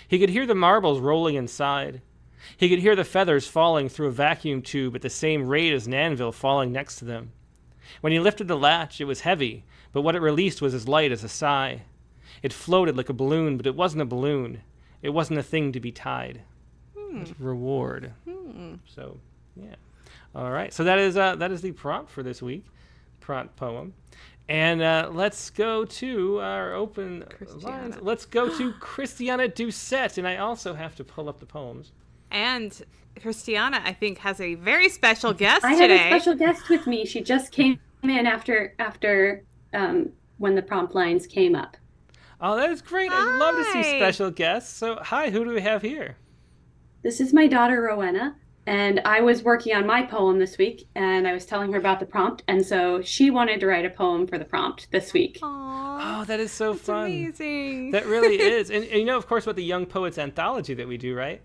He could hear the marbles rolling inside. He could hear the feathers falling through a vacuum tube at the same rate as an anvil falling next to them. When he lifted the latch, it was heavy, but what it released was as light as a sigh. It floated like a balloon, but it wasn't a balloon. It wasn't a thing to be tied. Reward. So, yeah. All right. So that is the prompt for this week. Prompt poem. And let's go to our open lines. Let's go to Christiana Doucette. And I also have to pull up the poems. And Christiana, I think, has a very special guest today. I have a special guest with me. She just came in after when the prompt lines came up. Oh, that is great. I love to see special guests. So, hi, who do we have here? This is my daughter, Rowena. And I was working on my poem this week, and I was telling her about the prompt, and so she wanted to write a poem for the prompt this week. Aww, oh, that is so fun. Amazing. That really is. And you know, of course, about the Young Poets Anthology that we do, right?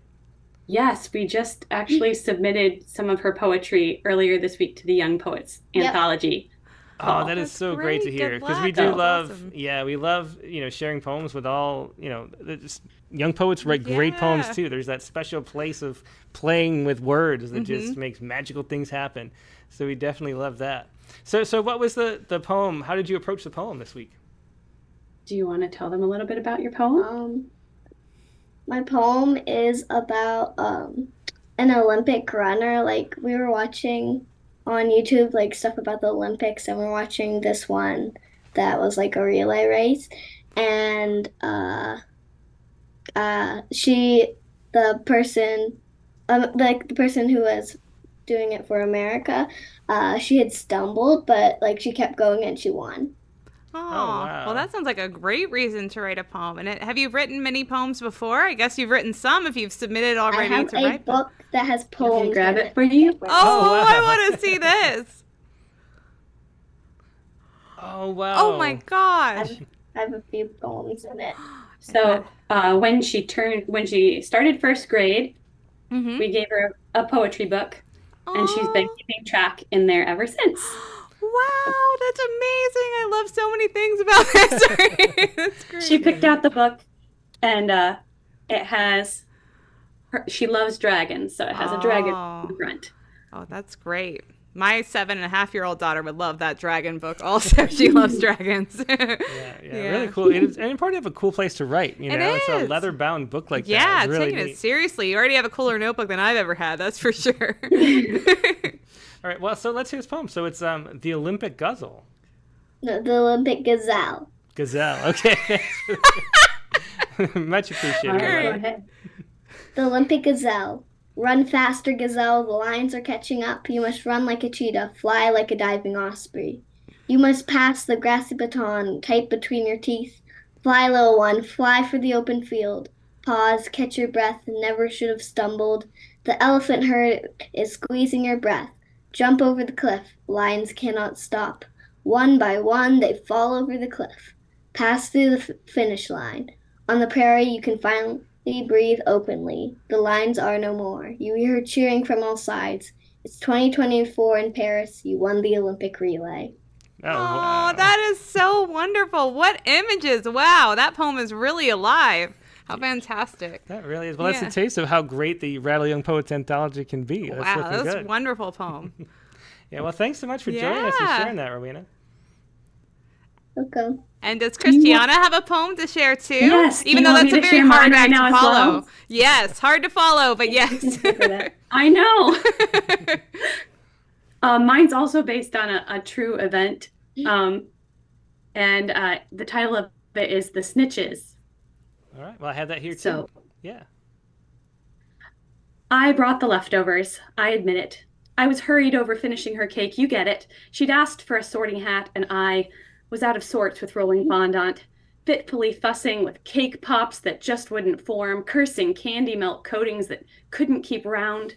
Yes, we just actually submitted some of her poetry earlier this week to the Young Poets Anthology. Oh, that is so great to hear, because we do love, we love, sharing poems with all, young poets write great poems too. There's that special place of playing with words that just makes magical things happen. So we definitely love that. So what was the poem? How did you approach the poem this week? Do you want to tell them a little bit about your poem? My poem is about an Olympic runner. Like, we were watching on YouTube like stuff about the Olympics, and we're watching this one that was like a relay race, and the person who was doing it for America, she had stumbled, but like she kept going and she won. Oh, wow. Well, that sounds like a great reason to write a poem. And have you written many poems before? I guess you've written some if you've submitted already I have to a write. book that has poems. Can I grab in it for you? Oh, wow. I want to see this. Oh wow! Oh my gosh! I have a few poems in it. So when she started first grade, we gave her a poetry book, and she's been keeping track in there ever since. Wow, that's amazing! I love so many things about this. That's great. She picked out the book, and it has she loves dragons, so it has a dragon on the front. Oh, that's great. My 7.5-year-old daughter would love that dragon book also. She loves dragons. Yeah, really cool. It's important to have a cool place to write. You know, it's a is. leather-bound book like that. Yeah, It's really taking neat. it seriously. You already have a cooler notebook than I've ever had, that's for sure. All right, well, so let's hear this poem. So it's the Olympic Guzzle. No, the Olympic Gazelle. Gazelle. Okay. Much appreciated. All right, go ahead. The Olympic Gazelle. Run faster, gazelle, the lions are catching up. You must run like a cheetah, fly like a diving osprey. You must pass the grassy baton, tight between your teeth. Fly, little one, fly for the open field. Pause, catch your breath, never should have stumbled. The elephant herd is squeezing your breath. Jump over the cliff, lions cannot stop. One by one, they fall over the cliff. Pass through the finish line. On the prairie, you can finally breathe openly. The lines are no more. You hear cheering from all sides. It's 2024 in Paris. You won the Olympic relay. Oh, wow. That is so wonderful. What images. Wow, that poem is really alive. How fantastic. That really is. Well, that's a taste of how great the Rattle Young Poets anthology can be. That's Wow, looking that was good. a wonderful poem. Yeah, well, thanks so much for joining us and sharing that, Rowena. Okay. And does Christiana have a poem to share too? Yes. Even Do though you want that's me a to very share hard mine right act now to as follow. well? Yes, hard to follow, but yes. I know. Mine's also based on a true event. And the title of it is The Snitches. All right. Well, I have that here too. So, yeah. I brought the leftovers. I admit it. I was hurried over finishing her cake. You get it. She'd asked for a sorting hat, and I was out of sorts with rolling fondant, fitfully fussing with cake pops that just wouldn't form, cursing candy melt coatings that couldn't keep round.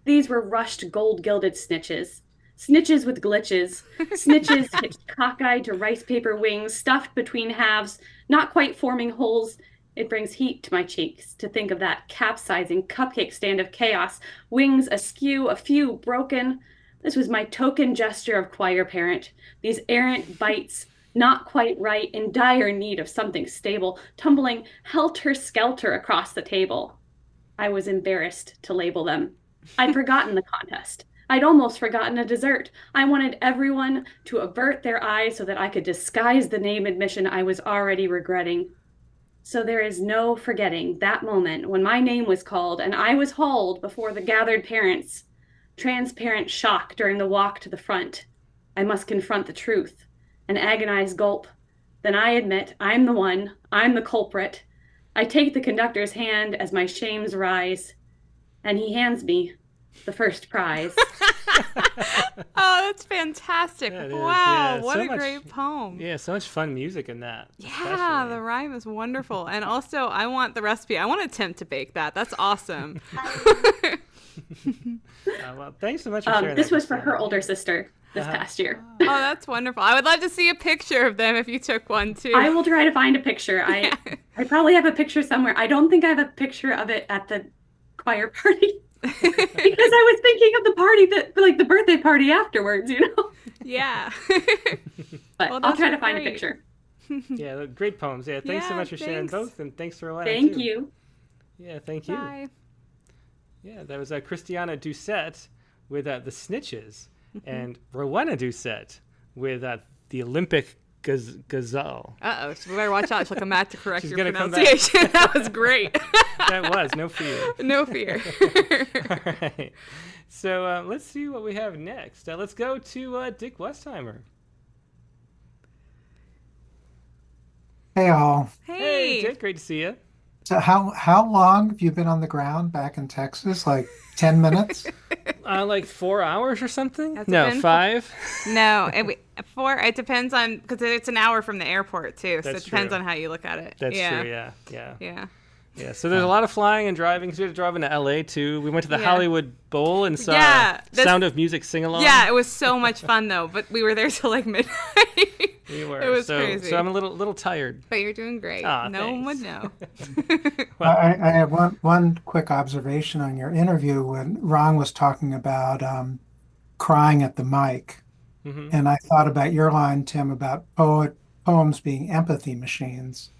These were rushed gold-gilded snitches. Snitches with glitches. Snitches hitched cockeyed to rice paper wings, stuffed between halves, not quite forming holes. It brings heat to my cheeks to think of that capsizing cupcake stand of chaos, wings askew, a few broken. This was my token gesture of choir parent. These errant bites, not quite right, in dire need of something stable, tumbling helter-skelter across the table. I was embarrassed to label them. I'd forgotten the contest. I'd almost forgotten a dessert. I wanted everyone to avert their eyes so that I could disguise the name admission I was already regretting. So there is no forgetting that moment when my name was called and I was hauled before the gathered parents. Transparent shock during the walk to the front. I must confront the truth. An agonized gulp. Then I admit I'm the one. I'm the culprit. I take the conductor's hand as my shames rise, and he hands me the first prize. Oh, that's fantastic. That is, wow, yeah, what so a much- great poem. Yeah, so much fun music in that. Yeah, especially. the rhyme is wonderful. And also, I want the recipe. I want to attempt to bake that. That's awesome. Well, thanks so much for sharing This that, was for Christina. her older sister this past year. Oh, that's wonderful. I would love to see a picture of them if you took one too. I will try to find a picture. I probably have a picture somewhere. I don't think I have a picture of it at the choir party. Because I was thinking of the party like the birthday party afterwards, you know? Yeah. But Well, I'll those try are to find a great. picture. Yeah, they're great poems. Yeah, thanks so Yeah, much for sharing thanks. both, and thanks for Rowena, Thank too. you. Yeah, thank you. Bye. Yeah, that was Christiana Doucette with The Snitches. and Rowena Doucette with the Olympic gazelle. Uh-oh, so we better watch out. She'll come back to correct She's your gonna come pronunciation. That was great. That was, no fear. No fear. All right. So let's see what we have next. Let's go to Dick Westheimer. Hey all. Hey, Dick, great to see you. So how long have you been on the ground back in Texas? Like 10 minutes? Like 4 hours or something? Has it No, been 5. No, it depends on, because it's an hour from the airport too, so That's it depends true. on how you look at it. That's yeah. true, yeah. Yeah, so there's a lot of flying and driving. 'Cause we had to drive into LA too. We went to the Hollywood Bowl and saw Sound of Music sing-along. Yeah, it was so much fun though, but we were there till like midnight. We were. It was so, crazy. So I'm a little tired. But you're doing great. Aw, no one would thanks. know. I have one quick observation on your interview when Ron was talking about crying at the mic. Mhm. And I thought about your line, Tim, about poems being empathy machines.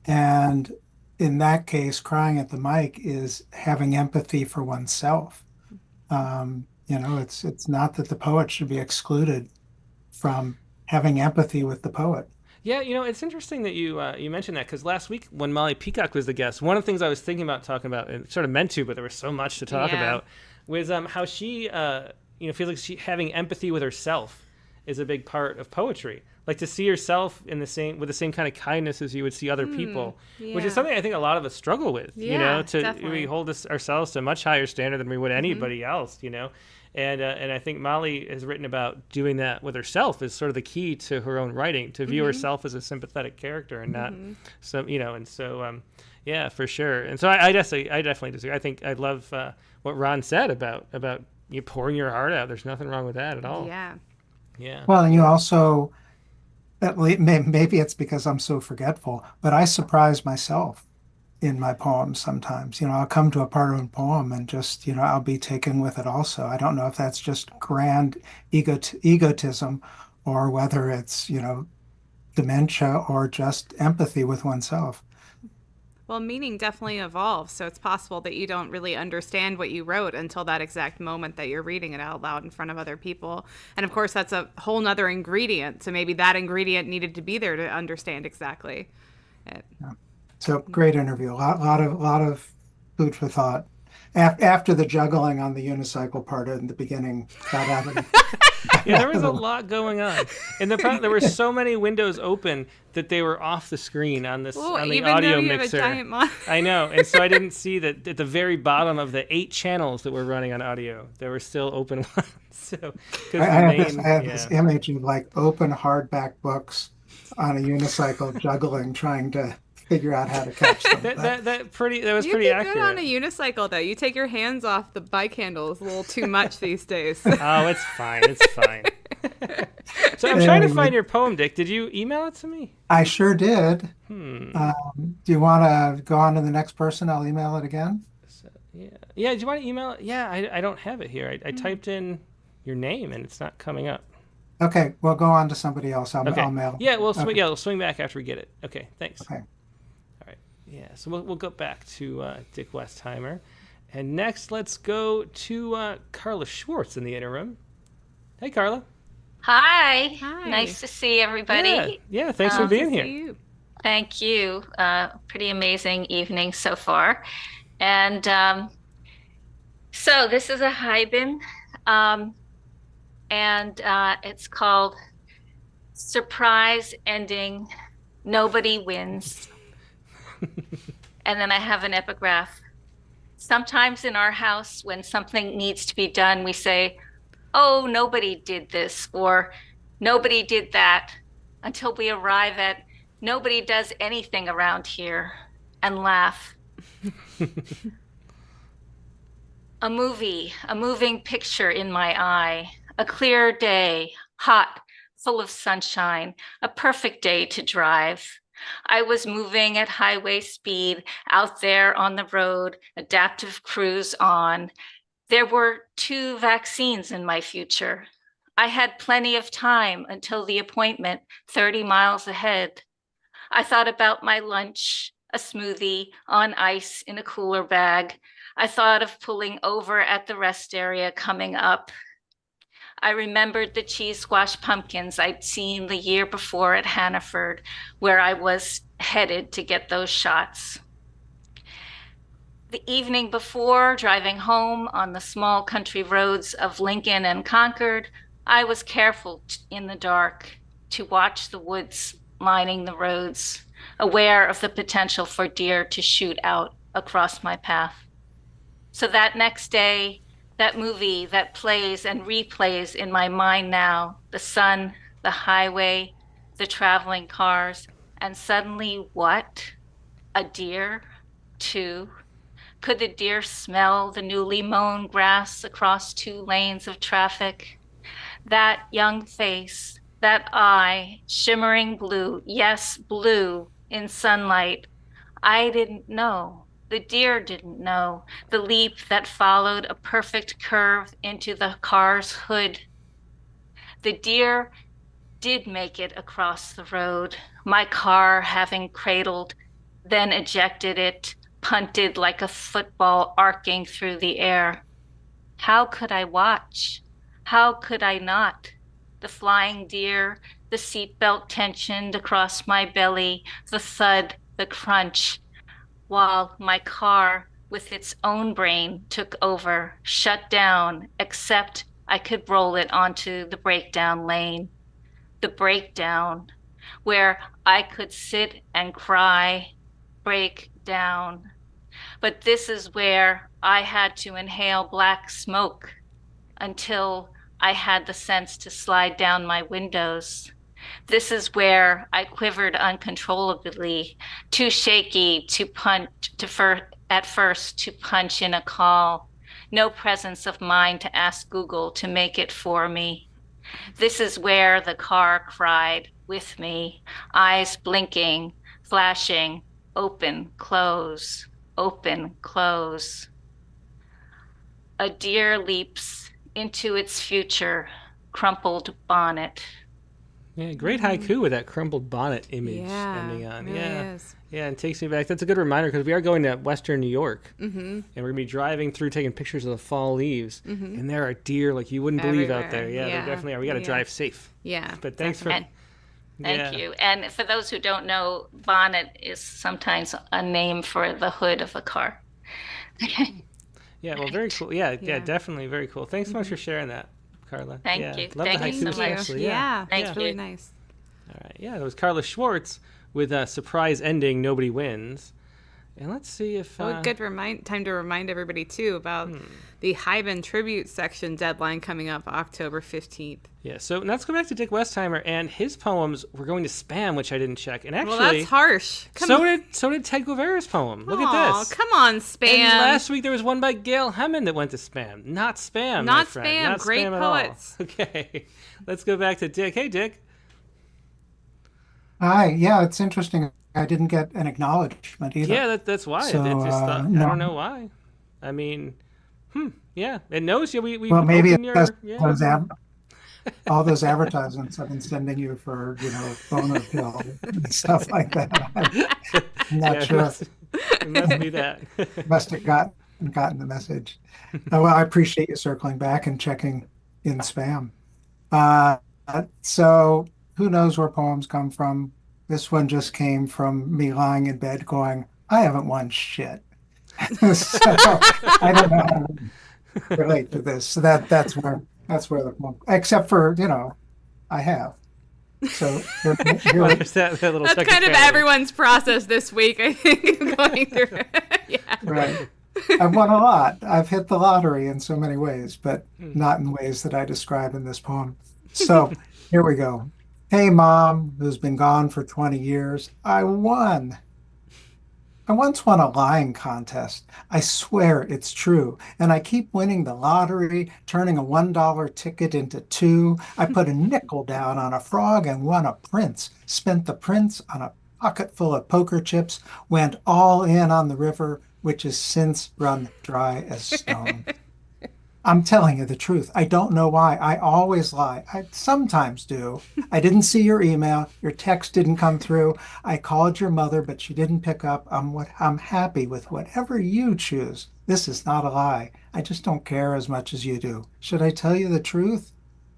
And in that case, crying at the mic is having empathy for oneself. It's not that the poet should be excluded from having empathy with the poet. Yeah, it's interesting that you mentioned that, because last week when Molly Peacock was the guest, one of the things I was thinking about talking about, and sort of meant to, but there was so much to talk about, was how she feels like she having empathy with herself is a big part of poetry. Like to see yourself with the same kind of kindness as you would see other people, which is something I think a lot of us struggle with. We hold ourselves to a much higher standard than we would anybody else. And I think Molly has written about doing that with herself is sort of the key to her own writing, to view herself as a sympathetic character and not yeah, for sure. And so I definitely disagree. I think I love what Ron said about you pouring your heart out. There's nothing wrong with that at all. Yeah. Well, and you also, maybe it's because I'm so forgetful, but I surprise myself in my poems sometimes. I'll come to a part of a poem and just, I'll be taken with it also. I don't know if that's just grand egotism or whether it's, dementia or just empathy with oneself. Well, meaning definitely evolves, so it's possible that you don't really understand what you wrote until that exact moment that you're reading it out loud in front of other people. And of course, that's a whole nother ingredient, so maybe that ingredient needed to be there to understand exactly it. Yeah. So great interview. A lot of food for thought. After the juggling on the unicycle part in the beginning got out of Yeah, there was a lot going on. And there were so many windows open that they were off the screen on the audio mixer. Have a giant monitor. I know. And so I didn't see that at the very bottom of the 8 channels that were running on audio, there were still open ones. So I had this image of like open hardback books on a unicycle juggling, trying to figure out how to catch them. that was pretty accurate. Good on a unicycle though. You take your hands off the bike handles a little too much these days. Oh, it's fine. It's fine. So I'm trying to find your poem, Dick. Did you email it to me? I sure did. Do you want to go on to the next person? I'll email it again. Yeah. Do you want to email it? Yeah, I don't have it here. I typed in your name and it's not coming up. Okay, we'll go on to somebody else. I'll mail. Yeah, we'll swing back after we get it. Okay, thanks. Okay. All right. Yeah, so we'll go back to Dick Westheimer. And next, let's go to Carla Schwartz in the interim. Hey, Carla. Hi. Hi. Nice to see everybody. Yeah, thanks for being here. You. Thank you. Pretty amazing evening so far. And so this is a haibin, and it's called Surprise Ending, Nobody Wins. And then I have an epigraph. Sometimes in our house, when something needs to be done, we say, oh, nobody did this, or nobody did that, until we arrive at nobody does anything around here, and laugh. A moving picture in my eye, a clear day, hot, full of sunshine, a perfect day to drive. I was moving at highway speed out there on the road, adaptive cruise on. There were 2 vaccines in my future. I had plenty of time until the appointment 30 miles ahead. I thought about my lunch, a smoothie on ice in a cooler bag. I thought of pulling over at the rest area coming up. I remembered the cheese squash pumpkins I'd seen the year before at Hannaford, where I was headed to get those shots. The evening before, driving home on the small country roads of Lincoln and Concord, I was careful in the dark to watch the woods lining the roads, aware of the potential for deer to shoot out across my path. So that next day, that movie that plays and replays in my mind now, the sun, the highway, the traveling cars, and suddenly what? A deer, too? Could the deer smell the newly mown grass across 2 lanes of traffic? That young face, that eye, shimmering blue, yes, blue in sunlight. I didn't know. The deer didn't know. The leap that followed a perfect curve into the car's hood. The deer did make it across the road, my car having cradled, then ejected it, punted like a football arcing through the air. How could I watch? How could I not? The flying deer, the seatbelt tensioned across my belly, the thud, the crunch, while my car, with its own brain, took over, shut down, except I could roll it onto the breakdown lane. The breakdown, where I could sit and cry, break down. But this is where I had to inhale black smoke until I had the sense to slide down my windows. This is where I quivered uncontrollably, too shaky to at first to punch in a call. No presence of mind to ask Google to make it for me. This is where the car cried with me, eyes blinking, flashing, open, close, open, close. A deer leaps into its future, crumpled bonnet. Yeah, great haiku with that crumpled bonnet image ending on. Really is. Yeah, and takes me back. That's a good reminder because we are going to Western New York, and we're gonna be driving through, taking pictures of the fall leaves, and there are deer like you wouldn't believe out there. Yeah, there definitely are. We got to drive safe. Yeah, but thanks Thank you. And for those who don't know, bonnet is sometimes a name for the hood of a car. Yeah, well, very cool. Yeah, definitely very cool. Thanks so much for sharing that, Carla. Thank you. Love Thank the you so haikus, much. actually. Yeah, Thank it's you. really nice. All right. Yeah, that was Carla Schwartz with a surprise ending, Nobody Wins. And let's see if... good time to remind everybody, too, about the Hyben Tribute Section deadline coming up October 15th. Yeah, so let's go back to Dick Westheimer, and his poems were going to spam, which I didn't check. And actually... Well, that's harsh. So did Ted Guevara's poem. Look at this. Come on, spam. And last week there was one by Gail Hemmond that went to spam. Not spam, Not my friend. spam. Not Great spam poets. At all. Okay, let's go back to Dick. Hey, Dick. Hi. Yeah, it's interesting. I didn't get an acknowledgement either. Yeah, that's why. So, it just thought, no. I don't know why. I mean, yeah, it knows you. Well, maybe opened it's your, because all those advertisements I've been sending you for, boner pill and stuff like that. I'm not sure. It must be that. Must have gotten the message. Well, I appreciate you circling back and checking in spam. So who knows where poems come from? This one just came from me lying in bed going, I haven't won shit. So I don't know how to relate to this. So that's where the poem, except for, I have. So Well, there's that little That's kind of technicality. everyone's process this week, I think, going through it. Yeah. Right. I've won a lot. I've hit the lottery in so many ways, but not in ways that I describe in this poem. So here we go. Hey, Mom, who's been gone for 20 years. I won. I once won a lying contest. I swear it's true. And I keep winning the lottery, turning a $1 ticket into 2. I put a nickel down on a frog and won a prince. Spent the prince on a pocket full of poker chips. Went all in on the river, which has since run dry as stone. I'm telling you the truth. I don't know why. I always lie. I sometimes do. I didn't see your email. Your text didn't come through. I called your mother, but she didn't pick up. I'm happy with whatever you choose. This is not a lie. I just don't care as much as you do. Should I tell you the truth?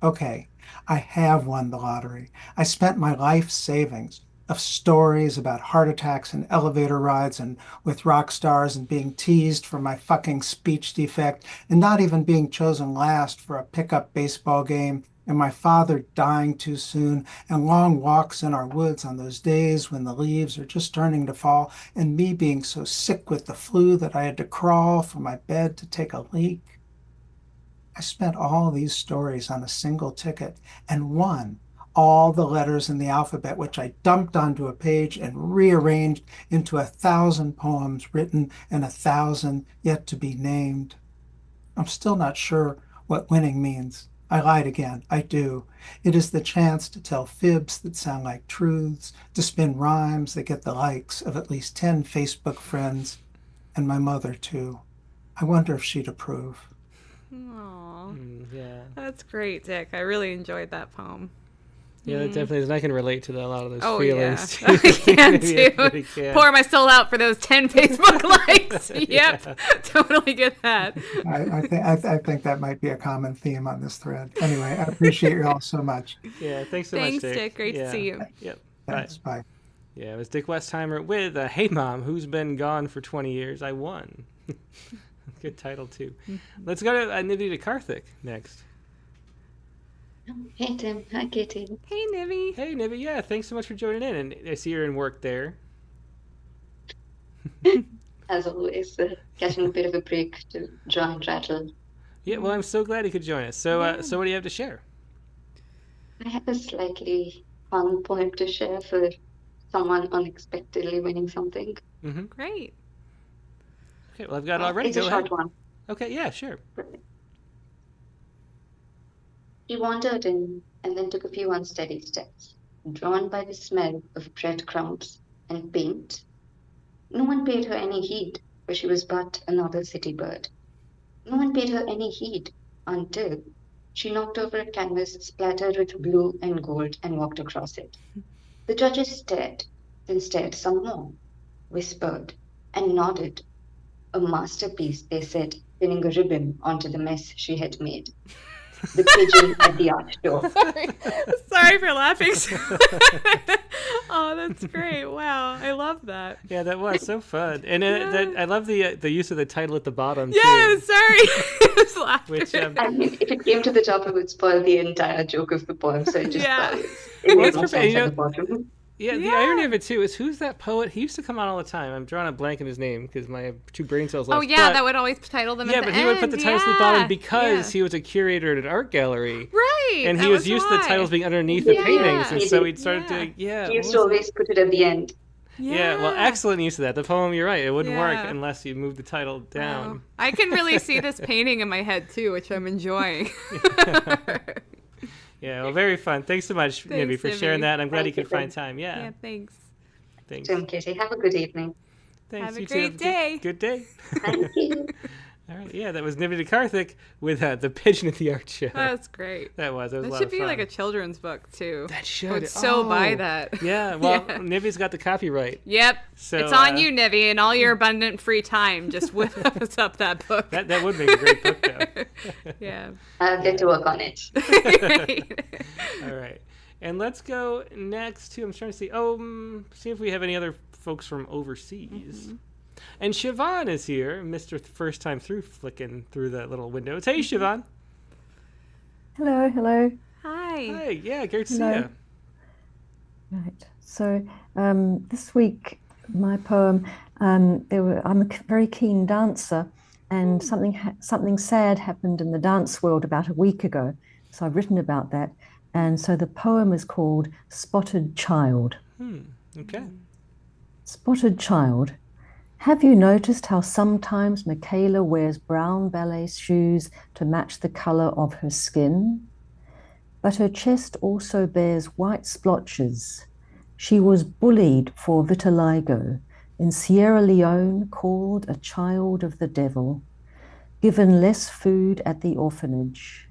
Okay, I have won the lottery. I spent my life savings of stories about heart attacks and elevator rides and with rock stars and being teased for my fucking speech defect and not even being chosen last for a pickup baseball game and my father dying too soon and long walks in our woods on those days when the leaves are just starting to fall and me being so sick with the flu that I had to crawl from my bed to take a leak. I spent all these stories on a single ticket and won all the letters in the alphabet, which I dumped onto a page and rearranged into 1,000 poems written in 1,000 yet to be named. I'm still not sure what winning means. I lied again. I do. It is the chance to tell fibs that sound like truths, to spin rhymes that get the likes of at least 10 Facebook friends, and my mother, too. I wonder if she'd approve. Aww. Yeah. That's great, Dick. I really enjoyed that poem. Yeah, that definitely is. And I can relate to a lot of those feelings. Yeah. I can too. Yeah, really can. Pour my soul out for those 10 Facebook likes. Yep. Totally get that. I think that might be a common theme on this thread. Anyway, I appreciate you all so much. Yeah, thanks so much, Thanks, Dick. Dick. Great to see you. Yep. Thanks. Bye. Yeah, it was Dick Westheimer with Hey Mom, Who's Been Gone for 20 Years? I Won. Good title, too. Let's go to Nidhi to Karthik next. Hey Tim, hi Katie. Hey Nivy. Hey Nivy, yeah, thanks so much for joining in. And I see you're in work there. As always, getting a bit of a break to join Rattle. Yeah, well, I'm so glad you could join us. So, so what do you have to share? I have a slightly fun poem to share for someone unexpectedly winning something. Mm-hmm. Great. Okay, well, I've got it already. It's a short one. Okay, yeah, sure. She wandered in and then took a few unsteady steps, drawn by the smell of breadcrumbs and paint. No one paid her any heed, for she was but another city bird. No one paid her any heed until she knocked over a canvas splattered with blue and gold and walked across it. The judges stared, then stared some more, whispered, and nodded. A masterpiece, they said, pinning a ribbon onto the mess she had made. The pigeon at the art show. Sorry for laughing. Oh, that's great. Wow, I love that. Yeah, that was so fun. And I love the use of the title at the bottom, too. I'm sorry. I was laughing. Which, I mean, if it came to the top, it would spoil the entire joke of the poem, so I just thought it well, made more sense at the bottom. Yeah, the irony of it, too, is who's that poet? He used to come on all the time. I'm drawing a blank in his name because my two brain cells left. Oh, yeah, that would always title them at the end. Yeah, but he would put the titles at the bottom because he was a curator at an art gallery. Right. And he was used to the titles being underneath the paintings. And so he'd started doing, He used to always put it at the end. Yeah, well, excellent use of that. The poem, you're right. It wouldn't work unless you moved the title down. Wow. I can really see this painting in my head, too, which I'm enjoying. Yeah, well, very fun. Thanks so much, Nibby, for sharing that. I'm glad you could find time. Yeah, thanks. Thanks. Tim, Katie, have a good evening. Thanks. Have a You too. great day. Good day. Thank you. All right, yeah, that was Nibby to Karthik with the pigeon at the art show. That's great. That was a lot of fun. That should be like a children's book, too. That should. I would so buy that. Yeah, well, Nibby's got the copyright. Yep. So, it's on you, Nibby, and all your abundant free time. Just whip us up that book. That would make a great book, though. Yeah. I'll get to work on it. All right. And let's go next to, I'm trying to see, see if we have any other folks from overseas. Mm-hmm. And Siobhan is here, Mr. First Time Through, flicking through the little windows. Hey, Siobhan. Hello. Hi. Hi, yeah, great to see you. Right. So this week, my poem, I'm a very keen dancer, and something sad happened in the dance world about a week ago. So I've written about that. And so the poem is called Spotted Child. Okay. Spotted Child. Have you noticed how sometimes Michaela wears brown ballet shoes to match the color of her skin? But her chest also bears white splotches. She was bullied for vitiligo, in Sierra Leone called a child of the devil, given less food at the orphanage.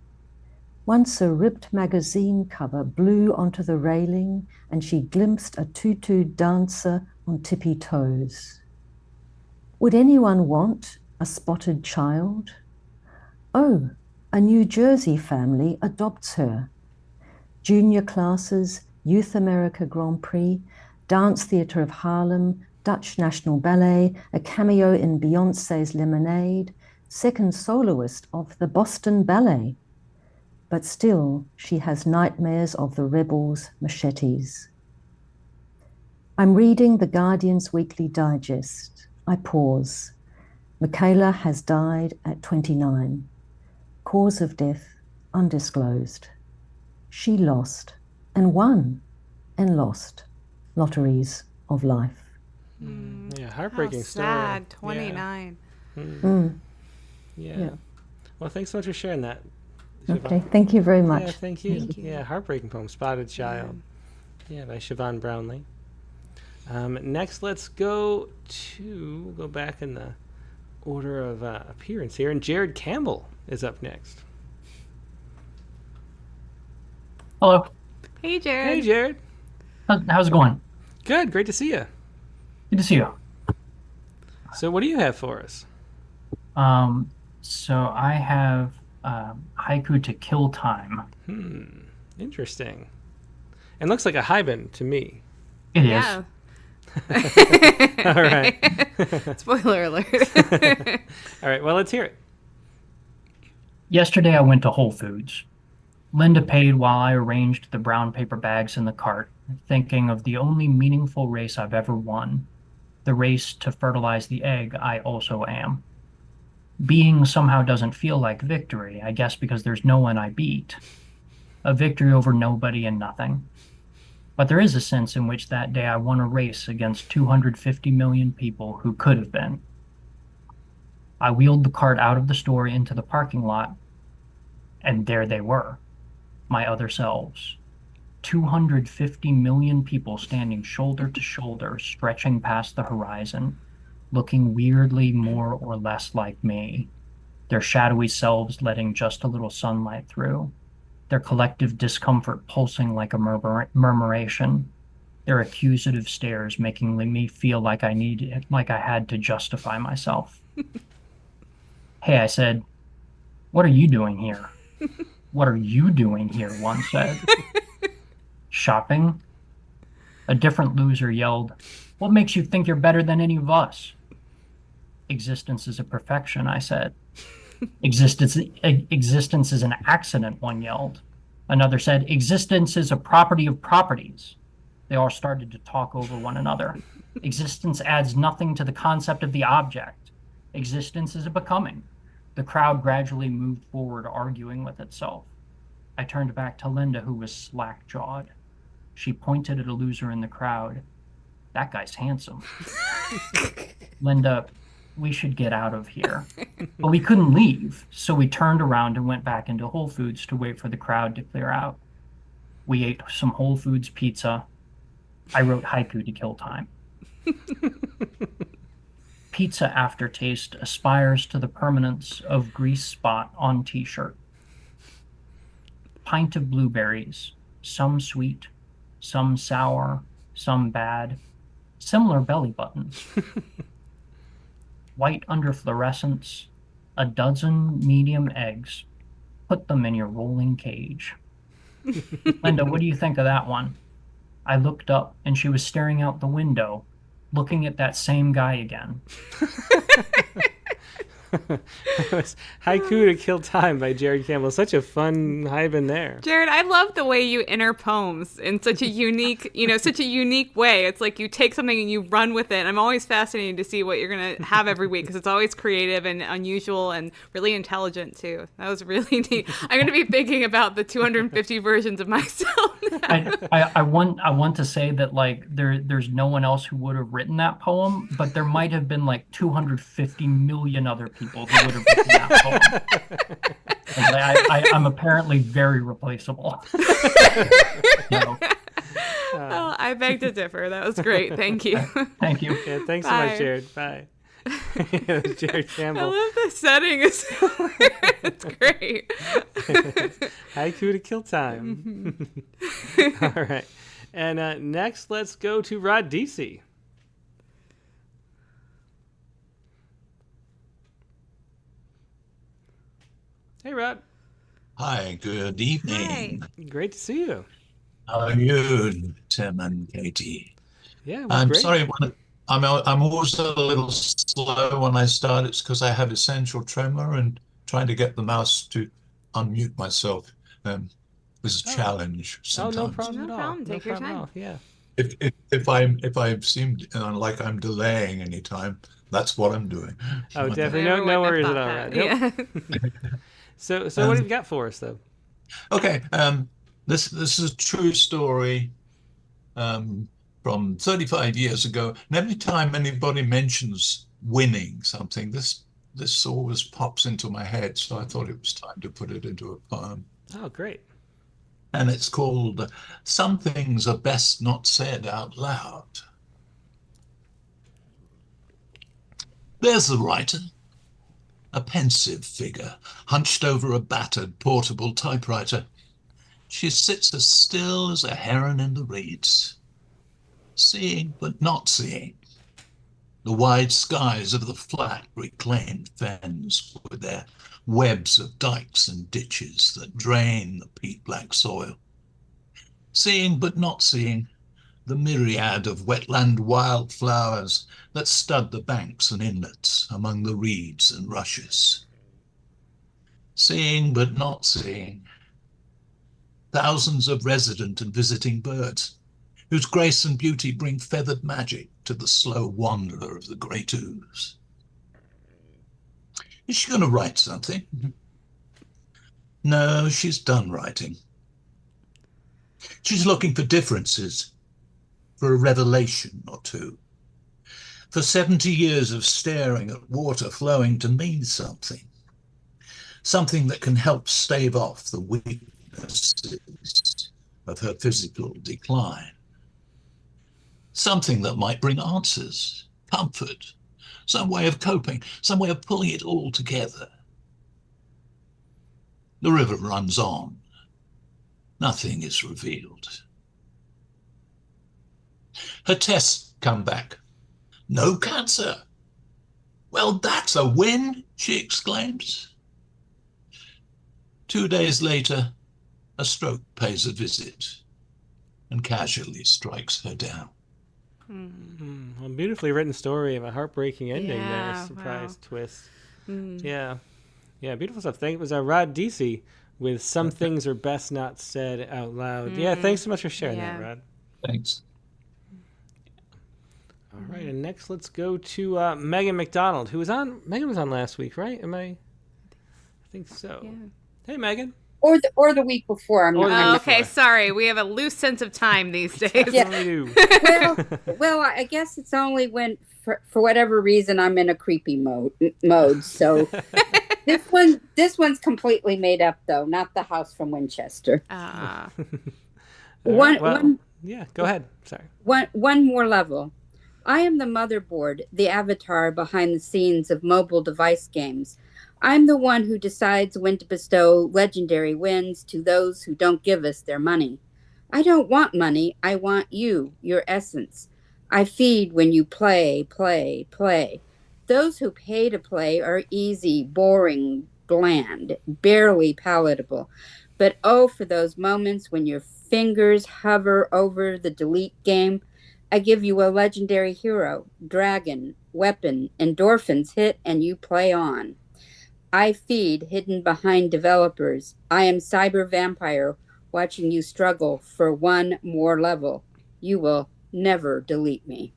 Once a ripped magazine cover blew onto the railing and she glimpsed a tutu dancer on tippy toes. Would anyone want a spotted child? Oh, A New Jersey family adopts her. Junior classes, Youth America Grand Prix, Dance Theatre of Harlem, Dutch National Ballet, a cameo in Beyoncé's Lemonade, second soloist of the Boston Ballet. But still, she has nightmares of the rebels' machetes. I'm reading The Guardian's Weekly Digest. I pause. Michaela has died at 29. Cause of death undisclosed. She lost and won and lost lotteries of life. Yeah, heartbreaking How story. sad, 29. Yeah. Well, thanks so much for sharing that. Okay, thank you very much. Yeah, thank you. Yeah, heartbreaking poem, Spotted Child. Yeah, by Siobhan Brownlee. Next, let's go back in the order of appearance here, and Jared Campbell is up next. Hello. Hey, Jared. Hey, Jared. How's it going? Good. Great to see you. Good to see you. So what do you have for us? So I have Haiku to Kill Time. Interesting. And looks like a haibin to me. It is. Yeah. All right. Spoiler alert. All right. Well, let's hear it. Yesterday I went to Whole Foods. Linda paid while I arranged the brown paper bags in the cart, thinking of the only meaningful race I've ever won, the race to fertilize the egg I also am. Being somehow doesn't feel like victory, I guess because there's no one I beat. A victory over nobody and nothing. But there is a sense in which that day I won a race against 250 million people who could have been. I wheeled the cart out of the store into the parking lot, and there they were, my other selves. 250 million people standing shoulder to shoulder, stretching past the horizon, looking weirdly more or less like me, their shadowy selves letting just a little sunlight through, their collective discomfort pulsing like a murmuration, their accusative stares making me feel like I had to justify myself. Hey, I said, "What are you doing here?" "What are you doing here?" one said. "Shopping?" A different loser yelled, "What makes you think you're better than any of us?" "Existence is a perfection," I said. Existence is an accident," one yelled. Another said, "Existence is a property of properties." They all started to talk over one another. "Existence adds nothing to the concept of the object. Existence is a becoming." The crowd gradually moved forward, arguing with itself. I turned back to Linda, who was slack-jawed. She pointed at a loser in the crowd. "That guy's handsome." "Linda, we should get out of here." But we couldn't leave, so we turned around and went back into Whole Foods to wait for the crowd to clear out. We ate some Whole Foods pizza. I wrote Haiku to Kill Time. Pizza aftertaste aspires to the permanence of grease spot on t-shirt. Pint of blueberries, some sweet, some sour, some bad, similar belly buttons. White under fluorescence, a dozen medium eggs. Put them in your rolling cage. Linda, what do you think of that one? I looked up and she was staring out the window, looking at that same guy again. That was Haiku to Kill Time by Jared Campbell. Such a fun haibin there. Jared, I love the way you enter poems in such a unique, such a unique way. It's like you take something and you run with it. I'm always fascinated to see what you're going to have every week because it's always creative and unusual and really intelligent too. That was really neat. I'm going to be thinking about the 250 versions of myself now. I want to say that like there's no one else who would have written that poem, but there might have been like 250 million other people who would have written that poem. I'm apparently very replaceable. So. Well, I beg to differ. That was great. Thank you. Thank you. Yeah, thanks so much, Jared. Bye. Jared Campbell. I love the setting. It's great. Haiku to Kill Time. All right. And next, let's go to Rod DC. Hey, Rod. Hi, good evening. Hi. Great to see you. How are you, Tim and Katie? Yeah, we're I'm great. sorry, I'm always a little slow when I start. It's because I have essential tremor and trying to get the mouse to unmute myself. Is a challenge sometimes. Oh, no problem No at all. problem. No Take your problem at time. all. Yeah. If I seem like I'm delaying any time, that's what I'm doing. Oh, definitely. Never No would have worries at thought all, that. right? Nope. Yeah. So what have you got for us, though? Okay, this is a true story from 35 years ago. And every time anybody mentions winning something, this always pops into my head. So I thought it was time to put it into a poem. Oh, great. And it's called Some Things Are Best Not Said Out Loud. There's the writer, a pensive figure, hunched over a battered portable typewriter. She sits as still as a heron in the reeds, seeing but not seeing the wide skies of the flat reclaimed fens with their webs of dikes and ditches that drain the peat-black soil. Seeing but not seeing the myriad of wetland wildflowers that stud the banks and inlets among the reeds and rushes. Seeing but not seeing thousands of resident and visiting birds whose grace and beauty bring feathered magic to the slow wanderer of the great ooze. Is she going to write something? No, she's done writing. She's looking for differences, for a revelation or two, for 70 years of staring at water flowing to mean something, something that can help stave off the weaknesses of her physical decline, something that might bring answers, comfort, some way of coping, some way of pulling it all together. The river runs on. Nothing is revealed. Her tests come back. No cancer. Well, that's a win, she exclaims. 2 days later, a stroke pays a visit and casually strikes her down. Well, beautifully written story of a heartbreaking ending Yeah, there. Surprise wow. twist. Mm. Yeah. Yeah, beautiful stuff. Thank it was Rod Deasy with Some Things Are Best Not Said Out Loud. Yeah, thanks so much for sharing that, Rod. Thanks. All right, and next let's go to Megan McDonald, who was on. Megan was on last week, right? I think so. Yeah. Hey, Megan. Or the week before. I'm not. Okay, sorry. We have a loose sense of time these days. Yeah. well, I guess it's only when, for whatever reason, I'm in a creepy mode. So this one's completely made up, though, not the house from Winchester. Yeah, go ahead. Sorry. One more level. I am the motherboard, the avatar behind the scenes of mobile device games. I'm the one who decides when to bestow legendary wins to those who don't give us their money. I don't want money. I want you, your essence. I feed when you play, play, play. Those who pay to play are easy, boring, bland, barely palatable. But oh, for those moments when your fingers hover over the delete game. I give you a legendary hero, dragon, weapon, endorphins hit, and you play on. I feed hidden behind developers. I am cyber vampire watching you struggle for one more level. You will never delete me.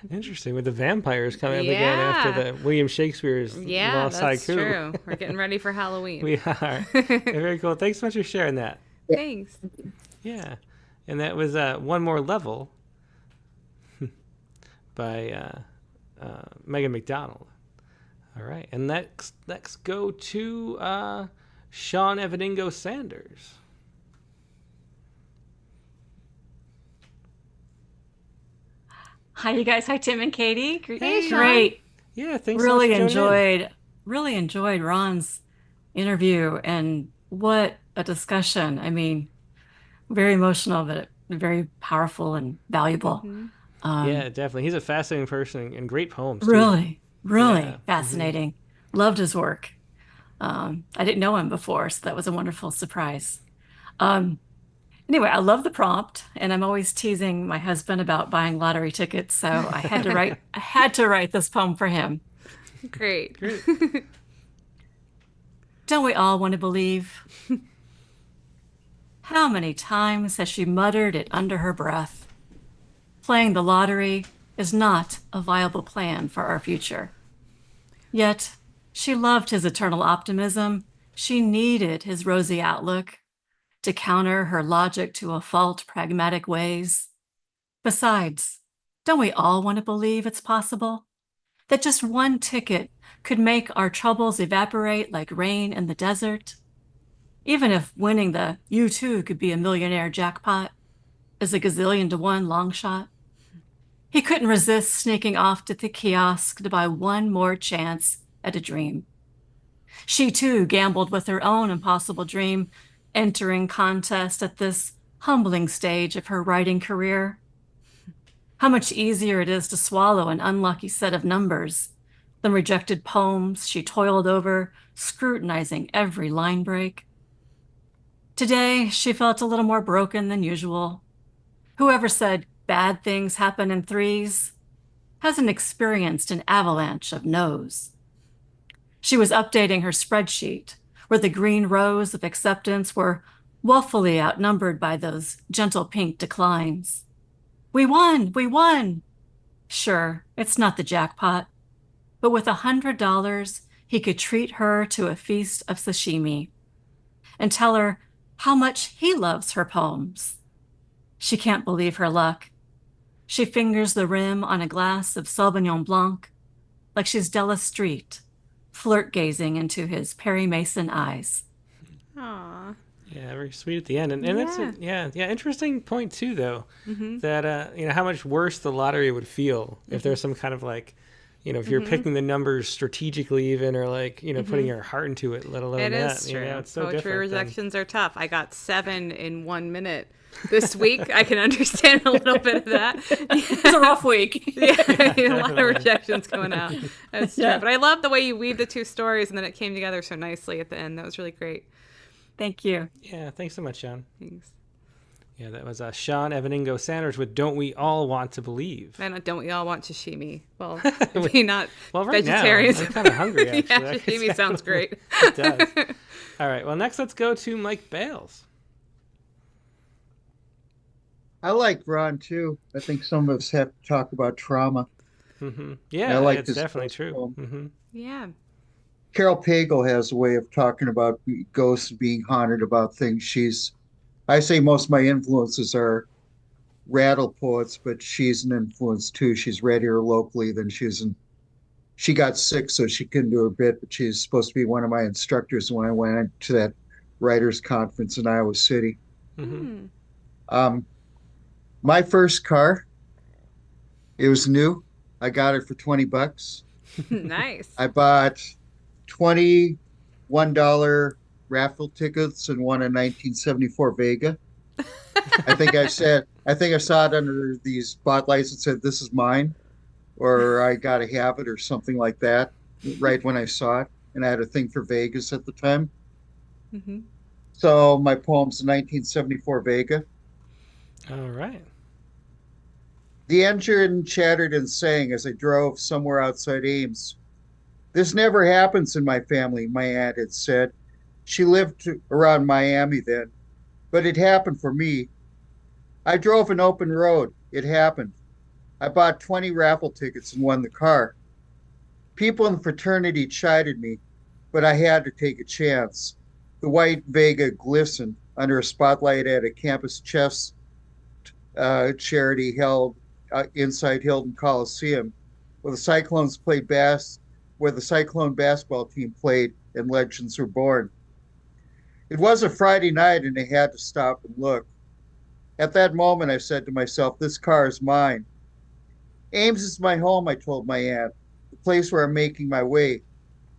Interesting, with the vampires coming up again after the William Shakespeare's lost that's haiku. true. We're getting ready for Halloween. We are. Very cool. Thanks so much for sharing that. Thanks. Yeah. And that was One More Level by Megan McDonald. All right. And let's go to Sean Evaningo Sanders. Hi, you guys. Hi, Tim and Katie. Hey, Sean. Great. Yeah, thanks really so much for joining in. really enjoyed Ron's interview, and what a discussion. I mean, very emotional, but very powerful and valuable. Yeah, definitely. He's a fascinating person and great poems, too. Really Yeah. fascinating. Loved his work. I didn't know him before, so that was a wonderful surprise. Anyway, I love the prompt, and I'm always teasing my husband about buying lottery tickets, so I had to write this poem for him. Great. Don't we all want to believe? How many times has she muttered it under her breath? Playing the lottery is not a viable plan for our future. Yet, she loved his eternal optimism. She needed his rosy outlook to counter her logic to a fault pragmatic ways. Besides, don't we all want to believe it's possible? That just one ticket could make our troubles evaporate like rain in the desert? Even if winning the "you too could be a millionaire" jackpot is a gazillion to one long shot. He couldn't resist sneaking off to the kiosk to buy one more chance at a dream. She too gambled with her own impossible dream, entering contest at this humbling stage of her writing career. How much easier it is to swallow an unlucky set of numbers than rejected poems she toiled over, scrutinizing every line break. Today, she felt a little more broken than usual. Whoever said bad things happen in threes hasn't experienced an avalanche of no's. She was updating her spreadsheet, where the green rows of acceptance were woefully outnumbered by those gentle pink declines. We won! We won! Sure, it's not the jackpot, but with $100, he could treat her to a feast of sashimi and tell her how much he loves her poems. She can't believe her luck. She fingers the rim on a glass of Sauvignon Blanc like she's Della Street, flirt-gazing into his Perry Mason eyes. Aww. Yeah, very sweet at the end. And that's interesting point too, though, that how much worse the lottery would feel if there's some kind of if you're picking the numbers strategically, even, or putting your heart into it, let alone it that. Is true. It's so Poetry different rejections are tough. I got 7 in 1 minute this week. I can understand a little bit of that. It's a rough week. A lot of rejections going out. That's true. But I love the way you weave the two stories, and then it came together so nicely at the end. That was really great. Thank you. Yeah, thanks so much, Sean. Thanks. Yeah, that was Sean Evaningo Sanders with "Don't We All Want to Believe." And don't we all want sashimi? Well, maybe not right vegetarians. Now, I'm kind of hungry, actually. Yeah, sashimi sounds great. It does. All right, well, next let's go to Mike Bales. I like Ron, too. I think some of us have to talk about trauma. Yeah, I like it's definitely true. Yeah. Carol Pagel has a way of talking about ghosts being haunted, about things. I say most of my influences are rattle poets, but she's an influence too. She's read here locally. She got sick, so she couldn't do her bit, but she's supposed to be one of my instructors when I went to that writers conference in Iowa City. My first car, it was new. I got it for $20. Nice. I bought $21 raffle tickets and won a 1974 Vega. I think I saw it under these spotlights and said, "This is mine," or "I got to have it," or something like that, right when I saw it. And I had a thing for Vegas at the time. So my poem's the 1974 Vega. All right. The engine chattered and sang as I drove somewhere outside Ames. "This never happens in my family," my aunt had said. She lived around Miami then, but it happened for me. I drove an open road. It happened. I bought 20 raffle tickets and won the car. People in the fraternity chided me, but I had to take a chance. The white Vega glistened under a spotlight at a campus chess charity held inside Hilton Coliseum, where the Cyclone basketball team played and legends were born. It was a Friday night and I had to stop and look. At that moment, I said to myself, "This car is mine." Ames is my home, I told my aunt, the place where I'm making my way.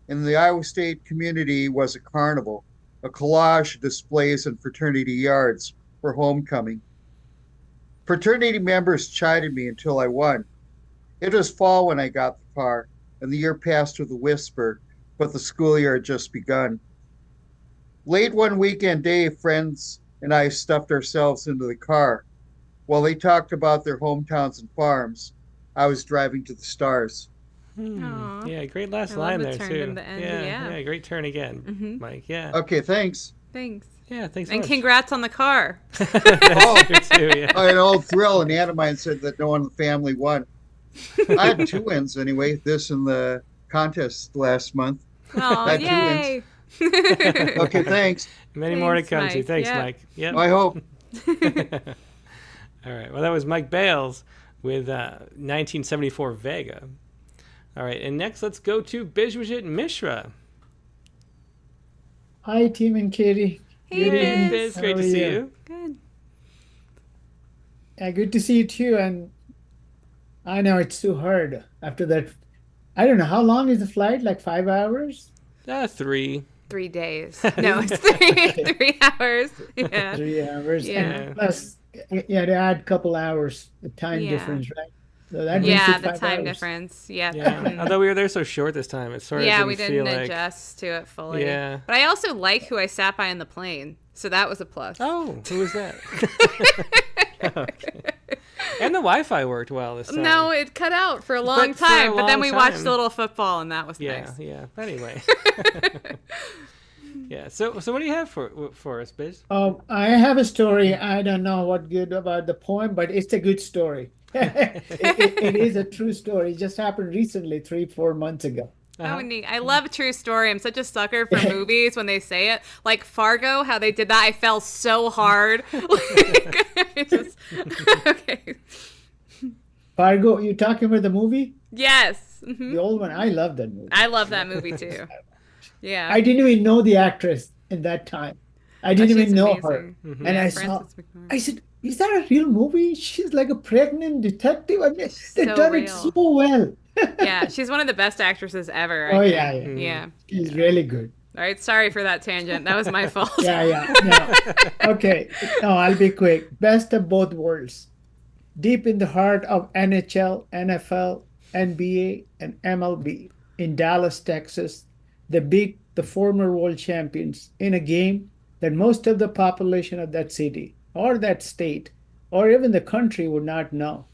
In the Iowa State community was a carnival, a collage of displays and fraternity yards for homecoming. Fraternity members chided me until I won. It was fall when I got the car, and the year passed with a whisper. but the school year had just begun. Late one weekend day, friends and I stuffed ourselves into the car. While they talked about their hometowns and farms, I was driving to the stars. Yeah, great last I line love there the turn too. in the end, yeah. Great turn again, Mhm. Mike. Yeah. Okay, thanks. Thanks. Yeah, thanks so And much. congrats on the car. That's true too, yeah. I had an old thrill, and Aunt of mine said that no one in the family won. I had 2 wins anyway, this and the contest last month. Oh, I had 2 yay. wins. Okay, thanks. Many more to Thanks, come to. Mike. Thanks, Yep. Mike. Yep. I hope. All right. Well, that was Mike Bales with 1974 Vega. All right. And next, let's go to Bijwajit Mishra. Hi, Tim and Katie. Hey, Hey, Biz. Biz. How Great to are see you? you. Good. Yeah, good to see you too. And I know it's too hard after that. I don't know, how long is the flight? Like 5 hours? 3. 3 days. No, it's 3 hours. Yeah. 3 hours. Yeah. And plus, yeah, to add a couple hours, the time Yeah. difference, right? So that makes Yeah, it the 5 time hours. difference. Yeah. Yeah. Although we were there so short this time, it sort of Yeah, didn't we feel didn't like... adjust to it fully. Yeah. But I also like who I sat by in the plane. So that was a plus. Oh, who was that? Okay. And the Wi-Fi worked well this time. No, it cut out for a long for a time. But then long we watched time. a little football, and that was Yeah, nice. yeah. Anyway. Yeah. So what do you have for us, Biz? I have a story. I don't know what good about the poem, but it's a good story. It is a true story. It just happened recently, 3-4 months ago. Oh, neat. I love true story. I'm such a sucker for movies when they say it. Like Fargo, how they did that. I fell so hard. Okay. Fargo, you talking about the movie? Yes. Mhm. The old one. I love that movie. I love that movie too. Yeah. I didn't even know the actress in that time. I didn't even she's know amazing. her. Mm-hmm. And Yeah, I saw, Frances McDormand. I said, is that a real movie? She's like a pregnant detective. I mean, they've So done it real. so well. Yeah, she's one of the best actresses ever. I Oh, think. yeah, yeah. Yeah. She's really good. All right. Sorry for that tangent. That was my fault. Yeah. No. Okay. No, I'll be quick. Best of both worlds. Deep in the heart of NHL, NFL, NBA, and MLB in Dallas, Texas, they beat the former world champions in a game that most of the population of that city or that state or even the country would not know.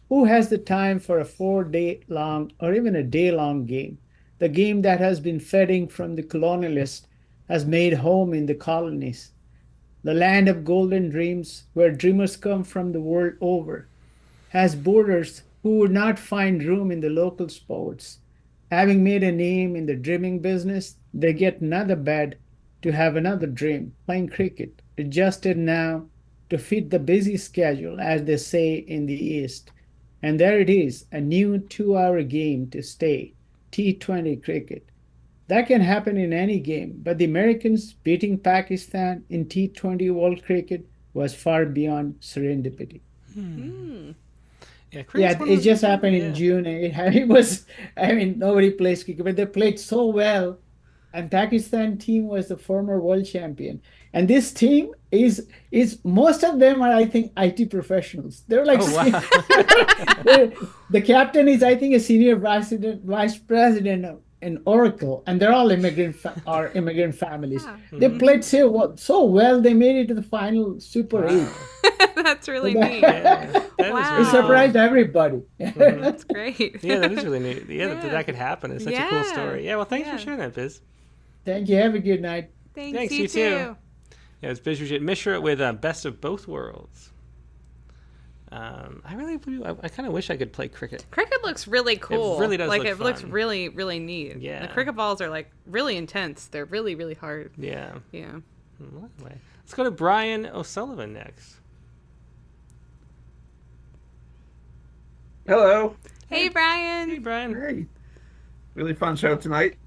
Who has the time for a 4-day long or even a day-long game? The game that has been fading from the colonialists has made home in the colonies. The land of golden dreams, where dreamers come from the world over, has boarders who would not find room in the local sports. Having made a name in the dreaming business, they get another bed to have another dream, playing cricket, adjusted now to fit the busy schedule, as they say in the East. And there it is, a new 2-hour game to stay, T20 cricket. That can happen in any game, but the Americans beating Pakistan in T20 World Cricket was far beyond serendipity. Yeah, Yeah, it just happened in June. And it was, I mean, nobody plays cricket, but they played so well. And Pakistan team was the former world champion. And this team is most of them are, I think, IT professionals. They're like, the captain is, I think, a senior vice president in Oracle, and they're all immigrant families. They played so well, they made it to the final Super 8. That's really neat. Wow. It surprised everybody. That's great. Yeah, that is really neat. Yeah, that could happen. It's such a cool story. Yeah, well, thanks for sharing that, Biz. Thank you. Have a good night. Thanks you too. Yeah, it's Bijwajit Mishra with Best of Both Worlds. I really do. I kind of wish I could play cricket. Cricket looks really cool. It really does Like look it looks fun. really, really neat. Yeah. The cricket balls are like really intense. They're really, really hard. Yeah. Yeah. Well, anyway, let's go to Brian O'Sullivan next. Hello. Hey, Brian. Hey, Brian. Hey. Really fun show tonight.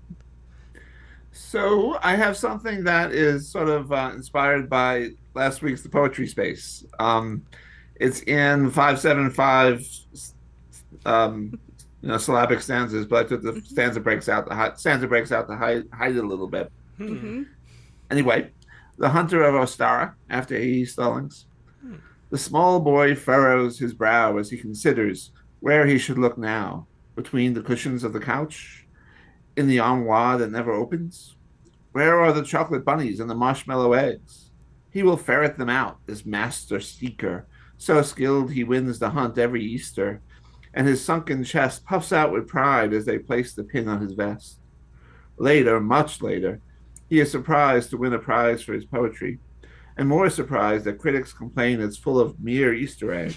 So I have something that is sort of inspired by last week's The Poetry Space. It's in 575 syllabic stanzas, but I took the stanza breaks out the hide it a little bit. Mm-hmm. Anyway, the hunter of Ostara, after A.E. Stallings. The small boy furrows his brow as he considers where he should look now, between the cushions of the couch, in the armoire that never opens? Where are the chocolate bunnies and the marshmallow eggs? He will ferret them out, this master seeker, so skilled he wins the hunt every Easter, and his sunken chest puffs out with pride as they place the pin on his vest. Later, much later, he is surprised to win a prize for his poetry, and more surprised that critics complain it's full of mere Easter eggs.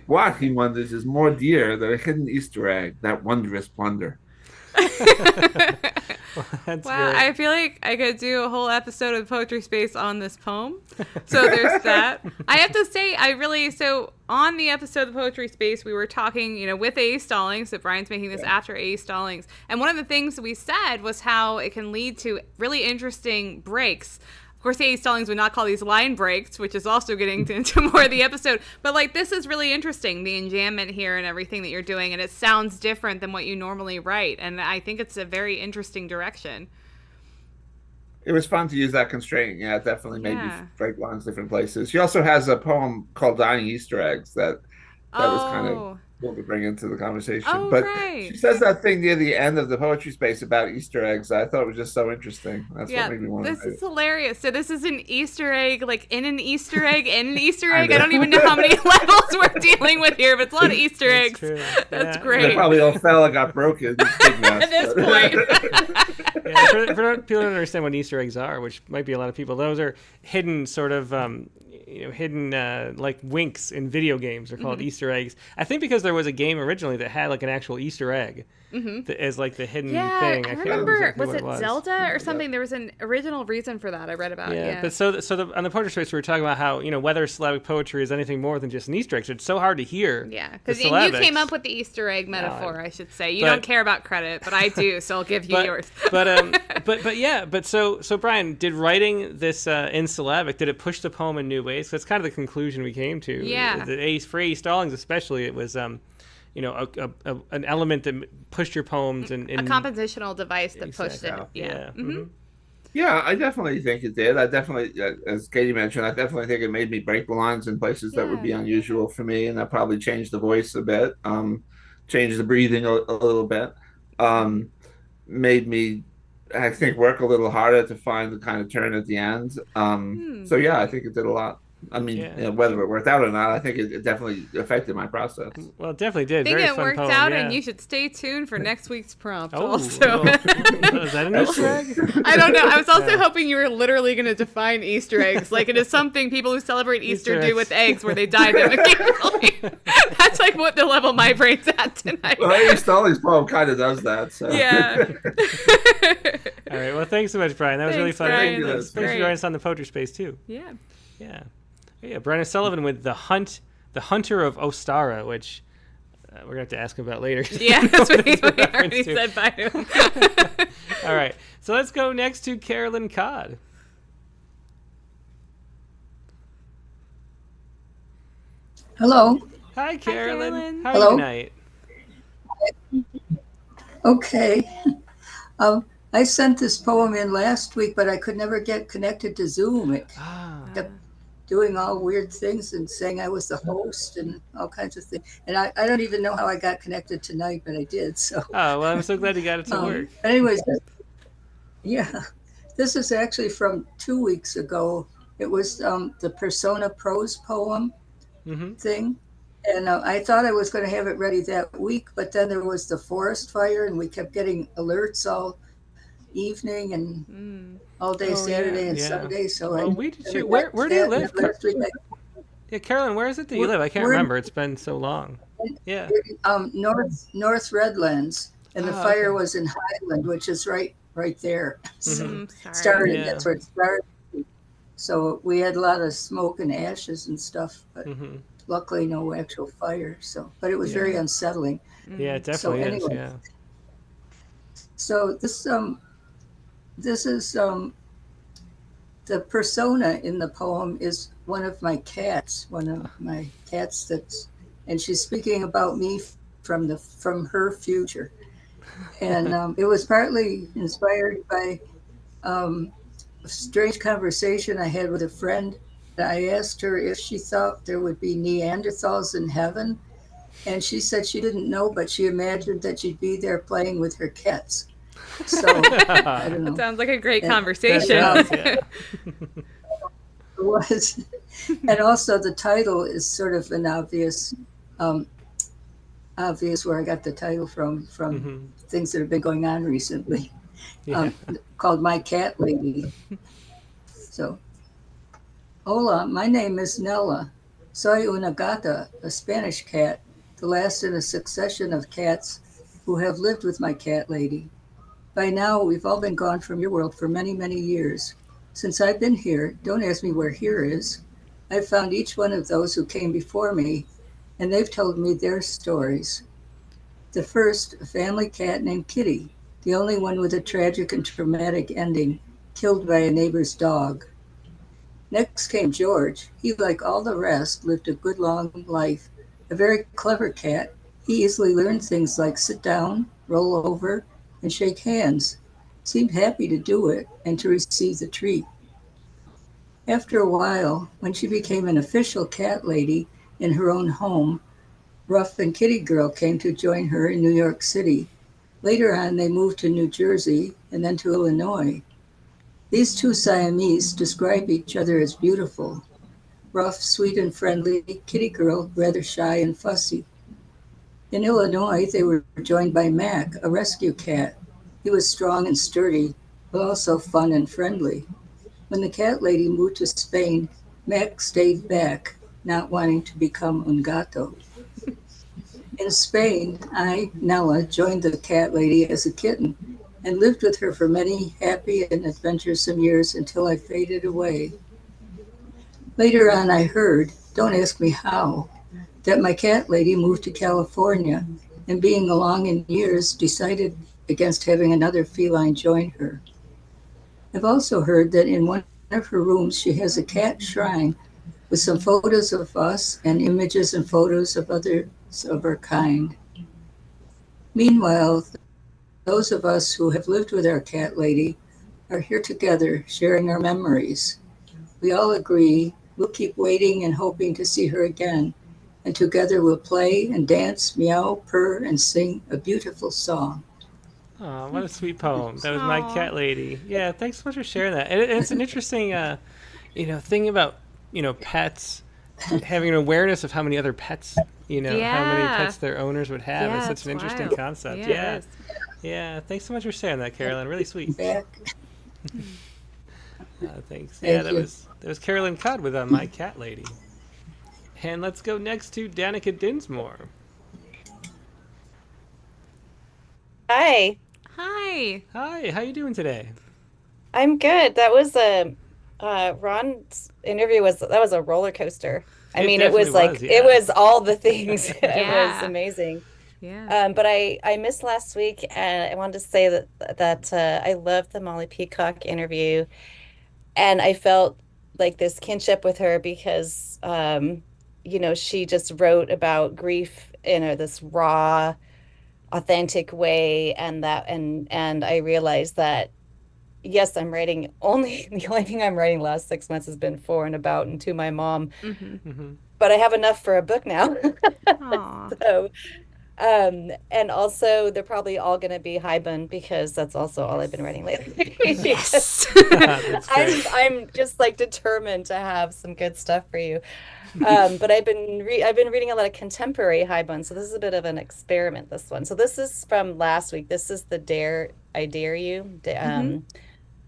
What, he wonders, is more dear than a hidden Easter egg, that wondrous plunder? That's wow, great. I feel like I could do a whole episode of Poetry Space on this poem. So there's that. I have to say, so on the episode of Poetry Space, we were talking, with A. Stallings, so Brian's making this after A. Stallings. And one of the things we said was how it can lead to really interesting breaks. Of course, A. Stallings would not call these line breaks, which is also getting into more of the episode. But, this is really interesting, the enjambment here and everything that you're doing. And it sounds different than what you normally write. And I think it's a very interesting direction. It was fun to use that constraint. Yeah, it definitely made me break lines different places. She also has a poem called Dying Easter Eggs that was kind of cool to bring into the conversation. But she says that thing near the end of the Poetry Space about Easter eggs. I thought it was just so interesting. That's what made me want to This is hilarious. So this is an Easter egg, in an Easter egg, in an Easter egg. I don't even know how many levels we're dealing with here, but it's a lot of Easter eggs. That's great. They probably all fell and got broken. At this point. For people who don't understand what Easter eggs are, which might be a lot of people, those are hidden sort of like winks in video games are called Easter eggs. I think because there was a game originally that had an actual Easter egg as the hidden thing. I can't remember. exactly Was what it Zelda or something? There was an original reason for that I read about. Yeah. But on the Poetry Space, we were talking about how whether syllabic poetry is anything more than just an Easter egg. So it's so hard to hear. Yeah, because you came up with the Easter egg metaphor. I should say you don't care about credit, but I do, so I'll give you yours. But so Brian, did writing this in syllabic, did it push the poem in new ways? That's kind of the conclusion we came to. Yeah. For A. Stallings especially, it was an element that pushed your poems and a compositional device that pushed it. Yeah. Yeah, I definitely think it did. I definitely, as Katie mentioned, I definitely think it made me break the lines in places that would be unusual for me, and that probably changed the voice a bit, changed the breathing a little bit, made me, I think, work a little harder to find the kind of turn at the end. So yeah, I think it did a lot. I mean, whether it worked out or not, I think it definitely affected my process. Well, it definitely did. I think it worked out, and you should stay tuned for next week's prompt also. Is that an Easter egg? I don't know. I was also hoping you were literally going to define Easter eggs. It is something people who celebrate Easter do with eggs where they dye them occasionally. That's what the level my brain's at tonight. Well, A. Stallings' poem kind of does that. So. Yeah. All right. Well, thanks so much, Brian. That was really fun. Brian. Thanks for joining us on the Poetry Space, too. Yeah. Yeah, Brian O'Sullivan with the Hunter of Ostara, which we're gonna have to ask him about later. Yeah, that's what we already said by him. All right, so let's go next to Carolyn Codd. Hello. Hi, Carolyn. How Hello. are you tonight? Okay. I sent this poem in last week, but I could never get connected to Zoom. It kept doing all weird things and saying I was the host and all kinds of things. And I don't even know how I got connected tonight, but I did. So. Oh, well, I'm so glad you got it to work. Anyways, this is actually from 2 weeks ago. It was the Persona Prose poem thing. And I thought I was going to have it ready that week, but then there was the forest fire and we kept getting alerts all evening and all day Saturday and Sunday. So where do you live? Carolyn, where is it that you live? I can't remember. It's been so long. Yeah. North Redlands, and the fire was in Highland, which is right there. So that's where it started. So we had a lot of smoke and ashes and stuff, but luckily no actual fire. So, but it was very unsettling. Yeah, it definitely is. Yeah. So this is the persona in the poem is one of my cats, and she's speaking about me from her future. And it was partly inspired by a strange conversation I had with a friend. I asked her if she thought there would be Neanderthals in heaven, And she said she didn't know, but she imagined that she'd be there playing with her cats. So I don't know. That sounds like a great And- conversation. It was. And also the title is sort of an obvious where I got the title from things that have been going on recently. Yeah. Called My Cat Lady. So, hola, my name is Nella. Soy una gata, a Spanish cat, the last in a succession of cats who have lived with my cat lady. By now, we've all been gone from your world for many, many years. Since I've been here, don't ask me where here is. I've found each one of those who came before me, and they've told me their stories. The first, a family cat named Kitty, the only one with a tragic and traumatic ending, killed by a neighbor's dog. Next came George. He, like all the rest, lived a good long life. A very clever cat, he easily learned things like sit down, roll over, and shake hands. Seemed happy to do it and to receive the treat. After a while, when she became an official cat lady in her own home, Ruff and Kitty Girl came to join her in New York City. Later on, they moved to New Jersey and then to Illinois. These two Siamese describe each other as beautiful. Ruff, sweet and friendly, Kitty Girl, rather shy and fussy. In Illinois, they were joined by Mac, a rescue cat. He was strong and sturdy, but also fun and friendly. When the cat lady moved to Spain, Mac stayed back, not wanting to become un gato. In Spain, I, Nella, joined the cat lady as a kitten and lived with her for many happy and adventuresome years until I faded away. Later on, I heard, don't ask me how, that my cat lady moved to California and being along in years decided against having another feline join her. I've also heard that in one of her rooms she has a cat shrine with some photos of us and images and photos of others of her kind. Meanwhile, those of us who have lived with our cat lady are here together sharing our memories. We all agree we'll keep waiting and hoping to see her again, and together we'll play and dance, meow, purr, and sing a beautiful song. Oh, what a sweet poem. That was My Cat Lady. Yeah, thanks so much for sharing that. And it's an interesting, thing about, pets having an awareness of how many other pets, how many pets their owners would have. It's such an interesting concept. Yeah. Yeah. Thanks so much for sharing that, Carolyn. Really sweet. Back. Thanks. Thank That you. was Carolyn Codd with My Cat Lady. And let's go next to Danica Dinsmore. Hi. Hi. Hi. How you doing today? I'm good. That was Ron's interview was a roller coaster. I It mean, it was definitely like was, it yeah. was all the things. It was Yeah. amazing. Yeah. But I missed last week, and I wanted to say that I loved the Molly Peacock interview, and I felt like this kinship with her because she just wrote about grief in this raw, authentic way, and I realized that yes, I'm writing the only thing I'm writing last 6 months has been for and about and to my mom, but I have enough for a book now. Aw. So, and also they're probably all going to be Haibun because that's also all I've been writing lately. Yes. That's great. I'm just like determined to have some good stuff for you. But I've been reading a lot of contemporary Haibun, so this is a bit of an experiment, this one. So this is from last week. This is I Dare You.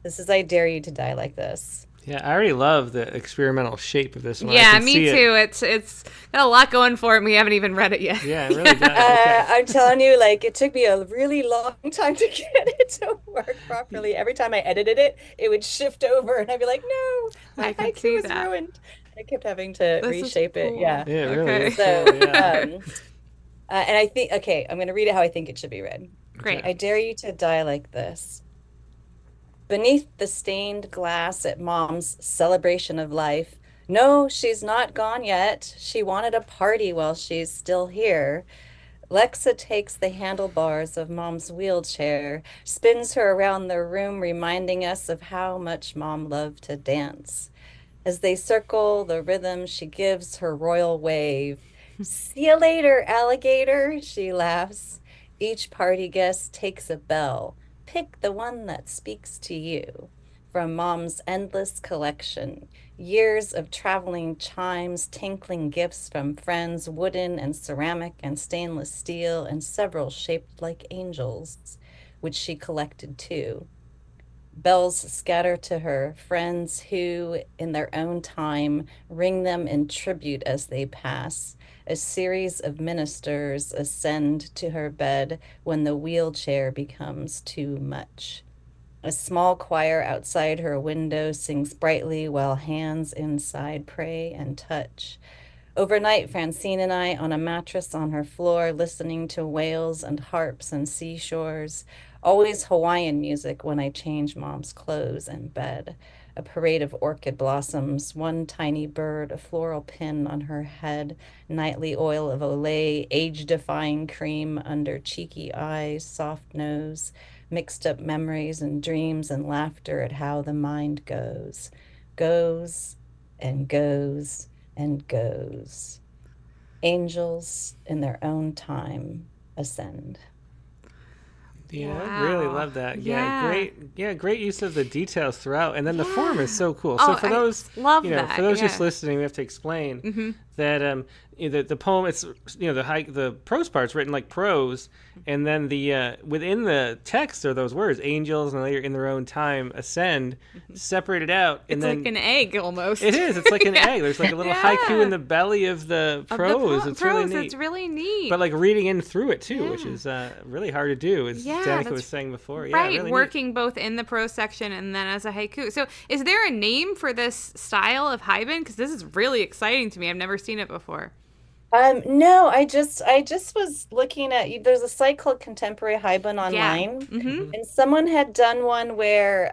This is I Dare You to Die Like This. Yeah, I already love the experimental shape of this one. I Yeah, can me see it. too. It's got a lot going for it, and we haven't even read it yet. Yeah, it really does. Okay. I'm telling you, like, it took me a really long time to get it to work properly. Every time I edited it, it would shift over, and I'd be like, no, my can haiku see was that. ruined. I kept having to This is reshape it. cool. Yeah. Yeah, it really Okay. is So, cool, yeah. and I think, okay, I'm going to read it how I think it should be read. Great. I dare you to die like this. Beneath the stained glass at Mom's celebration of life. No, she's not gone yet. She wanted a party while she's still here. Lexa takes the handlebars of Mom's wheelchair, spins her around the room, reminding us of how much Mom loved to dance. As they circle the rhythm, she gives her royal wave. See you later, alligator, she laughs. Each party guest takes a bell. Pick the one that speaks to you. From Mom's endless collection, years of traveling chimes, tinkling gifts from friends, wooden and ceramic and stainless steel, and several shaped like angels, which she collected too. Bells scatter to her, friends who, in their own time, ring them in tribute as they pass. A series of ministers ascend to her bed when the wheelchair becomes too much. A small choir outside her window sings brightly while hands inside pray and touch. Overnight, Francine and I on a mattress on her floor, listening to whales and harps and seashores. Always Hawaiian music when I change Mom's clothes in bed. A parade of orchid blossoms, one tiny bird, a floral pin on her head, nightly oil of Olay, age-defying cream under cheeky eyes, soft nose, mixed up memories and dreams and laughter at how the mind goes and goes and goes. Angels in their own time ascend. Yeah, I really love that. Yeah, great use of the details throughout, and then the form is so cool. So for those, for those just listening, we have to explain that the poem, it's the prose part's written like prose, and then the within the text are those words, angels and later in their own time ascend, separated out, and it's then like an egg almost. It is. It's like an egg. There's like a little haiku in the belly of the prose. It's really neat. It's really neat. But like reading in through it too, which is really hard to do, as Danica was saying before. Yeah, right, really working neat. both in the prose section and then as a haiku. So is there a name for this style of haibun? Because this is really exciting to me. I've never seen it before. No, I just was looking at, there's a site called Contemporary Haibun online, and someone had done one where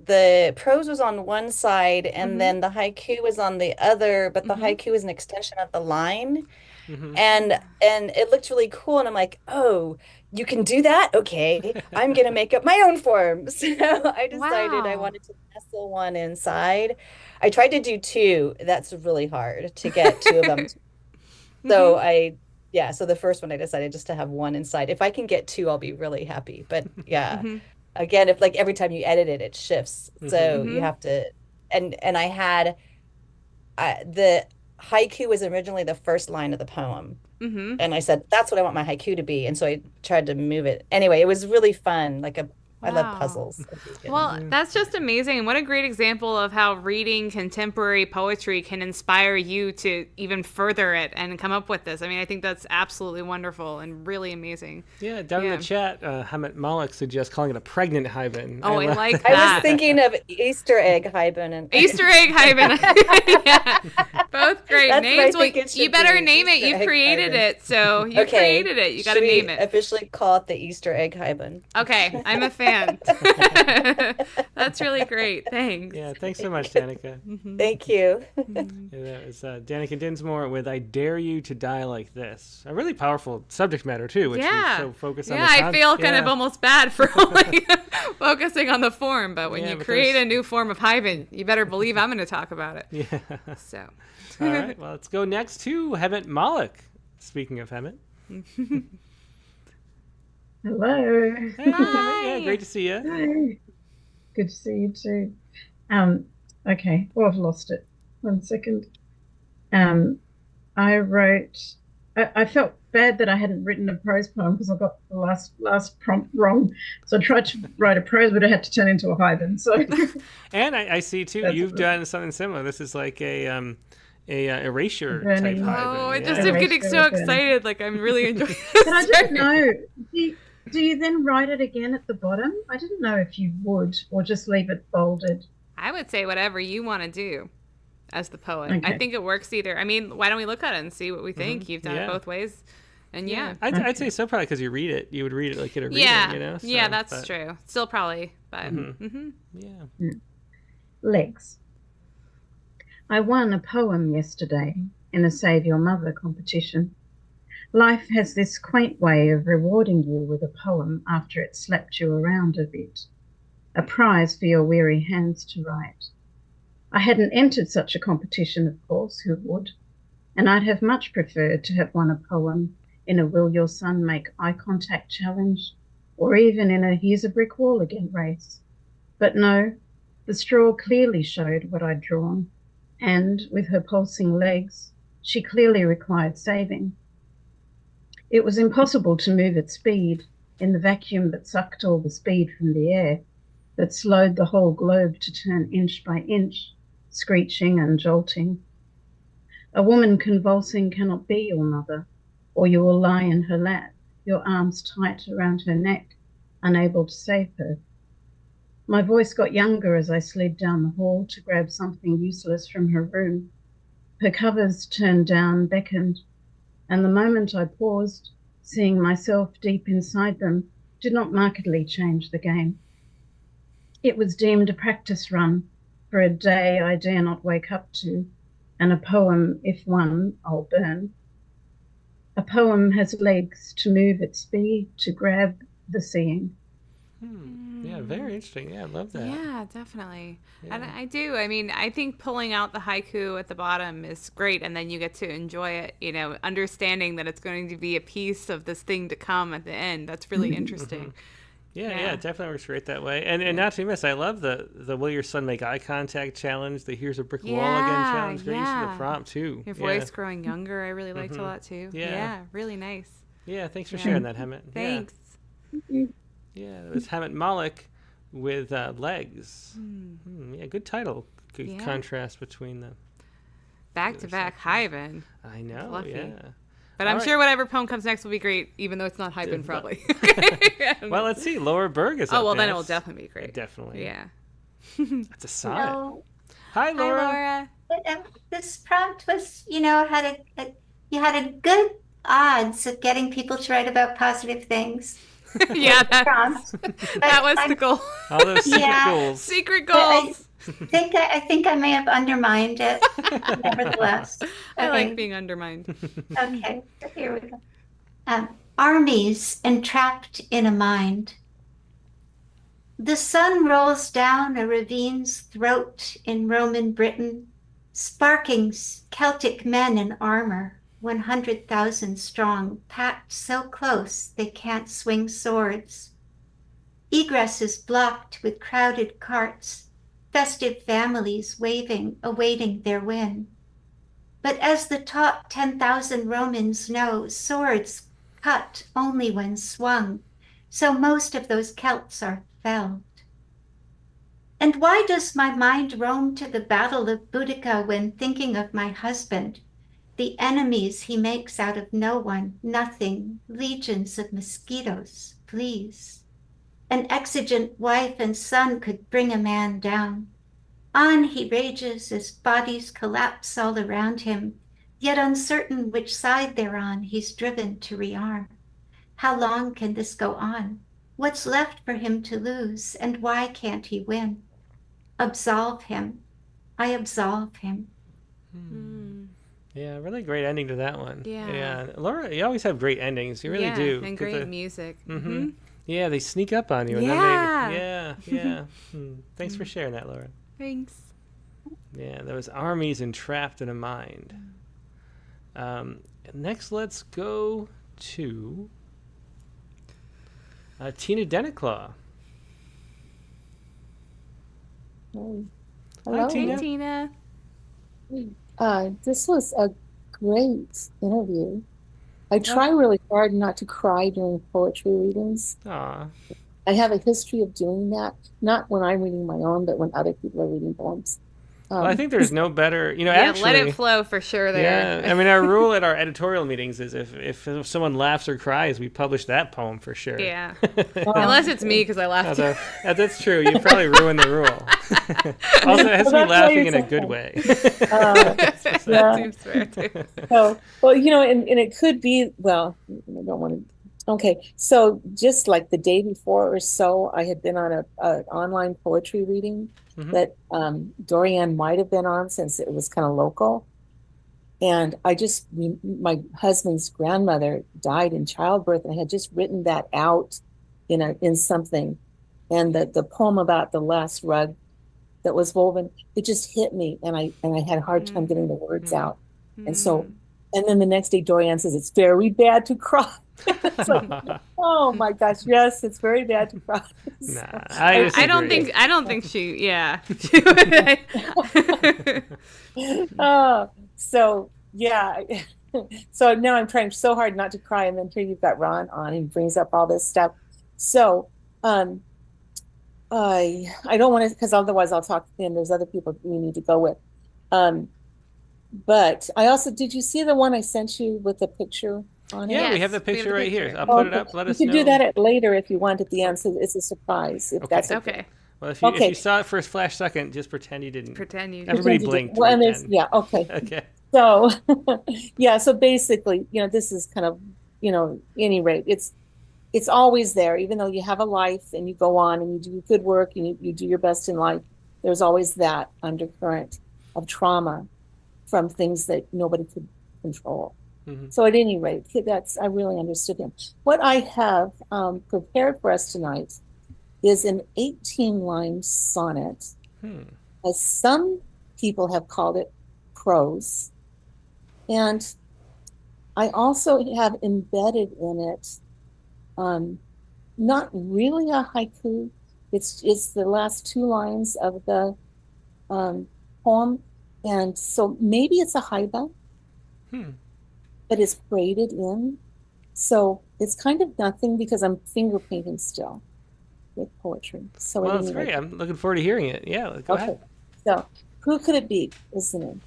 the prose was on one side and then the haiku was on the other, but the haiku is an extension of the line. And it looked really cool, and I'm like, oh, you can do that? Okay, I'm gonna make up my own form. So I decided I wanted to nestle one inside. I tried to do two. That's really hard to get two of them. So so the first one I decided just to have one inside. If I can get two, I'll be really happy. But again, if like every time you edit it, it shifts. So you have to, and I had the haiku was originally the first line of the poem. And I said, that's what I want my haiku to be. And so I tried to move it. Anyway, it was really fun. I love puzzles. Well, that's just amazing. And what a great example of how reading contemporary poetry can inspire you to even further it and come up with this. I mean, I think that's absolutely wonderful and really amazing. Yeah, down in the chat, Hamid Malik suggests calling it a pregnant haibun. Oh, I like that. I was thinking of Easter egg haibun. And Easter egg haibun. Yeah, both great That's names. what I think it should You better be, name it. Easter You egg created haibun. it, so you created it. You got to name it. Officially call it the Easter egg haibun. Okay, I'm a fan. That's really great. Thanks. Yeah, thanks so much, Danica. Thank you. That was Danica Dinsmore with "I Dare You to Die Like This." A really powerful subject matter too, which we so focus on. Yeah, I feel kind of almost bad for only focusing on the form, but when you create a new form of haibun, you better believe I'm going to talk about it. Yeah. So. All right. Well, let's go next to Hamid Malik. Speaking of Hamid. Hello. Hey, yeah, great to see you. Hi. Good to see you too. Okay. Oh, I've lost it. 1 second. I wrote. I felt bad that I hadn't written a prose poem because I got the last prompt wrong. So I tried to write a prose, but I had to turn into a haibun. So. And I see too. You've done something similar. This is like a erasure type haibun. Oh, I'm getting so excited. Like I'm really enjoying this. But I don't know. Do you then write it again at the bottom? I didn't know if you would, or just leave it bolded. I would say whatever you want to do as the poet. Okay. I think it works either. I mean, why don't we look at it and see what we think? You've done it both ways. And I'd say so, probably because you read it. You would read it like at a reading, you know? So, yeah, that's true. Still probably, but yeah. Legs. I won a poem yesterday in a Save Your Mother competition. Life has this quaint way of rewarding you with a poem after it slapped you around a bit. A prize for your weary hands to write. I hadn't entered such a competition, of course, who would? and I'd have much preferred to have won a poem in a Will Your Son Make Eye Contact challenge, or even in a Here's a Brick Wall Again race. But no, the straw clearly showed what I'd drawn, and with her pulsing legs, she clearly required saving. It was impossible to move at speed in the vacuum that sucked all the speed from the air, that slowed the whole globe to turn inch by inch, screeching and jolting. A woman convulsing cannot be your mother, or you will lie in her lap, your arms tight around her neck, unable to save her. My voice got younger as I slid down the hall to grab something useless from her room. Her covers turned down beckoned, and the moment I paused, seeing myself deep inside them, did not markedly change the game. It was deemed a practice run for a day I dare not wake up to, and a poem, if won, I'll burn. A poem has legs to move at speed, to grab the seeing. Yeah, very interesting. Yeah, I love that. Yeah, definitely. Yeah. And I do. I mean, I think pulling out the haiku at the bottom is great, and then you get to enjoy it, you know, understanding that it's going to be a piece of this thing to come at the end. That's really interesting. Yeah, it definitely works great that way. And not to miss, I love the Will Your Son Make Eye Contact challenge, the Here's a Brick Wall Again challenge. Great use of the prompt, too. Your voice growing younger, I really liked a lot, too. Yeah, really nice. Yeah, thanks for sharing that, Hemet. Thanks. Yeah, it was Hemet Malik with Legs. Yeah, good title. Good contrast between the back-to-back Hyben. I know, Fluffy. yeah. But I'm sure whatever poem comes next will be great, even though it's not Hyben, probably. Well, let's see. Laura Berg is up Oh, well, then it next. will definitely be great. Definitely. Yeah. That's a sign. Hello. Hi, Laura. Hi, Laura. This prompt was, you had a good odds of getting people to write about positive things. Yeah, that was the goal. All those secret goals. Secret goals. I think I may have undermined it, nevertheless. I like being undermined. Okay, so here we go. Armies entrapped in a mind. The sun rolls down a ravine's throat in Roman Britain, sparking Celtic men in armor, 100,000 strong, packed so close they can't swing swords. Egress is blocked with crowded carts, festive families waving, awaiting their win. But as the top 10,000 Romans know, swords cut only when swung, so most of those Celts are felled. And why does my mind roam to the Battle of Boudica when thinking of my husband, the enemies he makes out of no one, nothing, legions of mosquitoes, fleas? An exigent wife and son could bring a man down. On he rages as bodies collapse all around him, yet uncertain which side they're on, he's driven to rearm. How long can this go on? What's left for him to lose, and why can't he win? Absolve him. I absolve him. Yeah, really great ending to that one. Yeah. Laura, you always have great endings. You really do. And great music. Yeah, they sneak up on you. Yeah. And then Thanks for sharing that, Laura. Thanks. Yeah, there was armies entrapped in a mind. Next, let's go to Tina Denniclaw. Hello. Hi, Tina. Hey, Tina. This was a great interview. I try really hard not to cry during poetry readings. Aw. I have a history of doing that, not when I'm reading my own, but when other people are reading poems. Well, I think there's no better, Let it flow for sure there. Yeah, I mean, our rule at our editorial meetings is if someone laughs or cries, we publish that poem for sure. Yeah. Unless it's me because I laughed. That's true. You probably ruined the rule. Also, it has to be laughing in a good way. That seems fair too. And it could be, I don't want to. Okay, so just like the day before or so, I had been on an online poetry reading that Dorianne might have been on since it was kind of local. And my husband's grandmother died in childbirth, and I had just written that out in something. And the poem about the last rug that was woven, it just hit me, and I had a hard time getting the words out. And so And then the next day, Dorian says, it's very bad to cry. It's like, oh my gosh, yes, it's very bad to cry. Nah, I don't think she, yeah. So yeah. So now I'm trying so hard not to cry, and then here you've got Ron on, and brings up all this stuff. So I don't want to, because otherwise I'll talk, and there's other people we need to go with. But I also, did you see the one I sent you with the picture on it? Yeah, we have the picture right here. I'll put it up. Let us know. You can do that later if you want at the end, so it's a surprise. If that's okay. Well, if you saw it for a flash second, just pretend you didn't. Everybody blinked. Well, and yeah, okay. Okay. So, yeah, so basically, this is kind of, any rate, it's always there, even though you have a life and you go on and you do good work and you do your best in life, there's always that undercurrent of trauma from things that nobody could control. Mm-hmm. So at any rate, I really understood him. What I have prepared for us tonight is an 18-line sonnet, as some people have called it prose. And I also have embedded in it, not really a haiku, it's the last two lines of the poem. And so maybe it's a haiba, but it's braided in. So it's kind of nothing because I'm finger painting still with poetry. So well, that's great. I'm looking forward to hearing it. Yeah, go ahead. So who could it be is the name.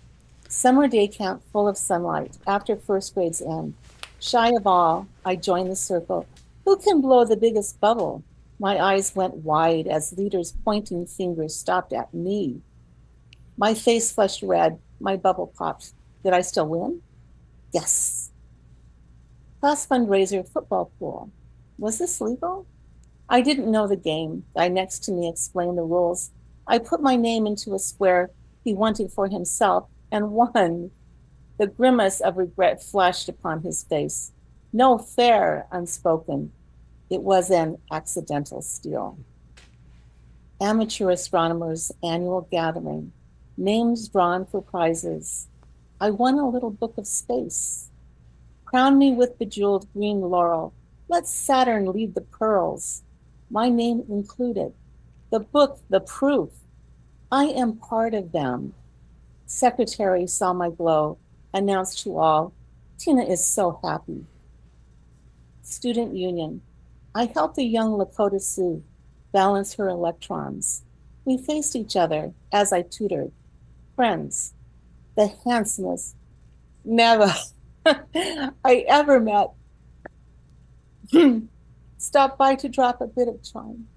Summer day camp full of sunlight after first grade's end. Shy of all, I joined the circle. Who can blow the biggest bubble? My eyes went wide as leaders' pointing fingers stopped at me. My face flushed red, my bubble popped. Did I still win? Yes. Class fundraiser football pool. Was this legal? I didn't know the game. The guy next to me explained the rules. I put my name into a square he wanted for himself and won. The grimace of regret flashed upon his face. No fair, unspoken. It was an accidental steal. Amateur astronomers' annual gathering. Names drawn for prizes. I won a little book of space. Crown me with bejeweled green laurel. Let Saturn lead the pearls. My name included. The book, the proof. I am part of them. Secretary saw my glow, announced to all, Tina is so happy. Student union. I helped a young Lakota Sioux balance her electrons. We faced each other as I tutored. Friends, the handsomest never I ever met, stopped by to drop a bit of charm.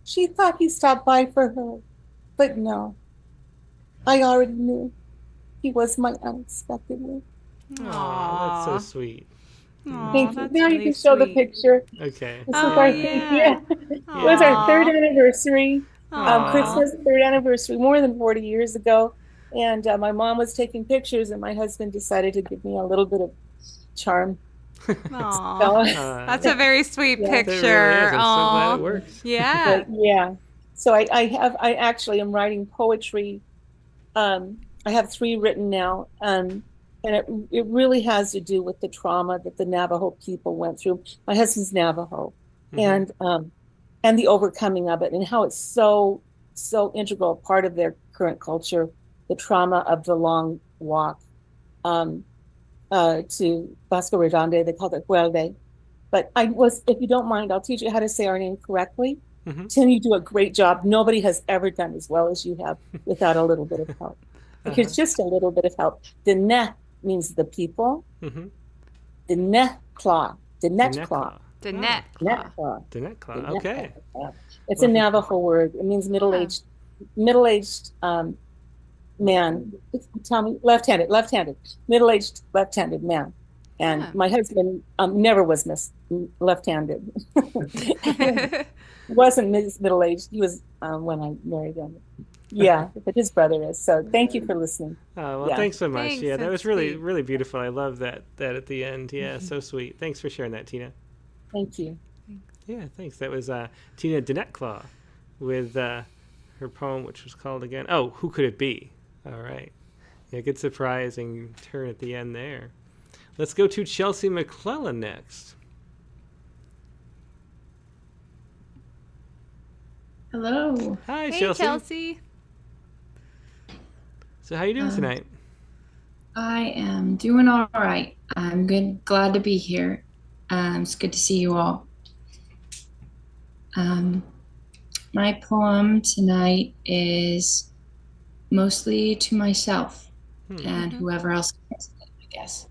She thought he stopped by for her, but no, I already knew he was my unexpectedly. Aww, that's so sweet. Thank you. Now you can show the picture. Okay. This was our it was our third anniversary. Christmas third anniversary, more than 40 years ago. And my mom was taking pictures, and my husband decided to give me a little bit of charm. That's a very sweet picture. Really I'm so glad it works. Yeah. But, yeah. So I actually am writing poetry. I have 3 written now. And it really has to do with the trauma that the Navajo people went through. My husband's Navajo, and the overcoming of it, and how it's so integral part of their current culture. The trauma of the long walk to Vasco Redondo, they called it Huelde. But if you don't mind, I'll teach you how to say our name correctly. Tim, you do a great job. Nobody has ever done as well as you have without a little bit of help. Because just a little bit of help. Dene means the people. Denekla. Okay. It's a Navajo word. It means middle-aged man. Tell me, left-handed, middle-aged left-handed man. And my husband never was left-handed. Wasn't middle-aged. He was when I married him. Yeah, but his brother is. So thank you for listening. Oh, well, thanks so much. Thanks, yeah, that was really, really beautiful. I love that at the end. Yeah, so sweet. Thanks for sharing that, Tina. Thank you. Yeah, thanks. That was Tina Denekla with her poem, which was called again. Oh, Who Could It Be? All right. Yeah, good surprising turn at the end there. Let's go to Chelsea McClellan next. Hello. Hi, Hey, Chelsea. Chelsea. So how you doing tonight? I am doing all right. I'm good. Glad to be here. It's good to see you all. My poem tonight is mostly to myself and whoever else gets it, I guess.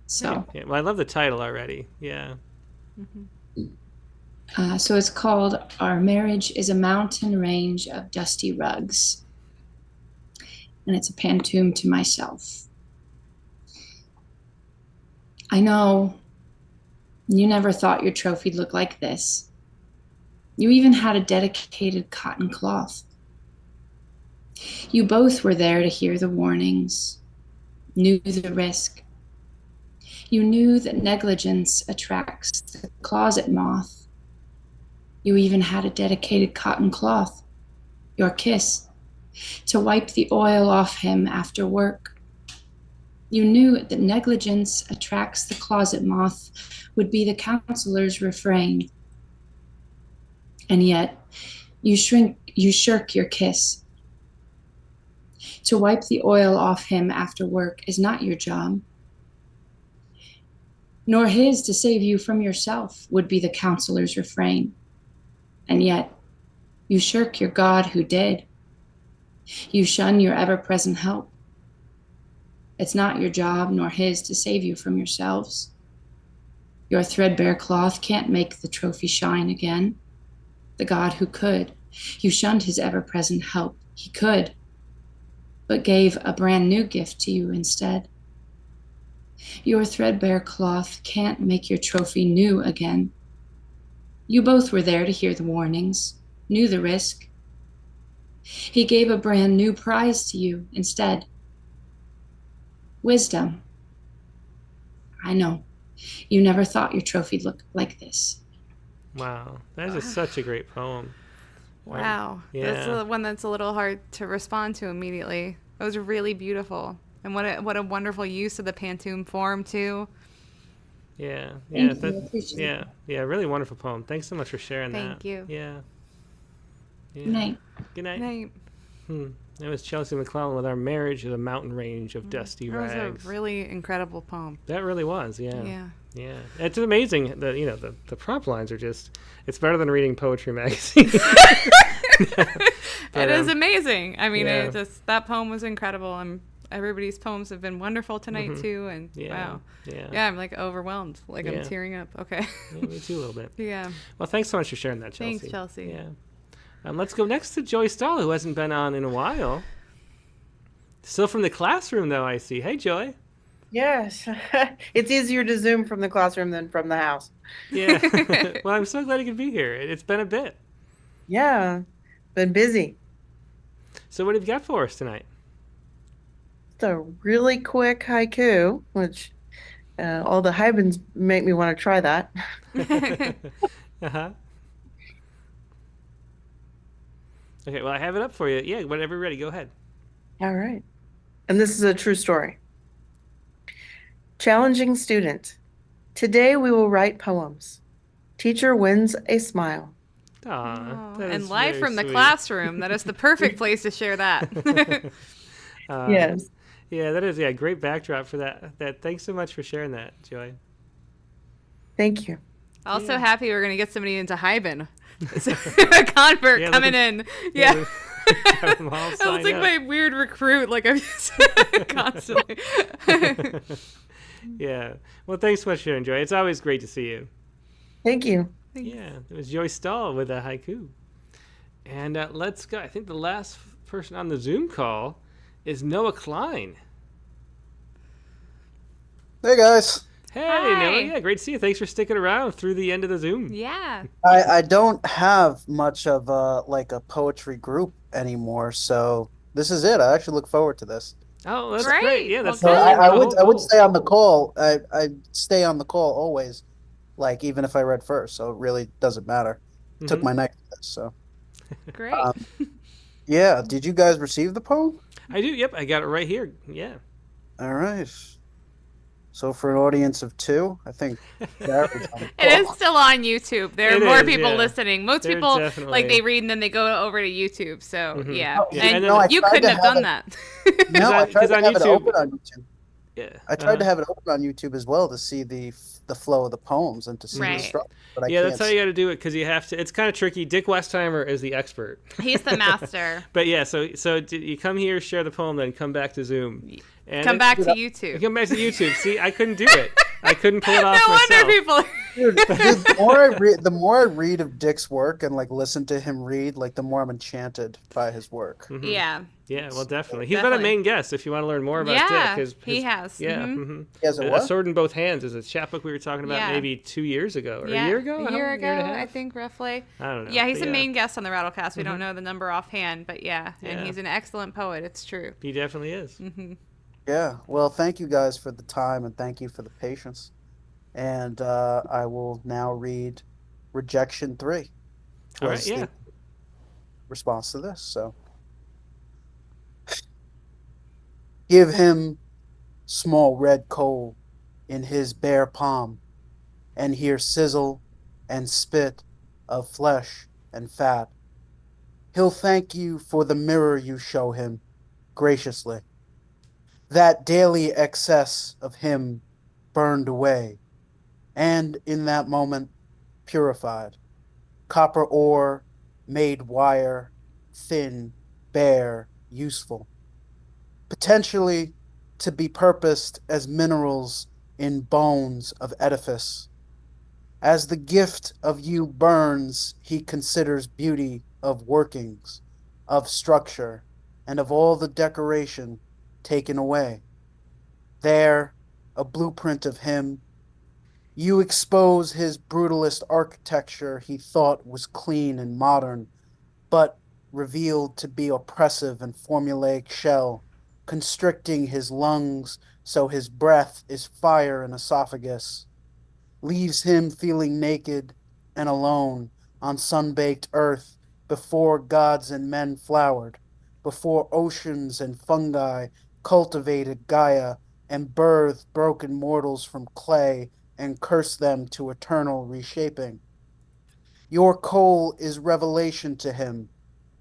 So, Yeah, well, I love the title already. Yeah. so it's called Our Marriage is a Mountain Range of Dusty Rugs. And it's a pantoum to myself. I know you never thought your trophy'd look like this. You even had a dedicated cotton cloth. You both were there to hear the warnings, knew the risk. You knew that negligence attracts the closet moth. You even had a dedicated cotton cloth, your kiss, to wipe the oil off him after work. You knew that negligence attracts the closet moth would be the counselor's refrain. And yet, you shirk your kiss. To wipe the oil off him after work is not your job, nor his to save you from yourself would be the counselor's refrain. And yet, you shirk your God who did. You shun your ever-present help. It's not your job nor his to save you from yourselves. Your threadbare cloth can't make the trophy shine again. The God who could, you shunned his ever-present help. He could, but gave a brand new gift to you instead. Your threadbare cloth can't make your trophy new again. You both were there to hear the warnings, knew the risk. He gave a brand new prize to you instead. Wisdom. I know. You never thought your trophy'd look like this. Wow. That is such a great poem. Wow. Yeah. That's the one that's a little hard to respond to immediately. It was really beautiful. And what a wonderful use of the pantoum form, too. Yeah. Thank you. Appreciate it. Yeah, really wonderful poem. Thanks so much for sharing that. Thank you. Yeah. Good night. Good night. Night. That was Chelsea McClellan with Our Marriage is a Mountain Range of Dusty That was Rags. a really incredible poem. That really was, yeah. Yeah. Yeah. It's amazing. The prop lines are just, it's better than reading poetry magazine. It is amazing. I mean, yeah. that poem was incredible. Everybody's poems have been wonderful tonight, too. And wow. Yeah, I'm like overwhelmed. Like I'm tearing up. Okay. Yeah, me too, a little bit. Yeah. Well, thanks so much for sharing that, Chelsea. Thanks, Chelsea. Yeah. Let's go next to Joy Stahl, who hasn't been on in a while. Still from the classroom, though, I see. Hey, Joy. Yes. It's easier to Zoom from the classroom than from the house. Yeah. Well, I'm so glad you could be here. It's been a bit. Yeah. Been busy. So what have you got for us tonight? It's a really quick haiku, which all the hyphens make me want to try that. Uh-huh. Okay, well, I have it up for you. Yeah, whenever you're ready, go ahead. All right. And this is a true story. Challenging student. Today we will write poems. Teacher wins a smile. Aw, and live from the classroom. That is the perfect place to share that. Yes. Yeah, that is great backdrop for that. Thanks so much for sharing that, Joy. Thank you. Also happy we're going to get somebody into Hyben. A convert coming in. Yeah. Got them all That signed was like up. my weird recruit. Like I'm constantly. Yeah. Well, thanks so much for sharing, Joy. It's always great to see you. Thank you. Yeah, it was Joy Stahl with a haiku. And let's go. I think the last person on the Zoom call is Noah Klein. Hey, guys. Hey, Hi. Noah. Yeah, great to see you. Thanks for sticking around through the end of the Zoom. Yeah. I don't have much of a poetry group anymore, so this is it. I actually look forward to this. Oh, that's great. Yeah, that's So I would stay on the call. I stay on the call always, like even if I read first. So it really doesn't matter. Took my neck to this, so. Great. Yeah. Did you guys receive the poem? I do. Yep, I got it right here. Yeah. All right. So for an audience of 2, I think Jared's on the It is call. still on YouTube. There are It more is, people yeah. listening. Most They're people definitely- like they read and then they go over to YouTube. So yeah, Oh, and no, I you tried couldn't to have have done it- that. No, I tried to on have it YouTube- open on YouTube. Yeah. I tried to have it open on YouTube as well to see the flow of the poems and to see the Right. structure, but I Yeah, can't. that's how you got to do it because you have to. It's kind of tricky. Dick Westheimer is the expert. He's the master. But yeah, so you come here, share the poem, then come back to Zoom. And Come back to YouTube. You come back to YouTube. See, I couldn't do it. I couldn't pull it off No myself. wonder people. Dude, the more I read of Dick's work and like listen to him read, like the more I'm enchanted by his work. Mhm. Yeah. Yeah, well, definitely. He's been a main guest if you want to learn more about Yeah, Dick. he has. Yeah. Mhm. mhm. He has a A what? Sword in Both Hands is a chapbook we were talking about Yeah. maybe 2 years ago. Or Yeah, a year ago? A How- year and ago, a I half? think roughly. I don't know. Yeah, he's but a main guest on the Rattlecast. We Mhm. don't know the number offhand, but yeah, and Yeah. he's an excellent poet. It's true. He definitely is. Hmm. Yeah. Well, thank you guys for the time and thank you for the patience. And I will now read Rejection 3. All was right, yeah. the response to this. So, give him small red coal in his bare palm, and hear sizzle and spit of flesh and fat. He'll thank you for the mirror you show him graciously. That daily excess of him burned away, and in that moment purified. Copper ore made wire, thin, bare, useful. Potentially to be purposed as minerals in bones of edifice. As the gift of you burns, he considers beauty of workings, of structure, and of all the decoration taken away. There, a blueprint of him. You expose his brutalist architecture he thought was clean and modern, but revealed to be oppressive and formulaic shell, constricting his lungs so his breath is fire in esophagus, leaves him feeling naked and alone on sun-baked earth before gods and men flowered, before oceans and fungi cultivated Gaia and birthed broken mortals from clay and cursed them to eternal reshaping. Your coal is revelation to him,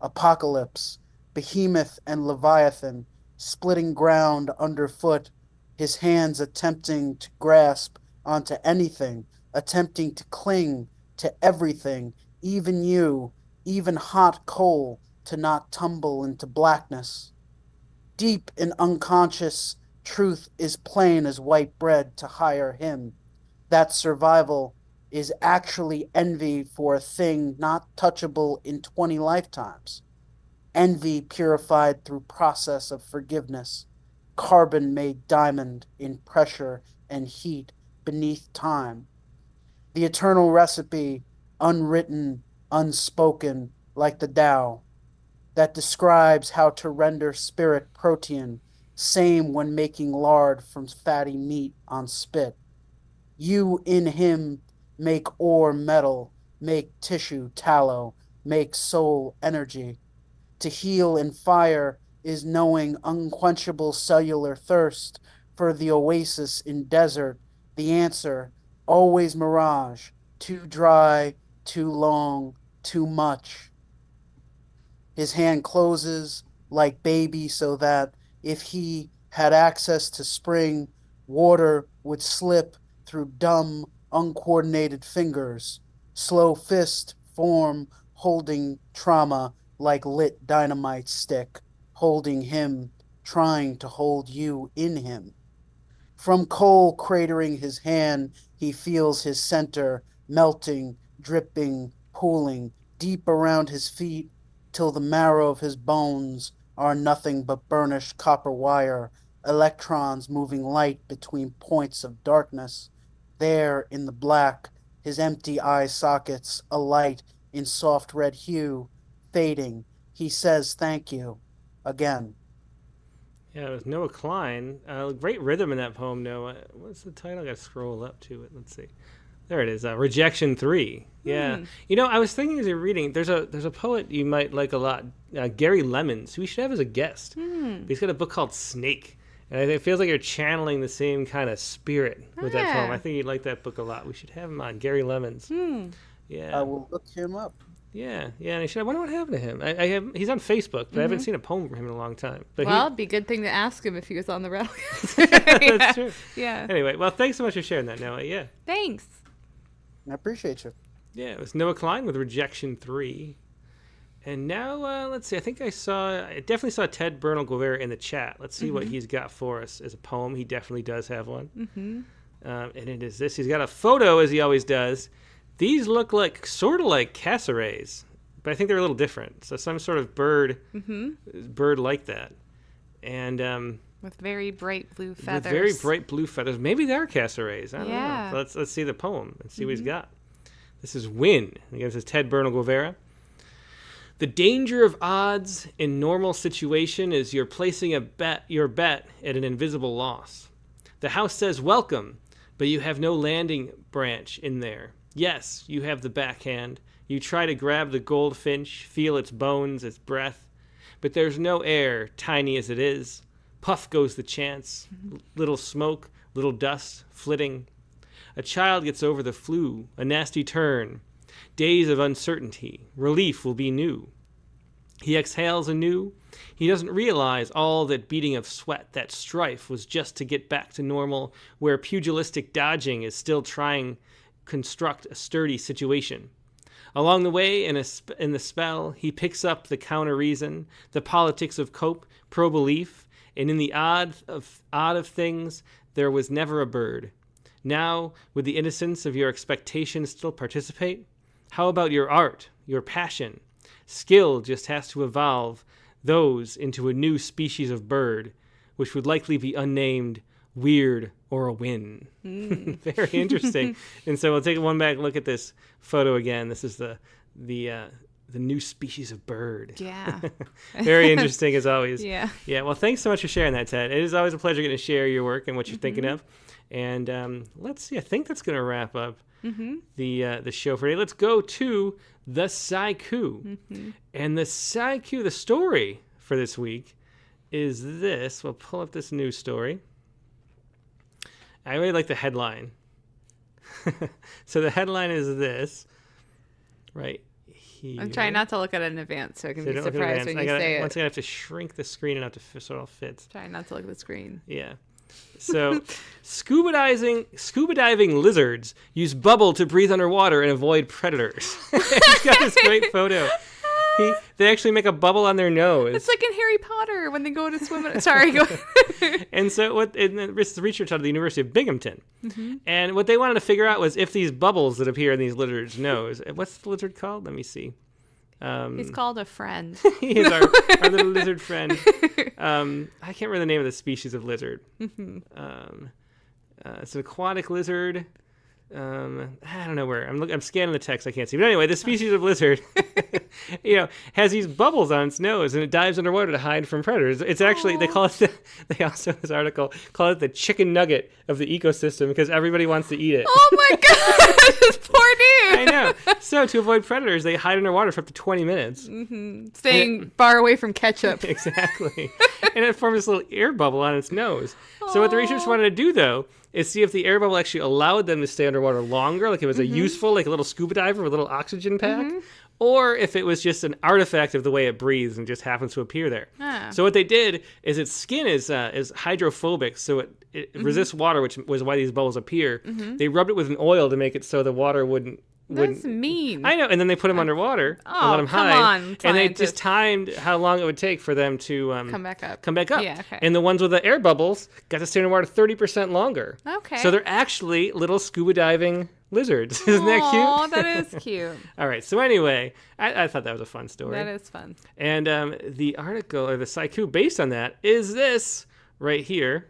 apocalypse, behemoth and leviathan, splitting ground underfoot, his hands attempting to grasp onto anything, attempting to cling to everything, even you, even hot coal, to not tumble into blackness. Deep and unconscious, truth is plain as white bread to hire him. That survival is actually envy for a thing not touchable in 20 lifetimes. Envy purified through process of forgiveness. Carbon made diamond in pressure and heat beneath time. The eternal recipe, unwritten, unspoken, like the Tao, that describes how to render spirit protein, same when making lard from fatty meat on spit. You in him make ore metal, make tissue tallow, make soul energy. To heal in fire is knowing unquenchable cellular thirst for the oasis in desert, the answer, always mirage, too dry, too long, too much. His hand closes like baby so that if he had access to spring, water would slip through dumb, uncoordinated fingers. Slow fist form holding trauma like lit dynamite stick, holding him, trying to hold you in him. From coal cratering his hand, he feels his center melting, dripping, pooling deep around his feet till the marrow of his bones are nothing but burnished copper wire, electrons moving light between points of darkness. There in the black, his empty eye sockets alight in soft red hue, fading. He says thank you again. Yeah, it was Noah Klein. Great rhythm in that poem, Noah. What's the title? I got to scroll up to it. Let's see. There it is. Rejection 3. Yeah. You know, I was thinking as you're reading, there's a poet you might like a lot, Gary Lemons, who we should have as a guest. He's got a book called Snake. And it feels like you're channeling the same kind of spirit with that poem. Yeah. I think you'd like that book a lot. We should have him on, Gary Lemons. Yeah. I will look him up. Yeah, and I wonder what happened to him. He's on Facebook, but I haven't seen a poem from him in a long time. But Well, it'd be a good thing to ask him if he was on the Rattlecast. That's true. Yeah. Anyway, well, thanks so much for sharing that, Noah. Yeah. Thanks. I appreciate you. Yeah, it was Noah Klein with Rejection 3. And now, let's see. I definitely saw Ted Bernal Guevara in the chat. Let's see what he's got for us as a poem. He definitely does have one. And it is this. He's got a photo, as he always does. These look sort of like cassowaries, but I think they're a little different. So some sort of bird like that. And with very bright blue feathers. With very bright blue feathers. Maybe they're cassowaries. I don't know. So let's see the poem and see what he's got. This is Win. Again, this is Ted Bernal Guevara. The danger of odds in normal situation is you're placing your bet at an invisible loss. The house says welcome, but you have no landing branch in there. Yes, you have the backhand. You try to grab the goldfinch, feel its bones, its breath, but there's no air, tiny as it is. Puff goes the chance. Little smoke, little dust, flitting. A child gets over the flu, a nasty turn. Days of uncertainty. Relief will be new. He exhales anew. He doesn't realize all that beating of sweat, that strife, was just to get back to normal, where pugilistic dodging is still trying to construct a sturdy situation. Along the way, in the spell, he picks up the counter-reason, the politics of cope, pro-belief, and in the odd of things, there was never a bird. Now, would the innocence of your expectations still participate? How about your art, your passion? Skill just has to evolve those into a new species of bird, which would likely be unnamed, weird, or a win. Very interesting. And so we'll take one back look at this photo again. This is the new species of bird. Yeah. Very interesting as always. Yeah. Yeah. Well, thanks so much for sharing that, Ted. It is always a pleasure getting to share your work and what you're thinking of. And let's see. I think that's going to wrap up the show for today. Let's go to the Sciku. And the Sciku, the story for this week is this. We'll pull up this news story. I really like the headline. So the headline is this, right here. I'm trying not to look at it in advance so I can be surprised when you say it. Once again, I have to shrink the screen enough so it all fits. Trying not to look at the screen. Yeah. So, scuba diving lizards use bubble to breathe underwater and avoid predators. He's got this great photo. They actually make a bubble on their nose. It's like in Harry Potter when they go to swim. Sorry, go ahead. And so this is research out of the University of Binghamton. And what they wanted to figure out was if these bubbles that appear in these lizards' nose, what's the lizard called? Let me see. He's called a friend. He is our little lizard friend. I can't remember the name of the species of lizard. It's an aquatic lizard. I don't know where. I'm scanning the text. I can't see. But anyway, the species of lizard, has these bubbles on its nose, and it dives underwater to hide from predators. It's actually they also in this article call it the chicken nugget of the ecosystem because everybody wants to eat it. Oh my god, this poor dude. I know. So to avoid predators, they hide underwater for up to 20 minutes, staying far away from ketchup. Exactly. And it forms this little air bubble on its nose. So what the researchers wanted to do, though, is see if the air bubble actually allowed them to stay underwater longer, like it was a useful, like a little scuba diver with a little oxygen pack, or if it was just an artifact of the way it breathes and just happens to appear there. So what they did is its skin is hydrophobic, so it resists water, which was why these bubbles appear. They rubbed it with an oil to make it so the water wouldn't. That's mean. I know, and then they put them underwater and let them hide. And they just timed how long it would take for them to come back up. Yeah, okay. And the ones with the air bubbles got to stay underwater 30% longer. Okay. So they're actually little scuba diving lizards. Isn't that cute? Oh, that is cute. All right. So anyway, I thought that was a fun story. That is fun. And the article or the Sciku based on that is this right here.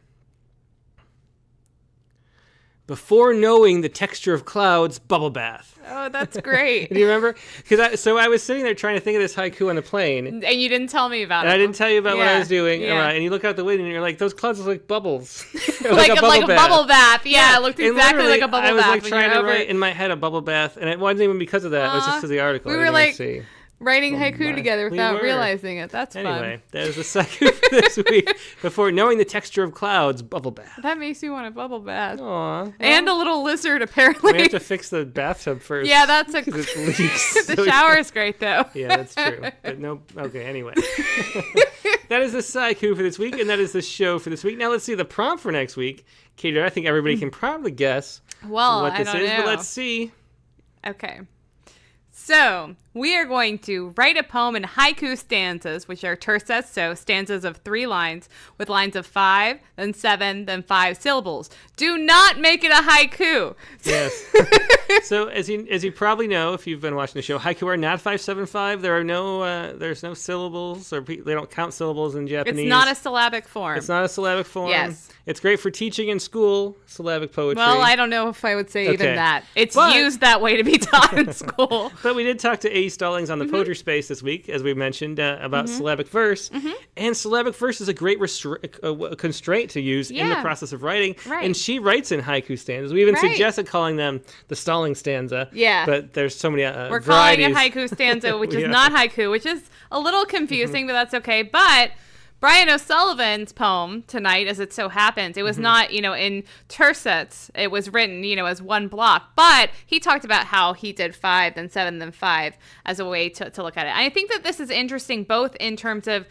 Before knowing the texture of clouds, bubble bath. Oh, that's great. Do you remember? So I was sitting there trying to think of this haiku on the plane. And you didn't tell me about it. And I didn't tell you about what I was doing. Yeah. And you look out the window and you're like, those clouds look like bubbles. like a bubble bath. Yeah, it looked exactly like a bubble bath. I was like trying to write in my head a bubble bath. And it wasn't even because of that. It was just because of the article. We were like, writing haiku together We without were. realizing it. That's Anyway, fun. that is the Sciku for this week. Before knowing the texture of clouds, bubble bath. That makes me want a bubble bath. Aw. And a little lizard, apparently. We have to fix the bathtub first. Yeah, that's 'cause it leaks. The shower is great, though. Yeah, that's true. But no. Okay, anyway. That is the Sciku for this week, and that is the show for this week. Now let's see the prompt for next week. Katie, I think everybody can probably guess Well, what I this don't is, know. but let's see. Okay. So, we are going to write a poem in haiku stanzas, which are tercets, so stanzas of 3 lines, with lines of 5, then 7, then 5 syllables. Do not make it a haiku. Yes. So, as you probably know, if you've been watching the show, haiku are not 575. There are there's no syllables, or they don't count syllables in Japanese. It's not a syllabic form. It's not a syllabic form. Yes. It's great for teaching in school, syllabic poetry. Well, I don't know if I would say even Okay. that. It's But- used that way to be taught in school. But we did talk to A. Stallings on the Mm-hmm. Poetry Space this week, as we mentioned, about syllabic verse. Mm-hmm. And syllabic verse is a great constraint to use in the Yeah. process of writing. Right. And she writes in haiku stanzas. We even Right. suggested calling them the Stallings stanza. Yeah. But there's so many We're varieties. calling it haiku stanza, which We is are. not haiku, which is a little confusing, but that's okay. But Brian O'Sullivan's poem tonight, as it so happens, it was not, in tercets. It was written, as one block. But he talked about how he did 5, then 7, then 5 as a way to look at it. I think that this is interesting both in terms of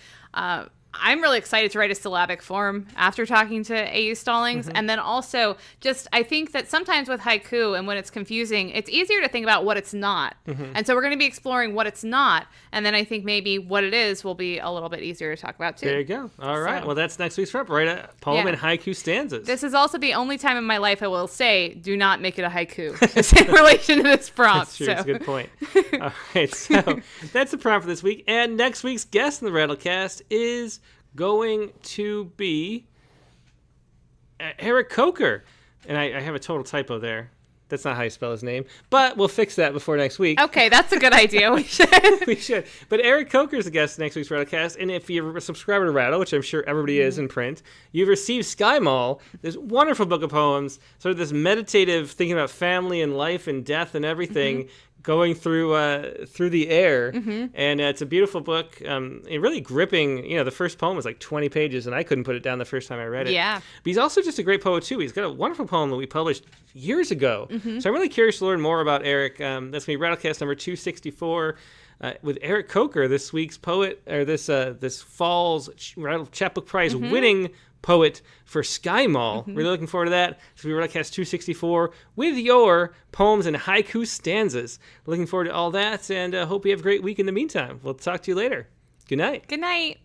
I'm really excited to write a syllabic form after talking to A.U. Stallings. And then also just, I think that sometimes with haiku and when it's confusing, it's easier to think about what it's not. And so we're going to be exploring what it's not. And then I think maybe what it is will be a little bit easier to talk about too. There you go. All right. Well, that's next week's prep. Write a poem in haiku stanzas. This is also the only time in my life I will say, do not make it a haiku. It's in relation to this prompt. That's true. It's a good point. All right. So that's the prompt for this week. And next week's guest in the Rattlecast is going to be Eric Coker. And I have a total typo there. That's not how you spell his name. But we'll fix that before next week. Okay, that's a good idea. We should. We should. But Eric Coker is the guest in next week's Rattlecast. And if you're a subscriber to Rattle, which I'm sure everybody is in print, you've received Sky Mall, this wonderful book of poems, sort of this meditative thinking about family and life and death and everything, going through the air. And it's a beautiful book. Really gripping. The first poem was like 20 pages, and I couldn't put it down the first time I read it. Yeah. But he's also just a great poet, too. He's got a wonderful poem that we published years ago. So I'm really curious to learn more about Eric. That's going to be Rattlecast number 264 with Eric Coker, this week's poet, or this fall's Rattle Chapbook Prize winning poet for Sky Mall. Really looking forward to that. It's going to be Rattlecast 264 with your poems and haiku stanzas. Looking forward to all that, and hope you have a great week in the meantime. We'll talk to you later. Good night. Good night.